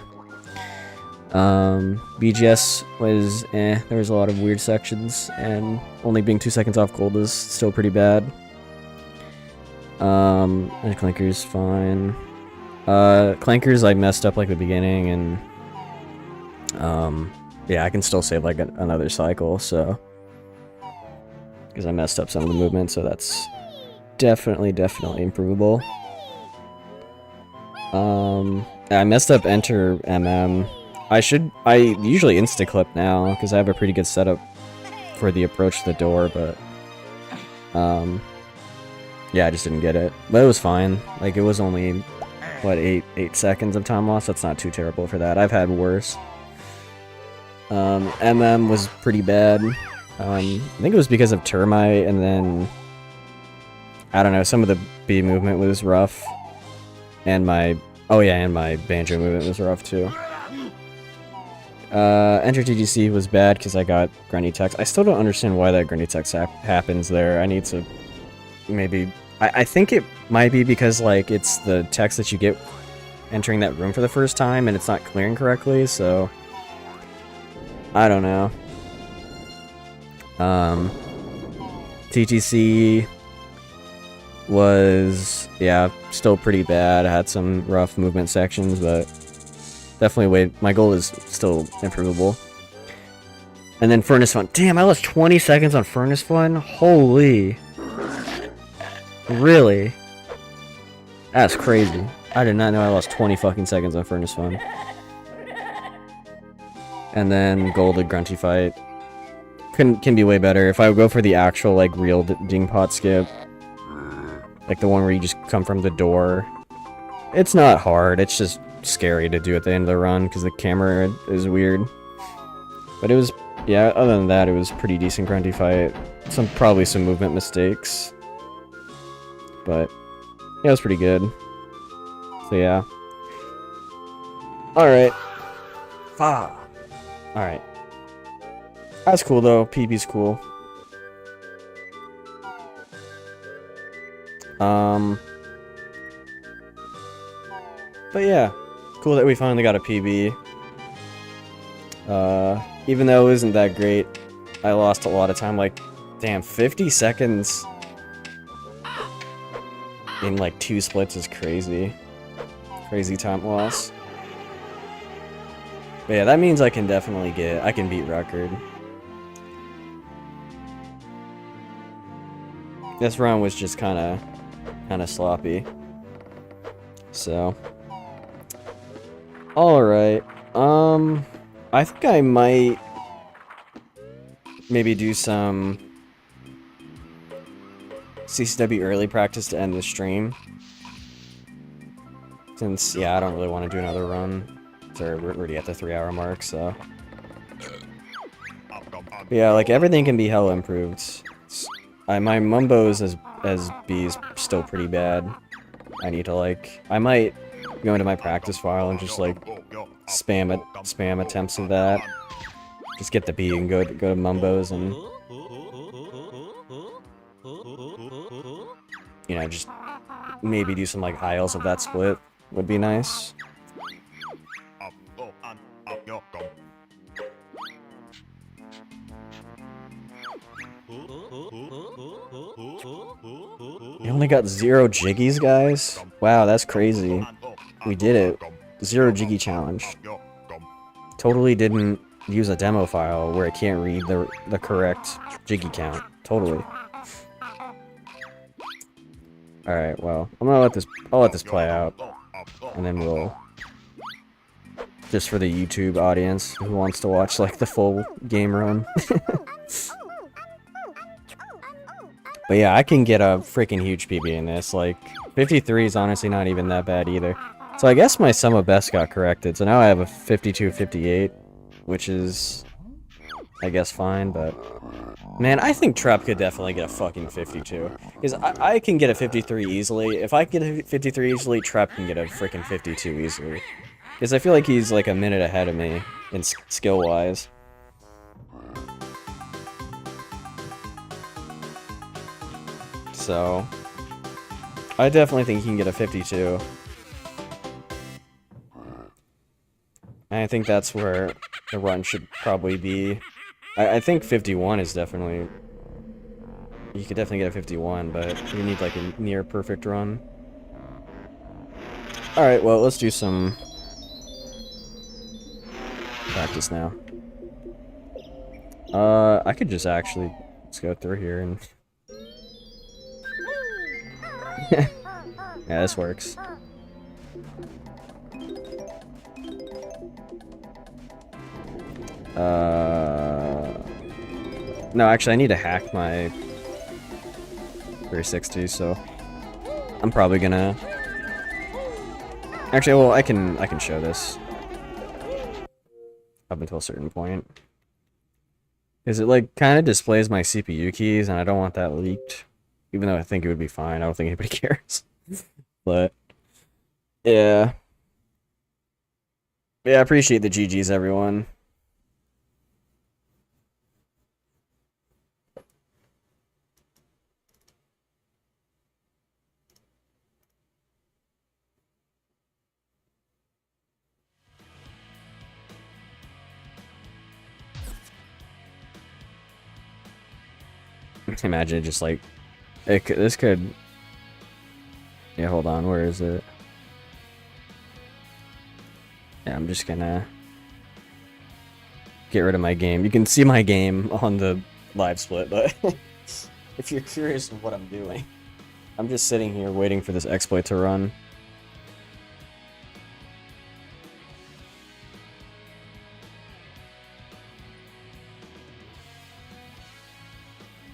BGS was eh. There was a lot of weird sections, and only being 2 seconds off gold is still pretty bad. And Clinker's fine. Clankers I messed up like the beginning, and yeah, I can still save like another cycle, so because I messed up some of the movement, so that's definitely improvable. I messed up enter MM. I usually insta clip now because I have a pretty good setup for the approach to the door, but yeah, I just didn't get it. But it was fine. Like, it was only what, 8 seconds of time loss. That's not too terrible for that. I've had worse. MM was pretty bad. I think it was because of Termite, and then I don't know, some of the B movement was rough, and my banjo movement was rough too. Enter TGC was bad because I got Grundy text. I still don't understand why that Grundy text happens there. I need to maybe... I think it might be because, like, it's the text that you get entering that room for the first time, and it's not clearing correctly, so... I don't know. TTC was, yeah, still pretty bad. I had some rough movement sections, but definitely my goal is still improvable. And then Furnace Fun. Damn, I lost 20 seconds on Furnace Fun? Holy. Really? That's crazy. I did not know I lost 20 fucking seconds on Furnace Fun. And then Golded Grunty Fight. Can be way better. If I would go for the actual, like, real Dingpot skip, like the one where you just come from the door, it's not hard, it's just scary to do at the end of the run because the camera is weird. But it was, yeah, other than that, it was pretty decent Grunty Fight. Probably some movement mistakes. But, yeah, it was pretty good. So, yeah. Alright. Alright. That's cool, though. PB's cool. But yeah, cool that we finally got a PB. Even though it isn't that great, I lost a lot of time. Like, damn, 50 seconds in like 2 splits is crazy. Crazy time loss. But yeah, that means I can definitely I can beat record. This run was just kind of sloppy. So, all right. I think I might maybe do some CCW early practice to end the stream. Since, yeah, I don't really want to do another run. So we're already at the 3-hour mark, so. But yeah, like, everything can be hella improved. My Mumbos as B is still pretty bad. I need to, like, I might go into my practice file and just, like, spam attempts of that. Just get the B and go to Mumbos and, you know, just maybe do some, like, aisles of that split would be nice. You only got 0 jiggies, guys? Wow, that's crazy. We did it. 0 jiggy challenge. Totally didn't use a demo file where it can't read the correct jiggy count. Totally. Alright, well, I'll let this play out. And then we'll, just for the YouTube audience who wants to watch, like, the full game run. But yeah, I can get a freaking huge PB in this. Like, 53 is honestly not even that bad either. So I guess my sum of best got corrected. So now I have a 52-58, which is, I guess, fine, but... Man, I think Trap could definitely get a fucking 52. Because I can get a 53 easily. If I get a 53 easily, Trap can get a freaking 52 easily. Because I feel like he's like a minute ahead of me, in skill-wise. So, I definitely think he can get a 52. And I think that's where the run should probably be. I think 51 is definitely You could definitely get a 51, but you need like a near perfect run. Alright, well, let's do some practice now. I could just actually let's go through here and yeah, this works. No, actually, I need to hack my 360, so I'm probably gonna. Actually, well, I can show this up until a certain point. Because it like kind of displays my CPU keys, and I don't want that leaked. Even though I think it would be fine, I don't think anybody cares. But yeah, I appreciate the GGs, everyone. Imagine just like this could. Yeah, hold on. Where is it? Yeah, I'm just gonna get rid of my game. You can see my game on the live split, but if you're curious of what I'm doing, I'm just sitting here waiting for this exploit to run.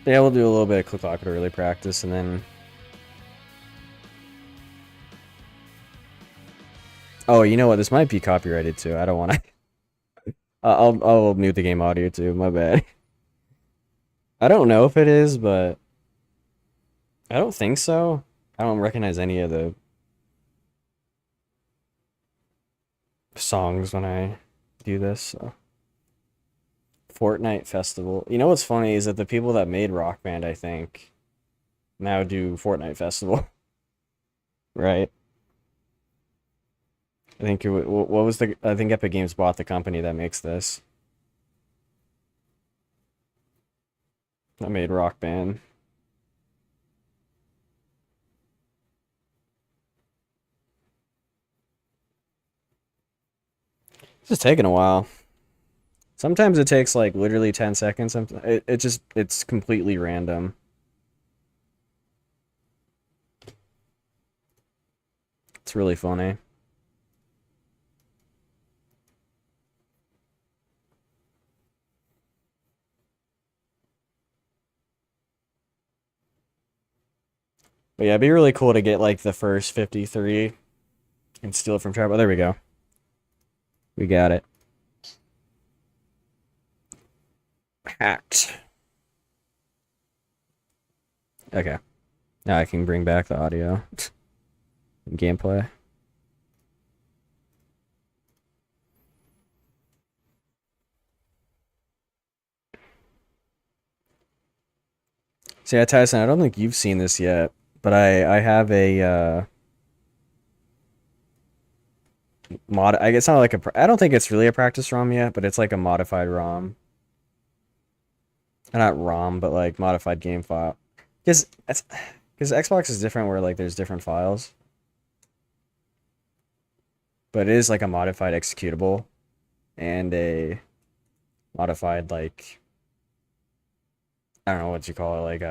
Yeah, we'll do a little bit of click lock to really practice, and then. Oh, you know what? This might be copyrighted too. I don't want to. I'll mute the game audio too. My bad. I don't know if it is, but I don't think so. I don't recognize any of the songs when I do this. So. Fortnite Festival. You know what's funny is that the people that made Rock Band, I think, now do Fortnite Festival. Right? I think what was the? I think Epic Games bought the company that makes this. That made Rock Band. This is taking a while. Sometimes it takes like literally 10 seconds. It's completely random. It's really funny. But yeah, it'd be really cool to get like the first 53 and steal it from Trap. Oh, there we go. We got it. Hacked. Okay. Now I can bring back the audio and gameplay. So yeah, Tyson, I don't think you've seen this yet, but I have a mod. It's not like I don't think it's really a practice ROM yet, but it's like a modified ROM. Not ROM, but like modified game file. Because Xbox is different where like there's different files. But it is like a modified executable and a modified like I don't know what you call it,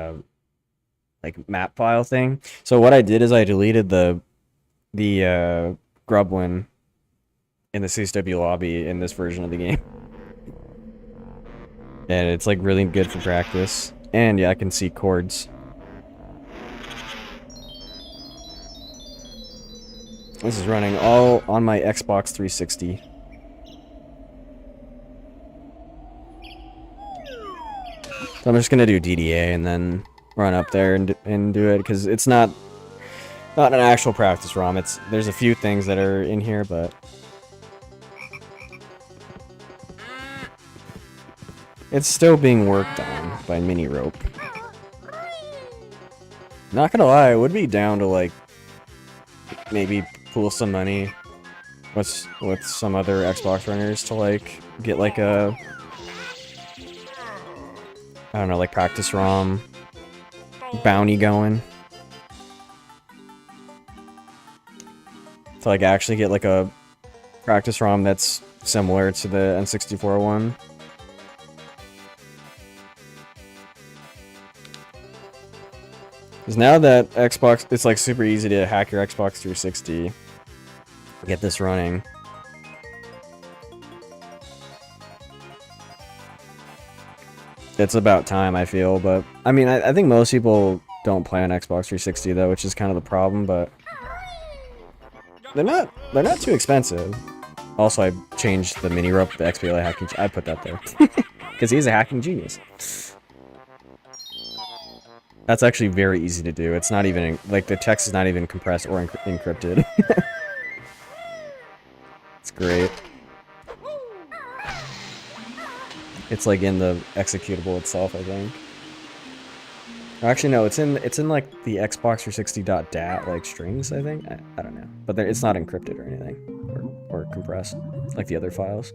like a map file thing. So what I did is I deleted the Grublin in the CSW lobby in this version of the game. And it's like really good for practice. And yeah, I can see chords. This is running all on my Xbox 360. So I'm just gonna do DDA and then run up there and do it because it's not an actual practice ROM. There's a few things that are in here, but it's still being worked on by Mini Rope. Not gonna lie, I would be down to like maybe pool some money with some other Xbox runners to like get like a I don't know, like practice ROM bounty going. To like actually get like a practice ROM that's similar to the N64 one. Because now that Xbox, it's like super easy to hack your Xbox 360, get this running. It's about time, I feel, but I mean, I think most people don't play on Xbox 360 though, which is kind of the problem, but they're not too expensive. Also, I changed the mini rope, the XBLA hacking. I put that there because he's a hacking genius. That's actually very easy to do. It's not even like the text is not even compressed or encrypted. It's great. It's like in the executable itself, I think. Actually, no, it's in like the Xbox 360.dat like strings, I think. I don't know, but it's not encrypted or anything, or compressed like the other files.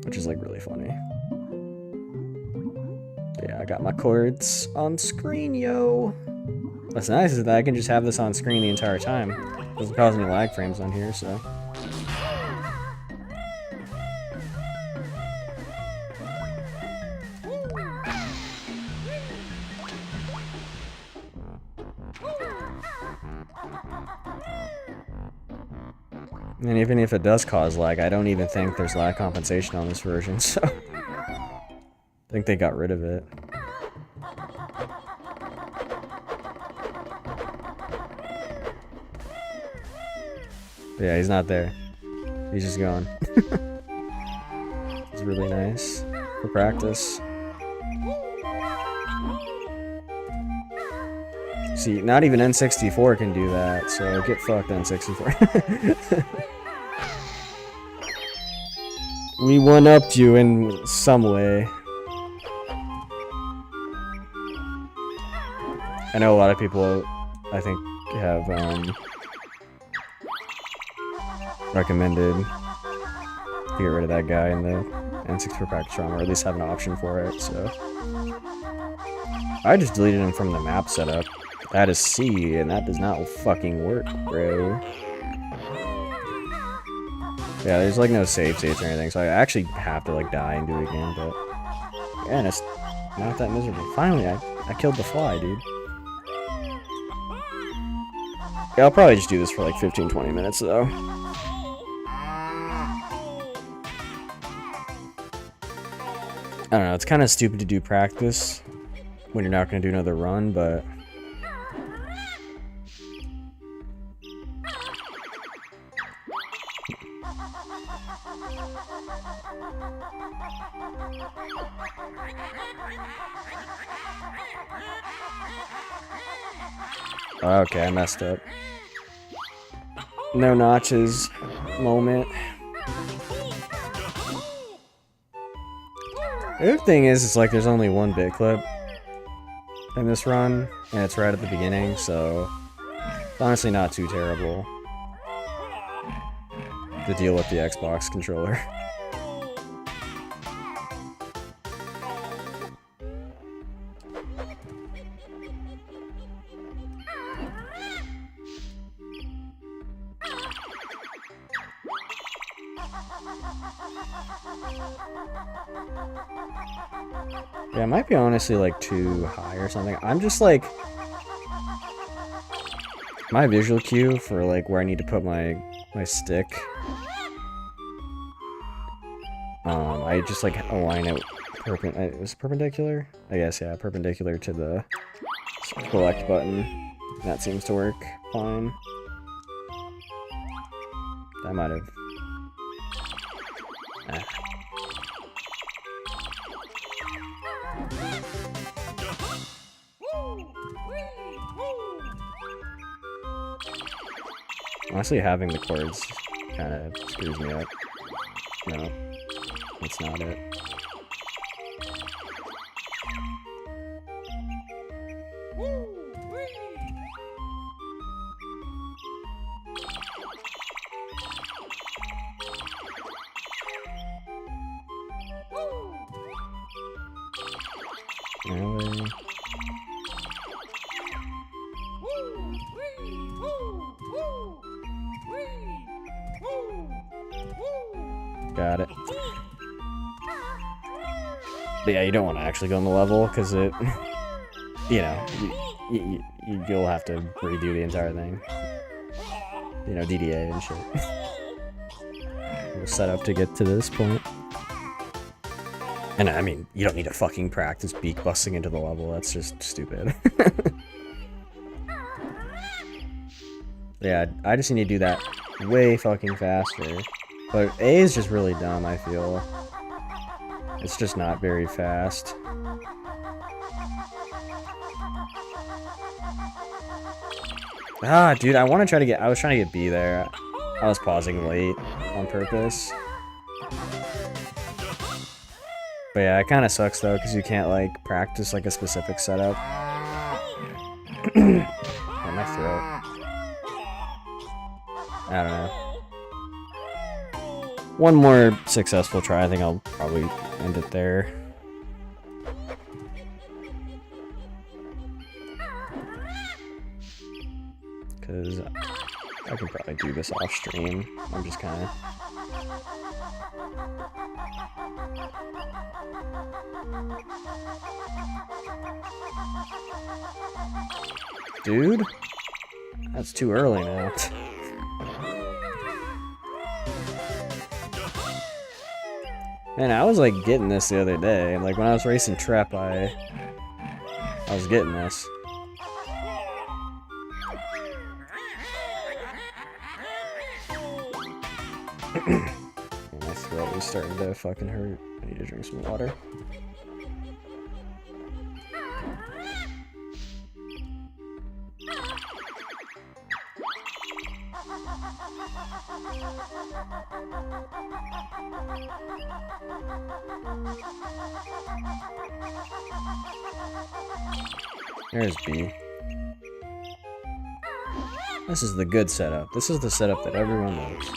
Which is like really funny. But yeah, I got my chords on screen, yo. What's nice is that I can just have this on screen the entire time. Doesn't cause any lag frames on here, so. And even if it does cause lag, I don't even think there's lag compensation on this version, so I think they got rid of it. But yeah, he's not there. He's just gone. It's really nice for practice. See, not even N64 can do that, so get fucked, N64. We one-upped you in some way. I know a lot of people, I think, have recommended to get rid of that guy in the N64 practice ROM, or at least have an option for it, so. I just deleted him from the map setup. That is C, and that does not fucking work, bro. Yeah, there's like no save states or anything, so I actually have to like die and do it again, but yeah, and it's not that miserable. Finally, I killed the fly, dude. Yeah, I'll probably just do this for like 15-20 minutes though. I don't know, it's kind of stupid to do practice when you're not going to do another run, but okay, I messed up. No notches moment. The other thing is, it's like there's only one bit clip in this run, and it's right at the beginning, so it's honestly not too terrible to deal with the Xbox controller. Yeah, it might be honestly like too high or something. I'm just like, my visual cue for like where I need to put my stick, I just like align it it was perpendicular? I guess, yeah, perpendicular to the select button. That seems to work fine. I might have. Honestly, having the chords kind of screws me up. No, that's not it. Really? Got it. But yeah, you don't want to actually go on the level, because it, you know, you'll have to redo the entire thing. You know, DDA and shit. We'll set up to get to this point. And I mean, you don't need to fucking practice beak busting into the level, that's just stupid. Yeah, I just need to do that way fucking faster. But A is just really dumb, I feel. It's just not very fast. Ah, dude, I want to try to get... I was trying to get B there. I was pausing late on purpose. But yeah, it kind of sucks, though, because you can't, like, practice, like, a specific setup. Oh, my throat. I don't know. One more successful try, I think I'll probably end it there. Because I can probably do this off stream. I'm just kind of... Dude? That's too early now. Man, I was like getting this the other day. Like when I was racing Trep, I was getting this. My throat is starting to fucking hurt. I need to drink some water. There's B. This is the good setup. This is the setup that everyone loves.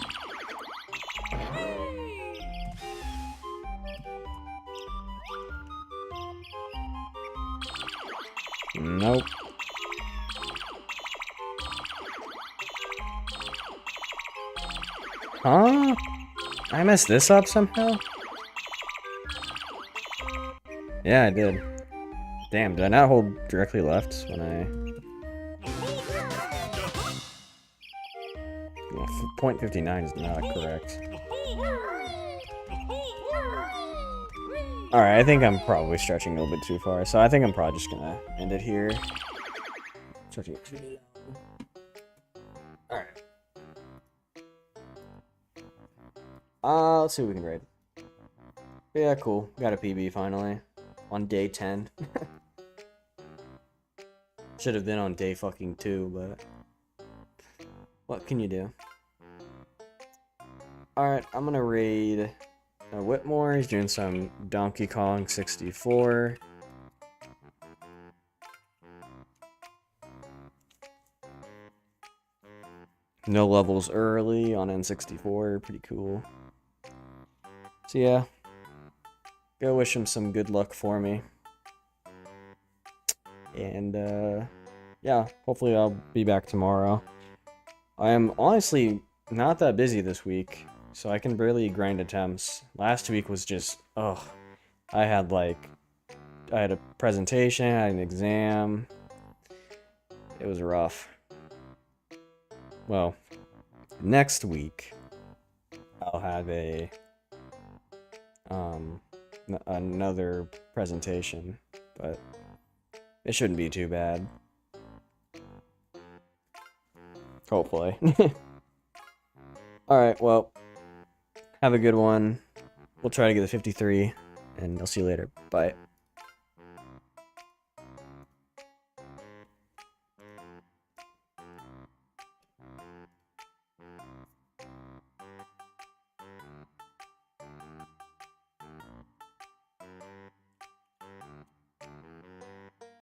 Nope. Huh? I messed this up somehow? Yeah, I did. Damn, did I not hold directly left when I... Yeah, .59 is not correct. Alright, I think I'm probably stretching a little bit too far, so I think I'm probably just gonna end it here. Stretching it too long. Alright. Let's see what we can grade. Yeah, cool. Got a PB finally. On day 10. Should have been on day fucking 2, but... what can you do? Alright, I'm gonna raid... Whitmore. He's doing some Donkey Kong 64. No levels early on N64. Pretty cool. So yeah. Go wish him some good luck for me. And, yeah, hopefully I'll be back tomorrow. I am honestly not that busy this week, so I can barely grind attempts. Last week was just, ugh. I had a presentation, I had an exam. It was rough. Well, next week, I'll have another presentation, but it shouldn't be too bad. Hopefully. Alright, well, have a good one. We'll try to get the 53, and I'll see you later. Bye.